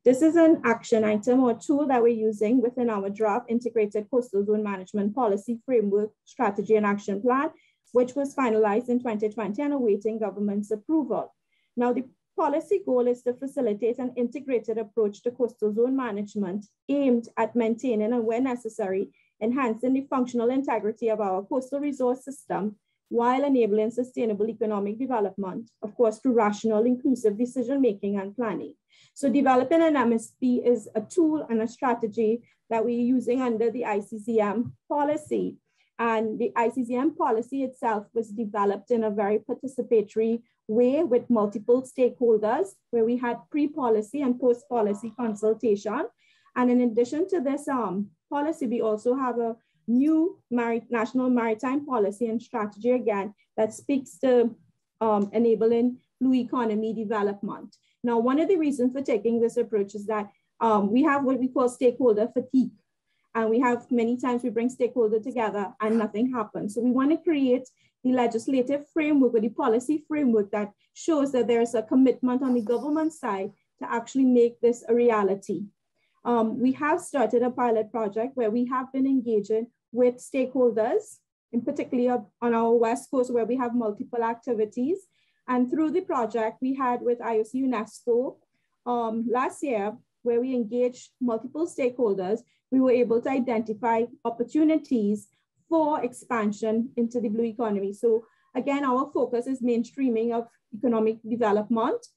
This is an action item or tool that we're using within our draft Integrated Coastal Zone Management Policy Framework, Strategy and Action Plan, which was finalized in 2020 and awaiting government's approval. Now, the policy goal is to facilitate an integrated approach to coastal zone management aimed at maintaining and, where necessary, enhancing the functional integrity of our coastal resource system, while enabling sustainable economic development, of course, through rational, inclusive decision-making and planning. So developing an MSP is a tool and a strategy that we're using under the ICCM policy. And the ICCM policy itself was developed in a very participatory way with multiple stakeholders, where we had pre-policy and post-policy consultation. And in addition to this policy, we also have a new national maritime policy and strategy, again, that speaks to enabling blue economy development. Now, one of the reasons for taking this approach is that we have what we call stakeholder fatigue. And we have many times we bring stakeholders together and nothing happens. So we want to create the legislative framework or the policy framework that shows that there's a commitment on the government side to actually make this a reality. We have started a pilot project where we have been engaging with stakeholders, in particular on our West Coast, where we have multiple activities. And through the project we had with IOC-UNESCO last year, where we engaged multiple stakeholders, we were able to identify opportunities for expansion into the blue economy. So again, our focus is mainstreaming of economic development,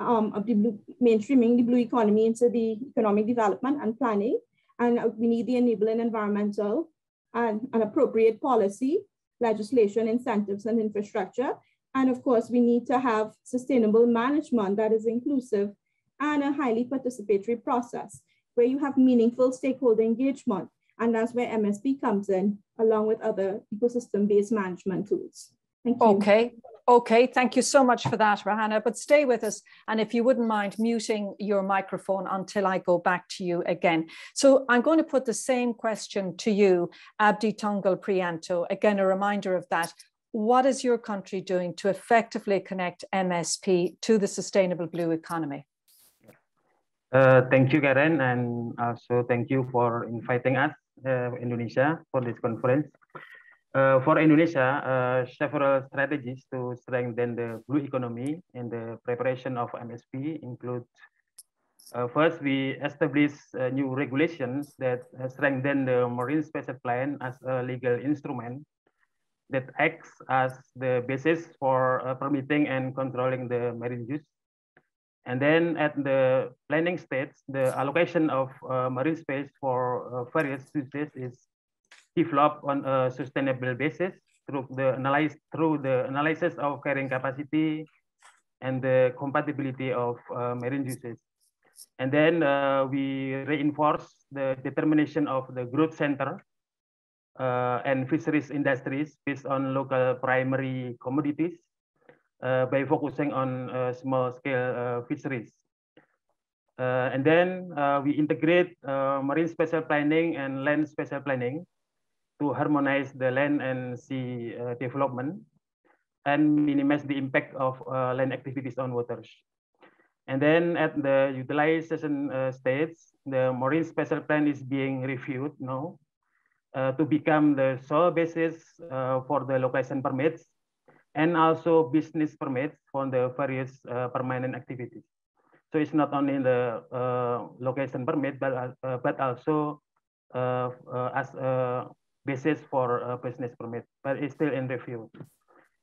mainstreaming the blue economy into the economic development and planning. And we need the enabling environmental and an appropriate policy, legislation, incentives, and infrastructure. And of course, we need to have sustainable management that is inclusive and a highly participatory process where you have meaningful stakeholder engagement. And that's where MSP comes in, along with other ecosystem-based management tools. Thank you. Okay, thank you so much for that, Rahana, but stay with us. And if you wouldn't mind muting your microphone until I go back to you again. So I'm going to put the same question to you, Abdi Tungal Priyanto. Again, a reminder of that. what is your country doing to effectively connect MSP to the sustainable blue economy? Thank you, Karen, and also thank you for inviting us, Indonesia, for this conference. For Indonesia, several strategies to strengthen the blue economy and the preparation of MSP include, first, we establish new regulations that strengthen the Marine Spatial Plan as a legal instrument that acts as the basis for permitting and controlling the marine use. And then at the planning stage, the allocation of marine space for various uses is developed on a sustainable basis through the analysis of carrying capacity and the compatibility of marine uses. And then we reinforce the determination of the growth center and fisheries industries based on local primary commodities by focusing on small-scale fisheries. And then we integrate marine spatial planning and land spatial planning to harmonize the land and sea development and minimize the impact of land activities on waters. And then at the utilization stage, the Marine Spatial Plan is being reviewed now to become the sole basis for the location permits and also business permits for the various permanent activities. So it's not only the location permit, but also as a basis for business permit, but it's still in review.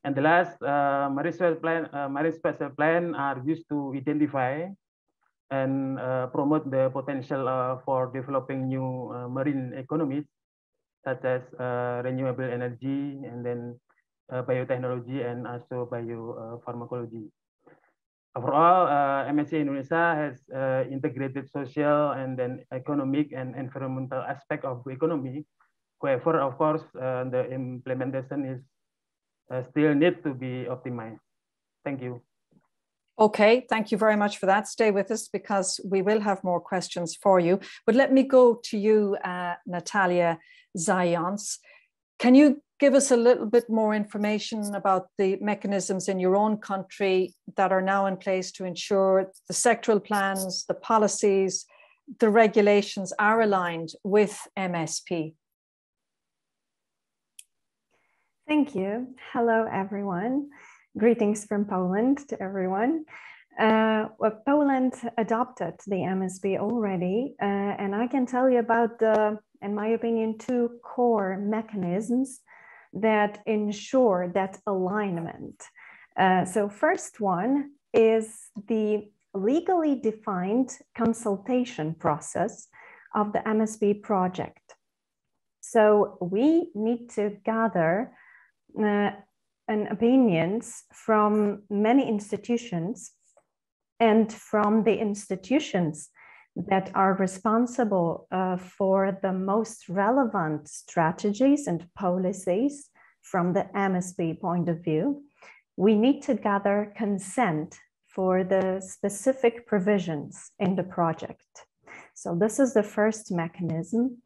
And the last, Marine Spatial Plan are used to identify and promote the potential for developing new marine economies, such as renewable energy, and then biotechnology, and also biopharmacology. Overall, MSC Indonesia has integrated social and then economic and environmental aspect of the economy. However, of course, the implementation is still need to be optimized. Thank you. Okay, thank you very much for that. Stay with us because we will have more questions for you. But let me go to you, Natalia Zayans. Can you give us a little bit more information about the mechanisms in your own country that are now in place to ensure the sectoral plans, the policies, the regulations are aligned with MSP? Thank you. Hello, everyone. Greetings from Poland to everyone. Poland adopted the MSP already, and I can tell you about in my opinion, two core mechanisms that ensure that alignment. So first one is the legally defined consultation process of the MSP project. So we need to gather opinions from many institutions, and from the institutions that are responsible for the most relevant strategies and policies from the MSP point of view, we need to gather consent for the specific provisions in the project. So this is the first mechanism.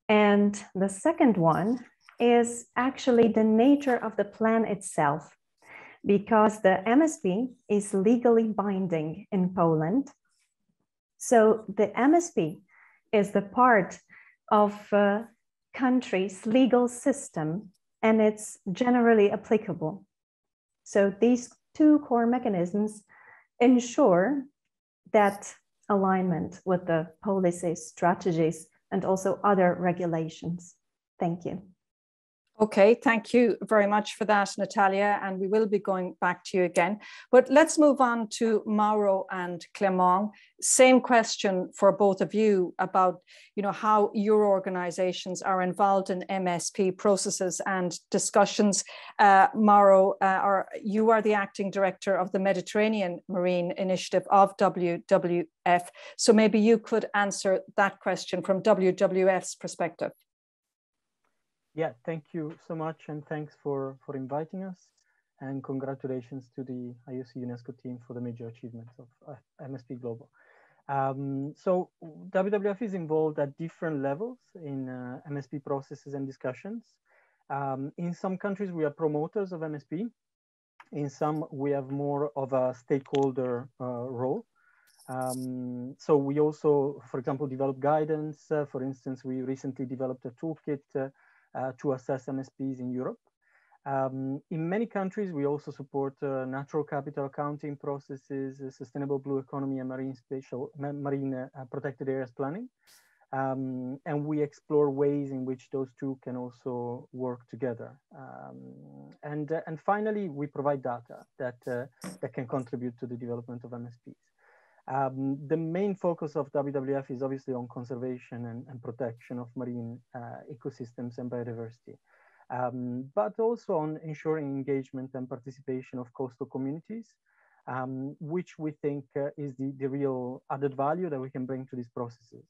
And the second one is actually the nature of the plan itself, because the MSP is legally binding in Poland. So the MSP is the part of a country's legal system, and it's generally applicable. So these two core mechanisms ensure that alignment with the policies, strategies, and also other regulations. Thank you. Okay, thank you very much for that, Natalia, and we will be going back to you again. But let's move on to Mauro and Clément. Same question for both of you about, how your organizations are involved in MSP processes and discussions. Mauro, you are the acting director of the Mediterranean Marine Initiative of WWF. So maybe you could answer that question from WWF's perspective. Yeah, thank you so much, and thanks for inviting us, and congratulations to the IOC-UNESCO team for the major achievements of MSP Global. So WWF is involved at different levels in MSP processes and discussions, In some countries, we are promoters of MSP. In some, we have more of a stakeholder role. So we also, for example, develop guidance. For instance, we recently developed a toolkit to assess MSPs in Europe. In many countries, we also support natural capital accounting processes, sustainable blue economy, and marine protected areas planning. And we explore ways in which those two can also work together. And finally, we provide data that can contribute to the development of MSPs. The main focus of WWF is obviously on conservation and protection of marine ecosystems and biodiversity, but also on ensuring engagement and participation of coastal communities, which we think is the real added value that we can bring to these processes.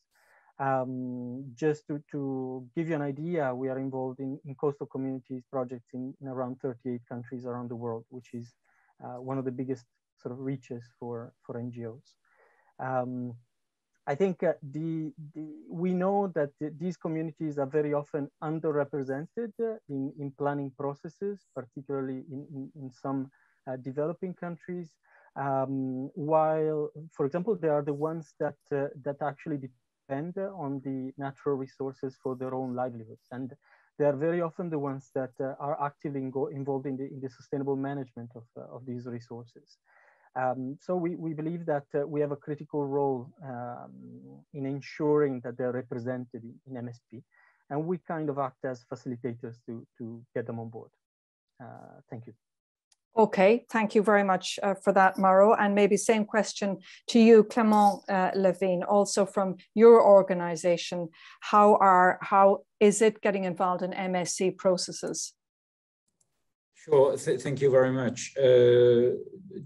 Just to give you an idea, we are involved in coastal communities projects in around 38 countries around the world, which is one of the biggest sort of reaches for NGOs. I think we know that these communities are very often underrepresented in planning processes, particularly in some developing countries, while, for example, they are the ones that actually depend on the natural resources for their own livelihoods. And they are very often the ones that are actively involved in the sustainable management of these resources. So we believe that we have a critical role in ensuring that they're represented in MSP, and we kind of act as facilitators to get them on board. Thank you. Okay, thank you very much for that, Mauro. And maybe same question to you, Clément Levine, also from your organization. How is it getting involved in MSC processes? Sure, thank you very much.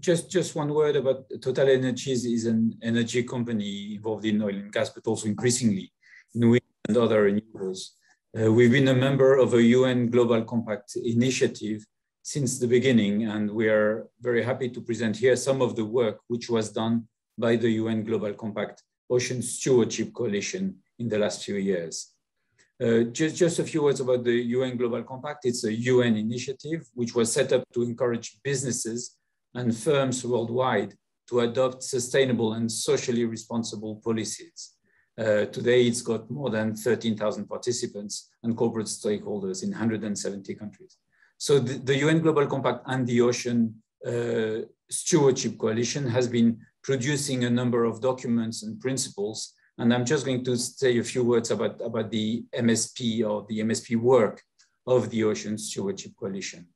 Just one word about Total Energies is an energy company involved in oil and gas, but also increasingly in wind and other renewables. We've been a member of a UN Global Compact initiative since the beginning, and we are very happy to present here some of the work which was done by the UN Global Compact Ocean Stewardship Coalition in the last few years. Just a few words about the UN Global Compact. It's a UN initiative which was set up to encourage businesses and firms worldwide to adopt sustainable and socially responsible policies. Today, it's got more than 13,000 participants and corporate stakeholders in 170 countries. So the UN Global Compact and the Ocean Stewardship Coalition has been producing a number of documents and principles. And I'm just going to say a few words about the MSP or the MSP work of the Ocean Stewardship Coalition.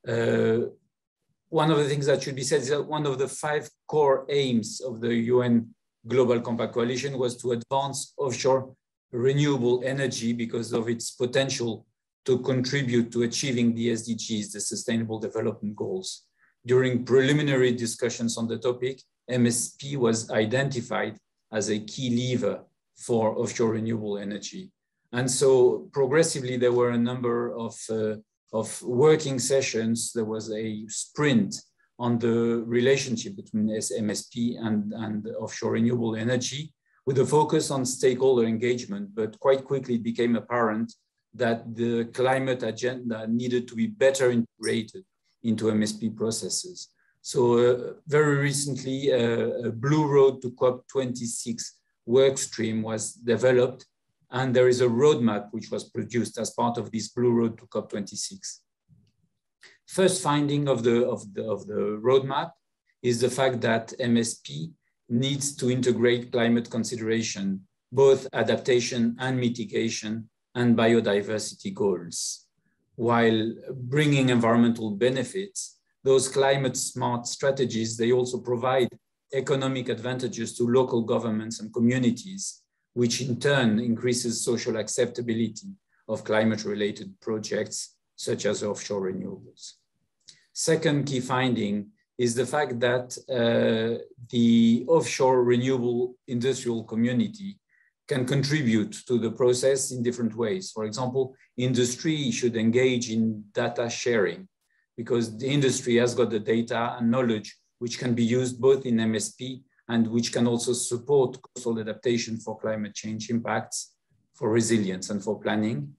One of the things that should be said is that one of the 5 core aims of the UN Global Compact Coalition was to advance offshore renewable energy because of its potential to contribute to achieving the SDGs, the Sustainable Development Goals. During preliminary discussions on the topic, MSP was identified as a key lever for offshore renewable energy. And so progressively, there were a number of working sessions. There was a sprint on the relationship between MSP and offshore renewable energy with a focus on stakeholder engagement, but quite quickly it became apparent that the climate agenda needed to be better integrated into MSP processes. So very recently, a Blue Road to COP26 work stream was developed, and there is a roadmap which was produced as part of this Blue Road to COP26. First finding of the roadmap is the fact that MSP needs to integrate climate consideration, both adaptation and mitigation, and biodiversity goals. While bringing environmental benefits, those climate smart strategies, they also provide economic advantages to local governments and communities, which in turn increases social acceptability of climate related projects such as offshore renewables. Second key finding is the fact that the offshore renewable industrial community can contribute to the process in different ways. For example, industry should engage in data sharing because the industry has got the data and knowledge which can be used both in MSP and which can also support coastal adaptation for climate change impacts, for resilience and for planning.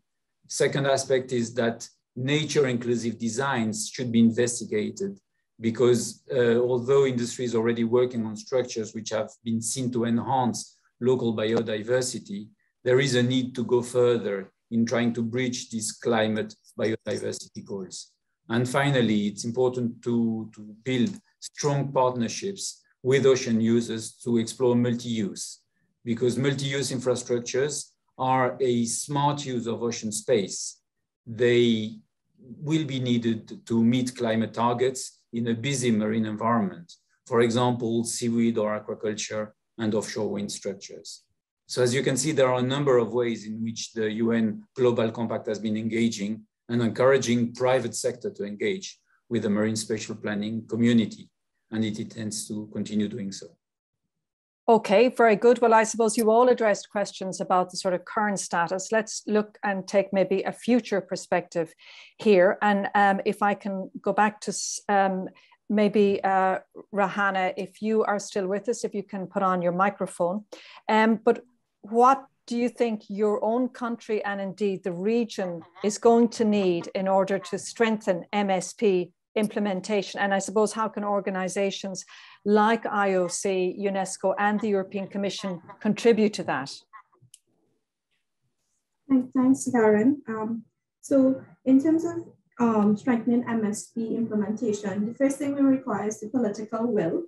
Second aspect is that nature inclusive designs should be investigated, because although industry is already working on structures which have been seen to enhance local biodiversity, there is a need to go further in trying to breach these climate biodiversity goals. And finally, it's important to build strong partnerships with ocean users to explore multi-use, because multi-use infrastructures are a smart use of ocean space. They will be needed to meet climate targets in a busy marine environment. For example, seaweed or aquaculture and offshore wind structures. So as you can see, there are a number of ways in which the UN Global Compact has been engaging and encouraging private sector to engage with the marine spatial planning community, and it intends to continue doing so. Okay, very good. Well, I suppose you all addressed questions about the sort of current status. Let's look and take maybe a future perspective here. And if I can go back to maybe Rahana, if you are still with us, if you can put on your microphone. But what do you think your own country and indeed the region is going to need in order to strengthen MSP implementation? And I suppose how can organizations like IOC, UNESCO and the European Commission contribute to that? Thanks, Karen. So in terms of strengthening MSP implementation, the first thing we require is the political will.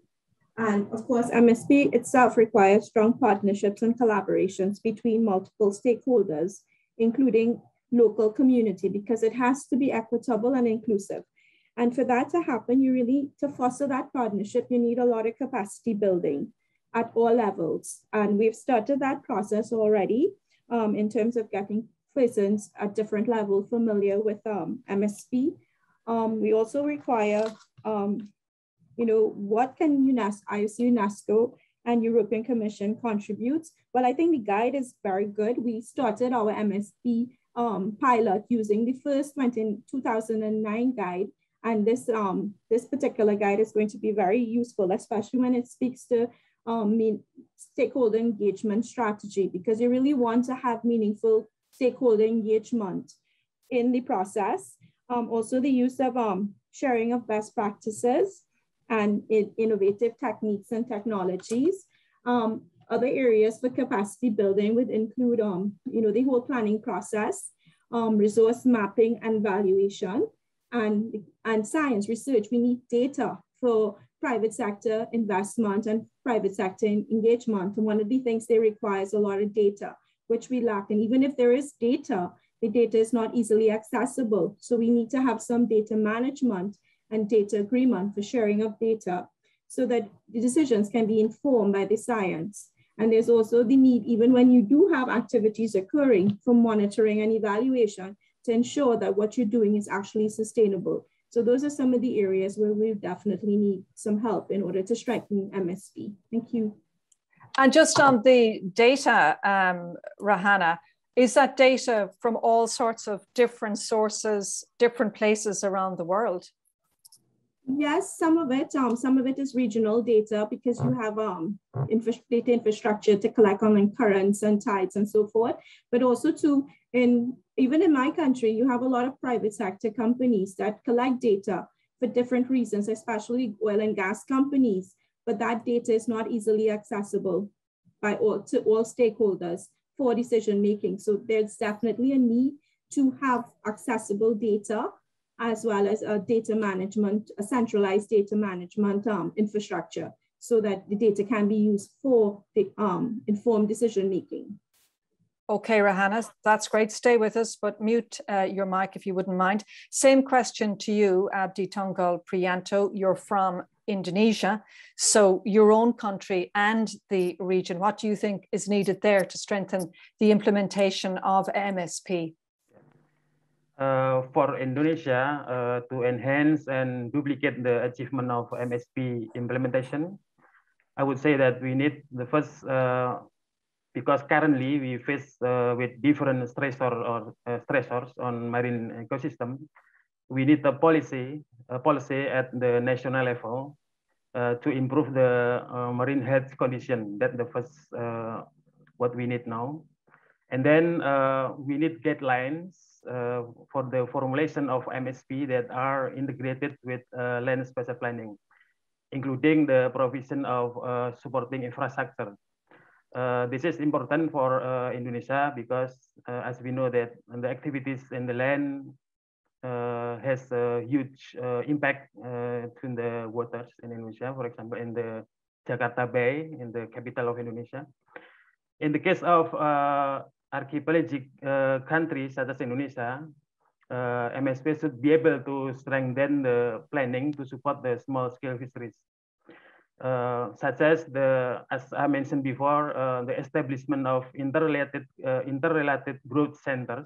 And of course, MSP itself requires strong partnerships and collaborations between multiple stakeholders, including local community, because it has to be equitable and inclusive. And for that to happen, you really, to foster that partnership, you need a lot of capacity building at all levels. And we've started that process already in terms of getting persons at different levels familiar with MSP. We also require, what can IOC-UNESCO and European Commission contribute? Well, I think the guide is very good. We started our MSP pilot using the first 2009 guide. And this particular guide is going to be very useful, especially when it speaks to stakeholder engagement strategy, because you really want to have meaningful stakeholder engagement in the process. Also the use of sharing of best practices and innovative techniques and technologies. Other areas for capacity building would include the whole planning process, resource mapping and valuation, and science research. We need data for private sector investment and private sector engagement. And one of the things they require is a lot of data, which we lack. And even if there is data, the data is not easily accessible. So we need to have some data management and data agreement for sharing of data so that the decisions can be informed by the science. And there's also the need, even when you do have activities occurring, for monitoring and evaluation to ensure that what you're doing is actually sustainable. So those are some of the areas where we definitely need some help in order to strengthen MSP. Thank you. And just on the data, Rahana, is that data from all sorts of different sources, different places around the world? Yes, some of it is regional data, because you have data infrastructure to collect on currents and tides and so forth. But also even in my country, you have a lot of private sector companies that collect data for different reasons, especially oil and gas companies. But that data is not easily accessible to all stakeholders for decision making. So there's definitely a need to have accessible data, as well as a centralized data management infrastructure, so that the data can be used for the informed decision making. Okay, Rahana, that's great. Stay with us, but mute your mic if you wouldn't mind. Same question to you, Abdi Tunggal Priyanto. You're from Indonesia. So your own country and the region, what do you think is needed there to strengthen the implementation of MSP? For Indonesia, to enhance and duplicate the achievement of MSP implementation, I would say that we need the first, because currently we face with different stressors on marine ecosystem. We need a policy at the national level to improve the marine health condition. That's the first what we need now. And then we need guidelines for the formulation of MSP that are integrated with land spatial planning, including the provision of supporting infrastructure. This is important for Indonesia because, as we know, that the activities in the land has a huge impact to the waters in Indonesia. For example, in the Jakarta Bay, in the capital of Indonesia. In the case of archipelagic countries such as Indonesia, MSP should be able to strengthen the planning to support the small-scale fisheries. Such as as I mentioned before, the establishment of interrelated growth centers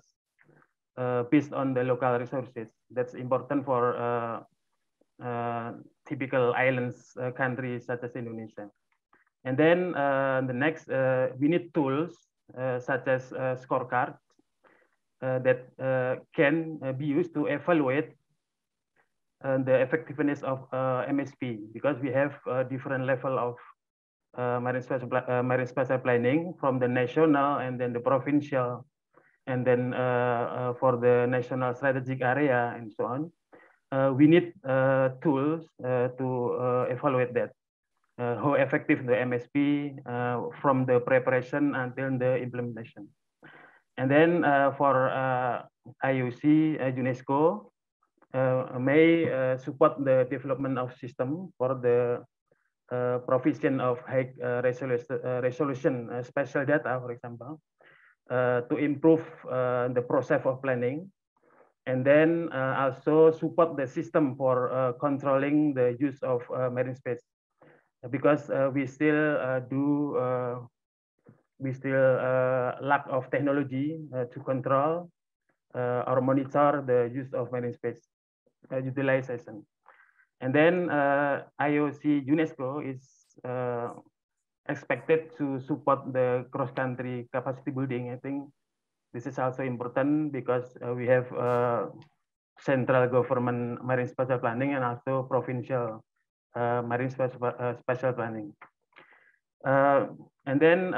based on the local resources. That's important for typical islands countries such as Indonesia. And then the next, we need tools such as scorecards that can be used to evaluate the effectiveness of MSP, because we have a different level of marine spatial planning from the national and then the provincial, and then for the national strategic area and so on. We need tools to evaluate that, how effective the MSP from the preparation until the implementation. And then for IOC-UNESCO, may support the development of system for the provision of high resolution spatial data, for example, to improve the process of planning, and then also support the system for controlling the use of marine space, because we still lack of technology to control or monitor the use of marine space utilization. And then IOC-UNESCO is expected to support the cross-country capacity building. I think this is also important because we have central government marine spatial planning and also provincial marine spatial planning. And then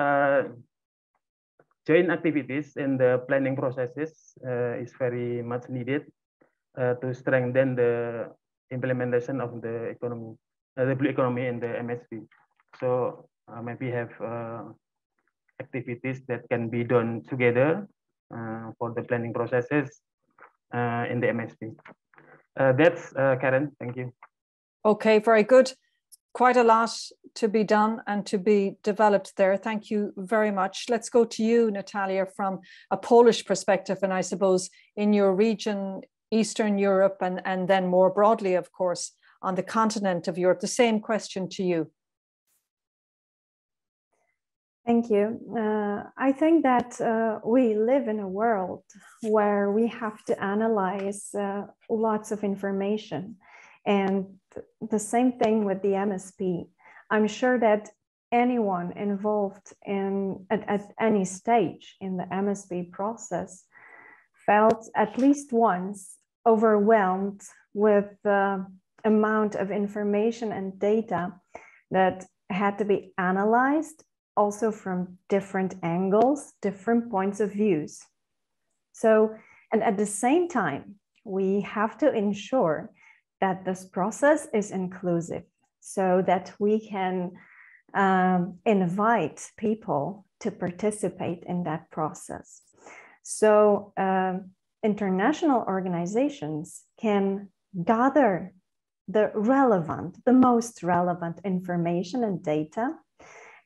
joint activities in the planning processes is very much needed to strengthen the implementation of the economy, the blue economy in the MSP. So maybe have activities that can be done together for the planning processes in the MSP. That's Karen, thank you. Okay, very good. Quite a lot to be done and to be developed there. Thank you very much. Let's go to you, Natalia, from a Polish perspective, and I suppose in your region, Eastern Europe, and then more broadly, of course, on the continent of Europe. The same question to you. Thank you. I think that we live in a world where we have to analyze lots of information. And the same thing with the MSP. I'm sure that anyone involved at any stage in the MSP process felt at least once overwhelmed with the amount of information and data that had to be analyzed, also from different angles, different points of views. So, and at the same time, we have to ensure that this process is inclusive so that we can invite people to participate in that process. So international organizations can gather the most relevant information and data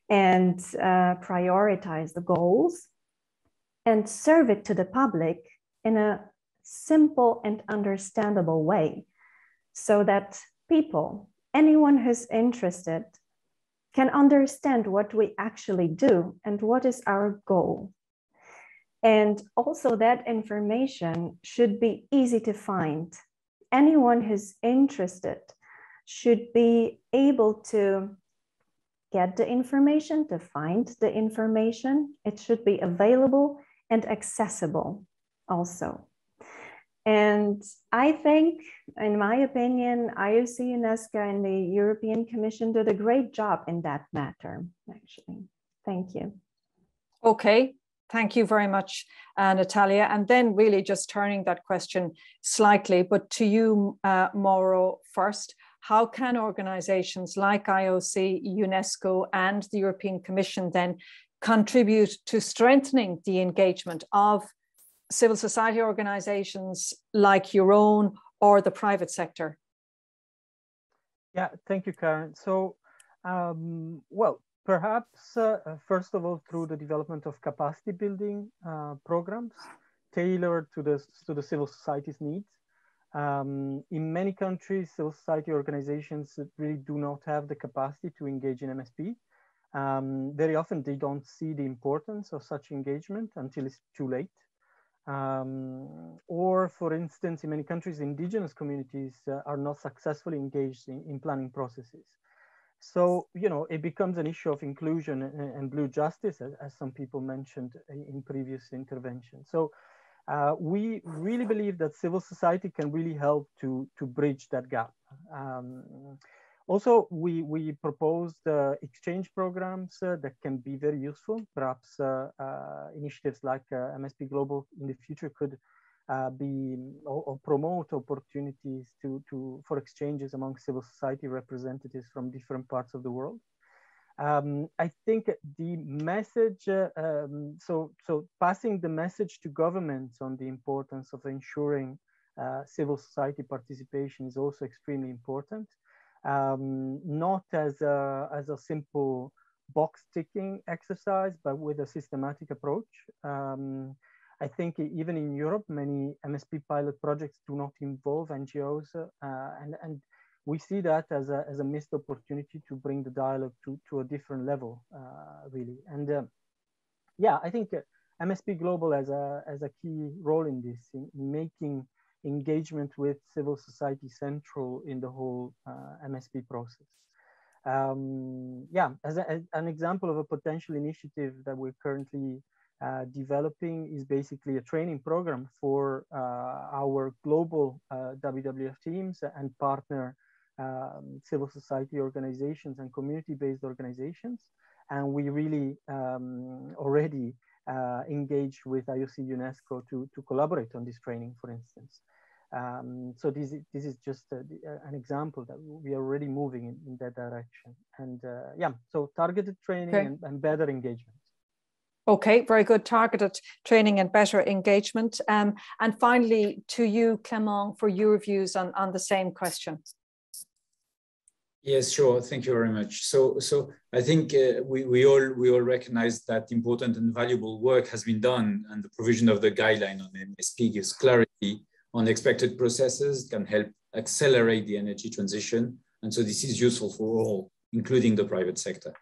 and prioritize the goals and serve it to the public in a simple and understandable way so that people, anyone who's interested, can understand what we actually do and what is our goal. And also that information should be easy to find. Anyone who's interested should be able to get the information, to find the information. It should be available and accessible also. And I think, in my opinion, IOC-UNESCO and the European Commission did a great job in that matter, actually. Thank you. Okay, Thank you very much, Natalia. And then really just turning that question slightly, but to you, Mauro, first. How can organizations like IOC, UNESCO, and the European Commission then contribute to strengthening the engagement of civil society organizations like your own or the private sector? Yeah, thank you, Karen. So, well, perhaps first of all, through the development of capacity building programs tailored to the civil society's needs. In many countries, civil society organizations really do not have the capacity to engage in MSP. Very often they don't see the importance of such engagement until it's too late. Or for instance, in many countries, indigenous communities are not successfully engaged in planning processes. So, you know, it becomes an issue of inclusion and blue justice, as some people mentioned in previous interventions. So we really believe that civil society can really help to bridge that gap. Also, we proposed exchange programs that can be very useful. Perhaps initiatives like MSPglobal in the future could be or promote opportunities for exchanges among civil society representatives from different parts of the world. I think the message, so passing the message to governments on the importance of ensuring civil society participation is also extremely important. Not as a simple box ticking exercise, but with a systematic approach. I think even in Europe, many MSP pilot projects do not involve NGOs, and we see that as a missed opportunity to bring the dialogue to a different level, really. And yeah, I think MSPglobal has a key role in this, in making engagement with civil society central in the whole MSP process. Yeah, as an example of a potential initiative that we're currently developing is basically a training program for our global WWF teams and partner civil society organizations and community-based organizations. And we really already engaged with IOC-UNESCO to collaborate on this training, for instance. So this is just an example that we are already moving in that direction. And yeah, so targeted training and better engagement. Okay, very good. Targeted training and better engagement. And finally, to you, Clément, for your views on the same question. Yes, sure. Thank you very much. So I think we all recognize that important and valuable work has been done, and the provision of the guideline on MSP gives clarity on expected processes, can help accelerate the energy transition. And so this is useful for all, including the private sector.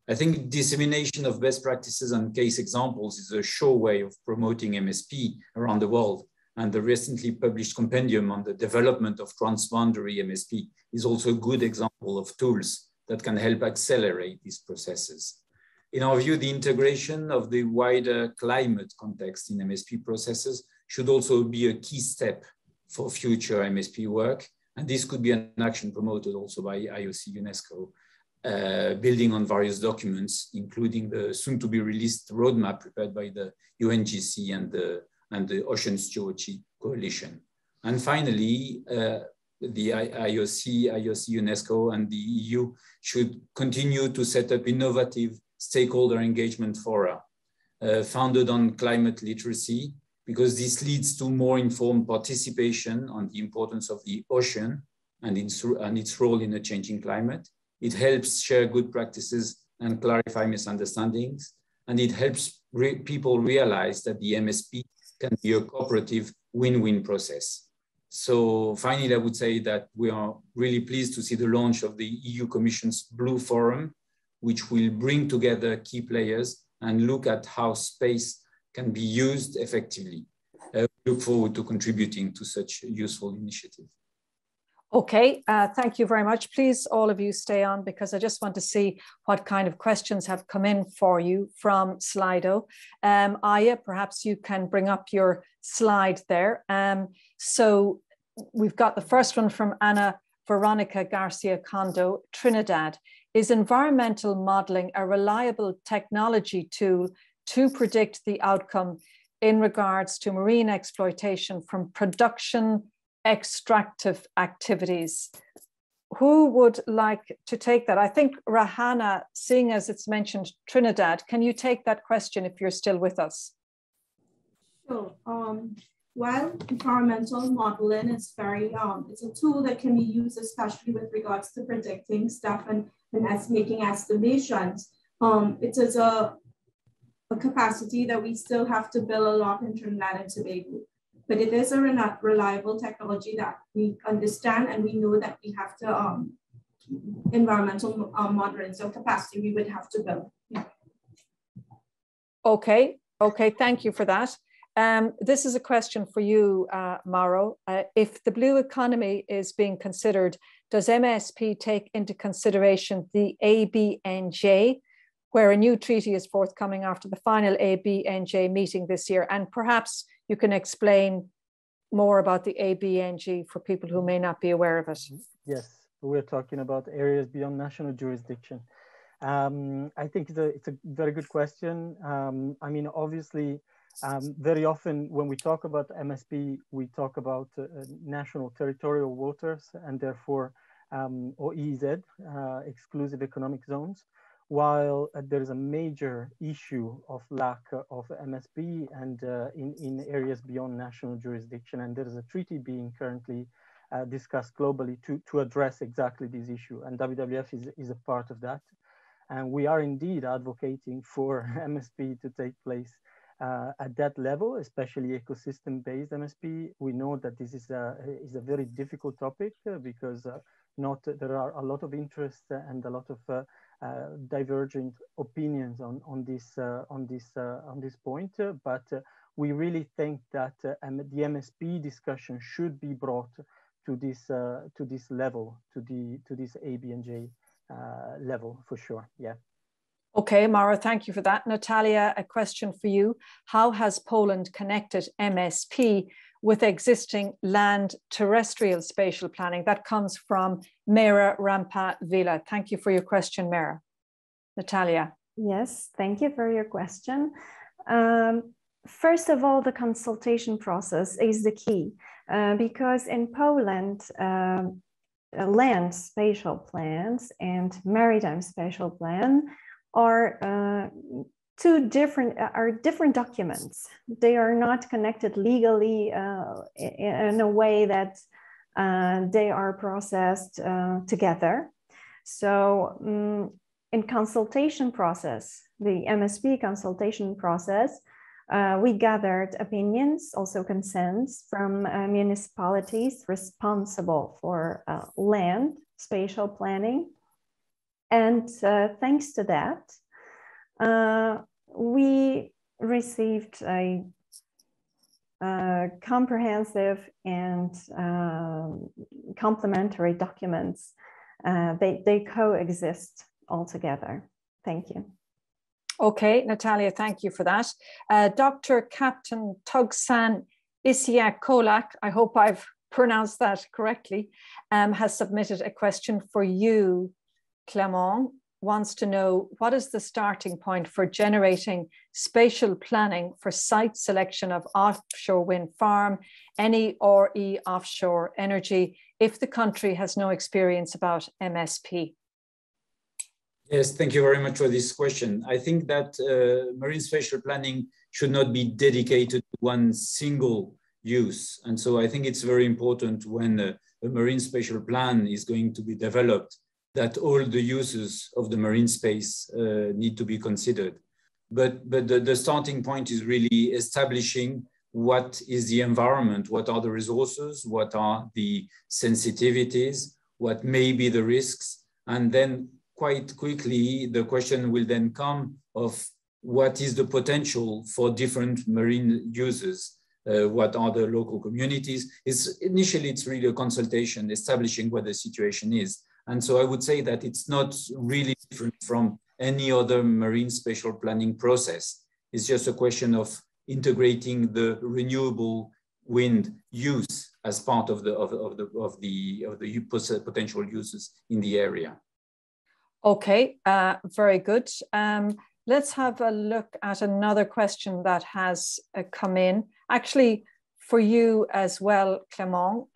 I think dissemination of best practices and case examples is a sure way of promoting MSP around the world. And the recently published compendium on the development of transboundary MSP is also a good example of tools that can help accelerate these processes. In our view, the integration of the wider climate context in MSP processes should also be a key step for future MSP work. And this could be an action promoted also by IOC-UNESCO, building on various documents, including the soon-to-be released roadmap prepared by the UNGC and the Ocean Stewardship Coalition. And finally, the IOC, UNESCO, and the EU should continue to set up innovative stakeholder engagement fora founded on climate literacy, because this leads to more informed participation on the importance of the ocean and its role in a changing climate. It helps share good practices and clarify misunderstandings, and it helps people realize that the MSP can be a cooperative win-win process. So finally, I would say that we are really pleased to see the launch of the EU Commission's Blue Forum, which will bring together key players and look at how space can be used effectively. We look forward to contributing to such a useful initiative. Okay, thank you very much. Please, all of you stay on, because I just want to see what kind of questions have come in for you from Slido. Aya, perhaps you can bring up your slide there. So we've got the first one from Ana Veronica Garcia Condo, Trinidad. Is environmental modeling a reliable technology tool to predict the outcome in regards to marine exploitation from production extractive activities. Who would like to take that? I think Rahana, seeing as it's mentioned Trinidad, can you take that question if you're still with us? Sure. Well, environmental modeling is very, it's a tool that can be used especially with regards to predicting stuff and making estimations. It is a capacity that we still have to build a lot in Trinidad and Tobago. But it is a reliable technology that we understand, and we know that we have to, environmental modeling, so capacity we would have to build. Yeah. Okay, thank you for that. This is a question for you, Mauro. If the blue economy is being considered, does MSP take into consideration the ABNJ, where a new treaty is forthcoming after the final ABNJ meeting this year? And perhaps you can explain more about the ABNJ for people who may not be aware of it. Yes, we're talking about areas beyond national jurisdiction. I think it's a very good question. I mean, obviously, very often when we talk about MSP, we talk about national territorial waters and therefore, or EEZ, exclusive economic zones. While there is a major issue of lack of MSP and in areas beyond national jurisdiction, and there is a treaty being currently discussed globally to address exactly this issue, and WWF is a part of that. And we are indeed advocating for MSP to take place at that level, especially ecosystem-based MSP. We know that this is a very difficult topic because there are a lot of interest and a lot of divergent opinions on this point, but we really think that the MSP discussion should be brought to this level, to this ABNJ level for sure. Yeah. Okay, Mauro, thank you for that. Natalia, a question for you. How has Poland connected MSP with existing land terrestrial spatial planning? That comes from Mera Rampa-Vila. Thank you for your question, Mera. Natalia. Yes, thank you for your question. First of all, the consultation process is the key because in Poland, land spatial plans and maritime spatial plan are different documents. They are not connected legally in a way that they are processed together. So in consultation process, the MSP consultation process, we gathered opinions, also consents from municipalities responsible for land spatial planning. And thanks to that, we received a comprehensive and complementary documents. They coexist all together. Thank you. Okay, Natalia, thank you for that. Dr. Captain Tugsan Isiak Kolak, I hope I've pronounced that correctly, has submitted a question for you. Clement wants to know, what is the starting point for generating spatial planning for site selection of offshore wind farm, NERE offshore energy, if the country has no experience about MSP? Yes, thank you very much for this question. I think that marine spatial planning should not be dedicated to one single use. And so I think it's very important when a marine spatial plan is going to be developed that all the uses of the marine space need to be considered. But the starting point is really establishing what is the environment, what are the resources, what are the sensitivities, what may be the risks, and then quite quickly, the question will then come of what is the potential for different marine uses? What are the local communities? Initially, it's really a consultation, establishing what the situation is. And so I would say that it's not really different from any other marine spatial planning process. It's just a question of integrating the renewable wind use as part of the potential uses in the area. Okay, very good. let's have a look at another question that has come in. Actually, for you as well, Clément,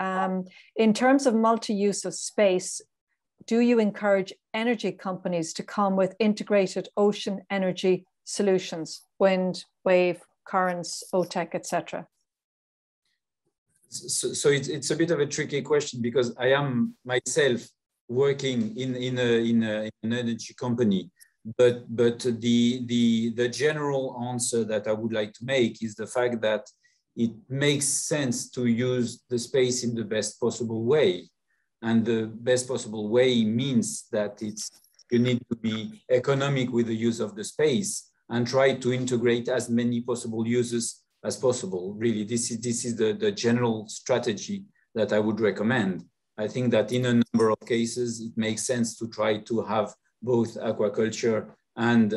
in terms of multi-use of space, do you encourage energy companies to come with integrated ocean energy solutions, wind, wave, currents, OTEC, etc.? So it's a bit of a tricky question because I am myself working in an energy company, but the general answer that I would like to make is the fact that it makes sense to use the space in the best possible way. And the best possible way means that you need to be economic with the use of the space and try to integrate as many possible uses as possible. Really, this is the general strategy that I would recommend. I think that in a number of cases, it makes sense to try to have both aquaculture and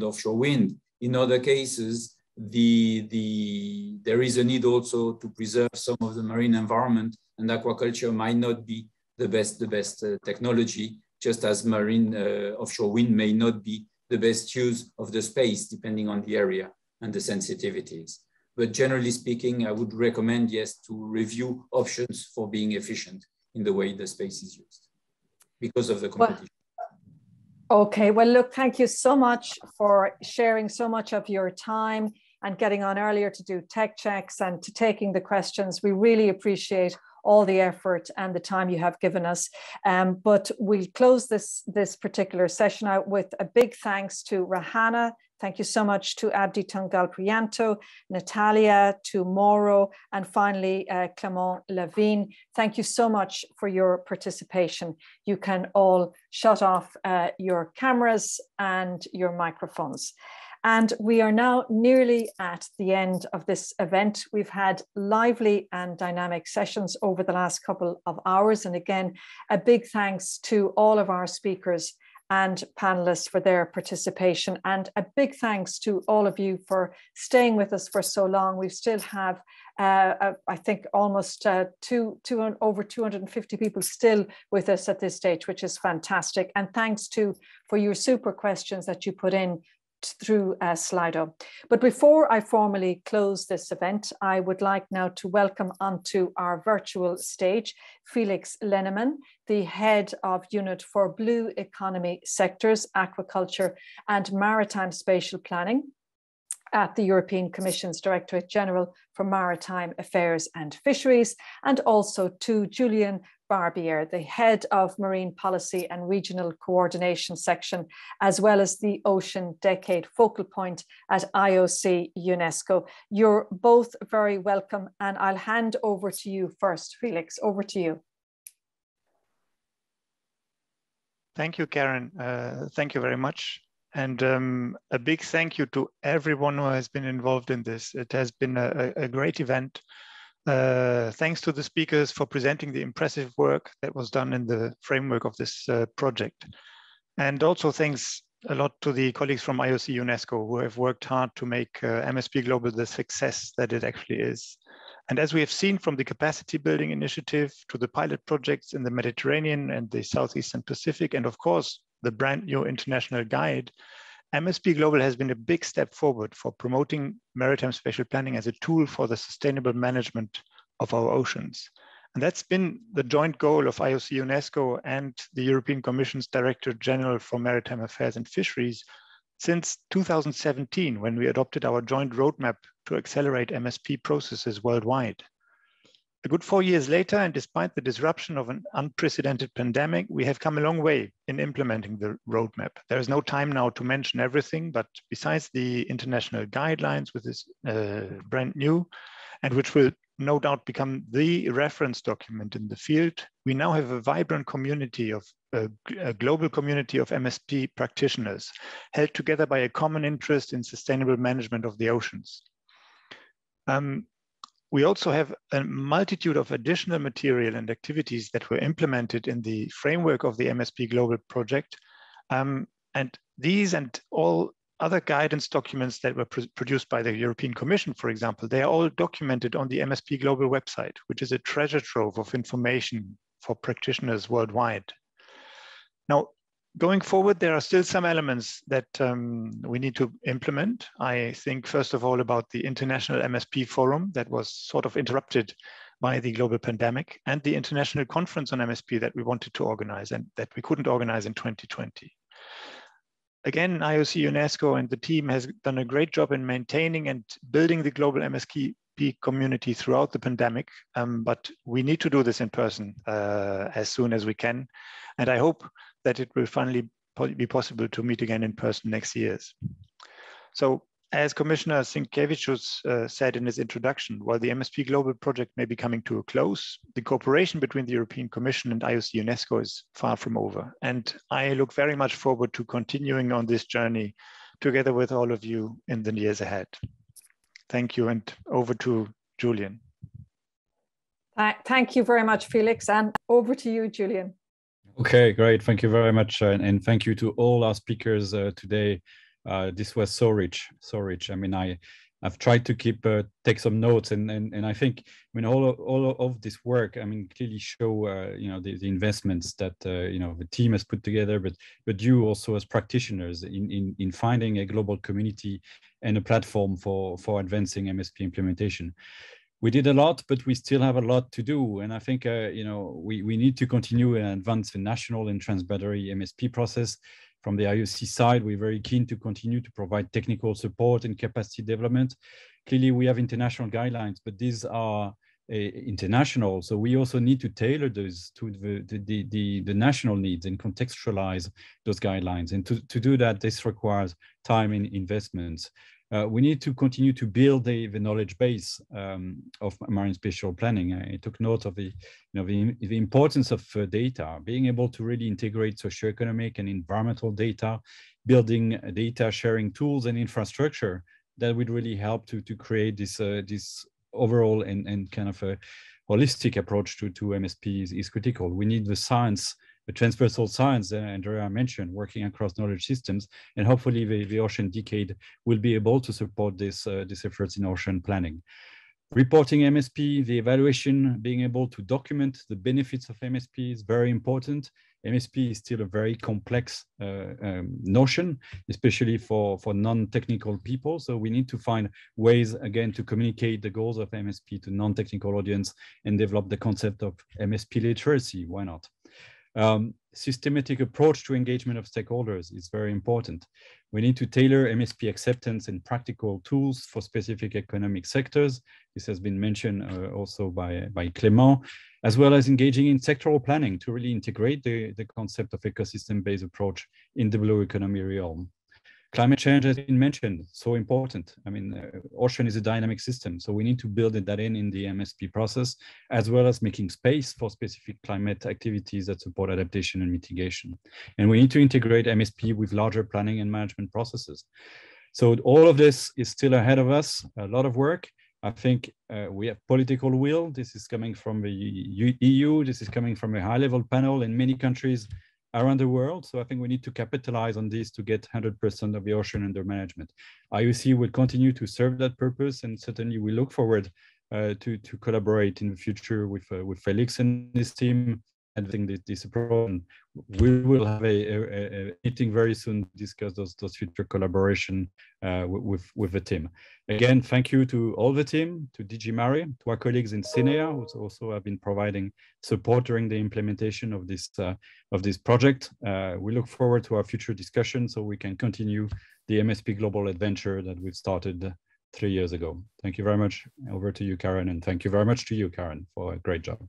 offshore wind. In other cases, there is a need also to preserve some of the marine environment, and aquaculture might not be the best technology, just as marine offshore wind may not be the best use of the space, depending on the area and the sensitivities. But generally speaking, I would recommend, yes, to review options for being efficient in the way the space is used because of the competition. Okay, well, look, thank you so much for sharing so much of your time and getting on earlier to do tech checks and to taking the questions. We really appreciate all the effort and the time you have given us. But we'll close this particular session out with a big thanks to Rahana. Thank you so much to Abdi Tungal Priyanto, Natalia, to Mauro, and finally, Clément Levine. Thank you so much for your participation. You can all shut off your cameras and your microphones. And we are now nearly at the end of this event. We've had lively and dynamic sessions over the last couple of hours. And again, a big thanks to all of our speakers and panelists for their participation. And a big thanks to all of you for staying with us for so long. We still have, I think, almost over 250 people still with us at this stage, which is fantastic. And thanks for your super questions that you put in through Slido. But before I formally close this event, I would like now to welcome onto our virtual stage Felix Lenneman, the head of Unit for Blue Economy Sectors, Aquaculture and Maritime Spatial Planning at the European Commission's Directorate-General for Maritime Affairs and Fisheries, and also to Julian Barbier, the head of Marine Policy and Regional Coordination Section, as well as the Ocean Decade Focal Point at IOC-UNESCO. You're both very welcome, and I'll hand over to you first. Felix, over to you. Thank you, Karen. Thank you very much. And a big thank you to everyone who has been involved in this. It has been a great event. Thanks to the speakers for presenting the impressive work that was done in the framework of this project. And also thanks a lot to the colleagues from IOC-UNESCO who have worked hard to make MSP Global the success that it actually is. And as we have seen from the capacity building initiative to the pilot projects in the Mediterranean and the Southeastern Pacific, and of course, the brand new international guide, MSP Global has been a big step forward for promoting maritime spatial planning as a tool for the sustainable management of our oceans. And that's been the joint goal of IOC-UNESCO and the European Commission's Directorate-General for Maritime Affairs and Fisheries since 2017, when we adopted our joint roadmap to accelerate MSP processes worldwide. A good 4 years later, and despite the disruption of an unprecedented pandemic, we have come a long way in implementing the roadmap. There is no time now to mention everything, but besides the international guidelines, which is brand new, and which will no doubt become the reference document in the field, we now have a vibrant community of a global community of MSP practitioners held together by a common interest in sustainable management of the oceans. We also have a multitude of additional material and activities that were implemented in the framework of the MSP Global project. And these and all other guidance documents that were produced by the European Commission, for example, they are all documented on the MSP Global website, which is a treasure trove of information for practitioners worldwide. Now, Going forward, there are still some elements that we need to implement. I think, first of all, about the International MSP Forum that was sort of interrupted by the global pandemic, and the International Conference on MSP that we wanted to organize and that we couldn't organize in 2020. Again, IOC-UNESCO and the team has done a great job in maintaining and building the global MSP community throughout the pandemic, but we need to do this in person as soon as we can. And I hope that it will finally be possible to meet again in person next year. So, as Commissioner Sinkevičius said in his introduction, while the MSP Global project may be coming to a close, the cooperation between the European Commission and IOC-UNESCO is far from over. And I look very much forward to continuing on this journey together with all of you in the years ahead. Thank you, and over to Julian. Thank you very much, Felix, and over to you, Julian. Okay, great. Thank you very much, and thank you to all our speakers today. This was so rich, so rich. I mean, I've tried to take some notes, and I think, I mean, all of this work, I mean, clearly show the investments that the team has put together, but you also as practitioners in finding a global community and a platform for advancing MSP implementation. We did a lot, but we still have a lot to do, and I think we need to continue and advance the national and transboundary MSP process. From the IOC side, we're very keen to continue to provide technical support and capacity development. Clearly, we have international guidelines, but these are international, so we also need to tailor those to the national needs and contextualize those guidelines. And to do that, this requires time and investments. We need to continue to build the knowledge base of marine spatial planning. I took note of the importance of data, being able to really integrate socioeconomic and environmental data, building data sharing tools and infrastructure that would really help to create this overall and kind of a holistic approach to MSP is critical. We need the science, the transversal science that Andrea mentioned, working across knowledge systems, and hopefully the Ocean Decade will be able to support these efforts in ocean planning. Reporting MSP, the evaluation, being able to document the benefits of MSP is very important. MSP is still a very complex notion, especially for non-technical people. So we need to find ways, again, to communicate the goals of MSP to non-technical audience and develop the concept of MSP literacy. Why not? Systematic approach to engagement of stakeholders is very important. We need to tailor MSP acceptance and practical tools for specific economic sectors. This has been mentioned also by Clément, as well as engaging in sectoral planning to really integrate the concept of ecosystem-based approach in the blue economy realm. Climate change has been mentioned, so important. I mean, ocean is a dynamic system, so we need to build that in the MSP process, as well as making space for specific climate activities that support adaptation and mitigation. And we need to integrate MSP with larger planning and management processes. So all of this is still ahead of us, a lot of work. I think we have political will. This is coming from the EU, this is coming from a high-level panel in many countries around the world. So I think we need to capitalize on this to get 100% of the ocean under management. IOC will continue to serve that purpose, and certainly we look forward to collaborate in the future with Felix and his team. I think this approach. We will have a meeting very soon to discuss those future collaboration with the team. Again, thank you to all the team, to DG MARE, to our colleagues in CINEA, who also have been providing support during the implementation of this project. We look forward to our future discussions so we can continue the MSP Global adventure that we've started 3 years ago. Thank you very much. Over to you, Karen, and thank you very much to you, Karen, for a great job.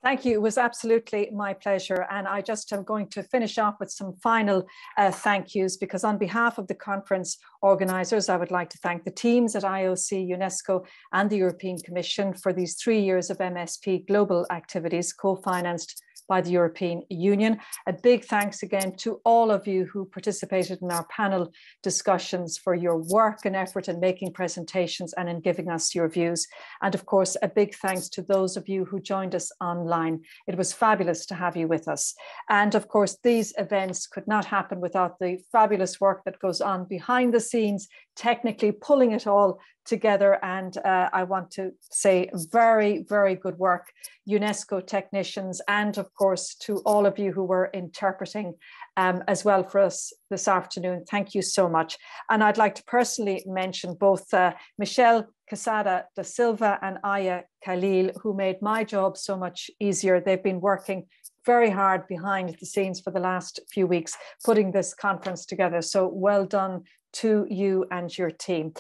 Thank you. It was absolutely my pleasure. And I just am going to finish off with some final thank yous, because on behalf of the conference organizers, I would like to thank the teams at IOC, UNESCO, and the European Commission for these 3 years of MSP global activities co-financed by the European Union. A big thanks again to all of you who participated in our panel discussions for your work and effort in making presentations and in giving us your views. And of course, a big thanks to those of you who joined us online. It was fabulous to have you with us. And of course, these events could not happen without the fabulous work that goes on behind the scenes, technically pulling it all together. And I want to say very, very good work, UNESCO technicians, and of course, to all of you who were interpreting as well for us this afternoon. Thank you so much. And I'd like to personally mention both Michelle Quesada da Silva and Aya Khalil, who made my job so much easier. They've been working very hard behind the scenes for the last few weeks, putting this conference together. So well done to you and your team.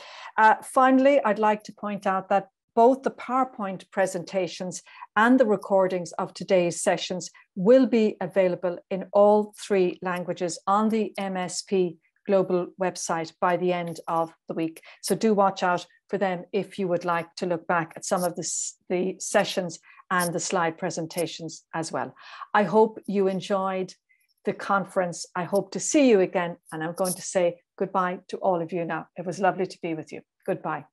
Finally, I'd like to point out that both the PowerPoint presentations and the recordings of today's sessions will be available in all 3 languages on the MSP Global website by the end of the week. So do watch out for them if you would like to look back at some of the sessions and the slide presentations as well. I hope you enjoyed the conference. I hope to see you again, and I'm going to say goodbye to all of you now. It was lovely to be with you. Goodbye.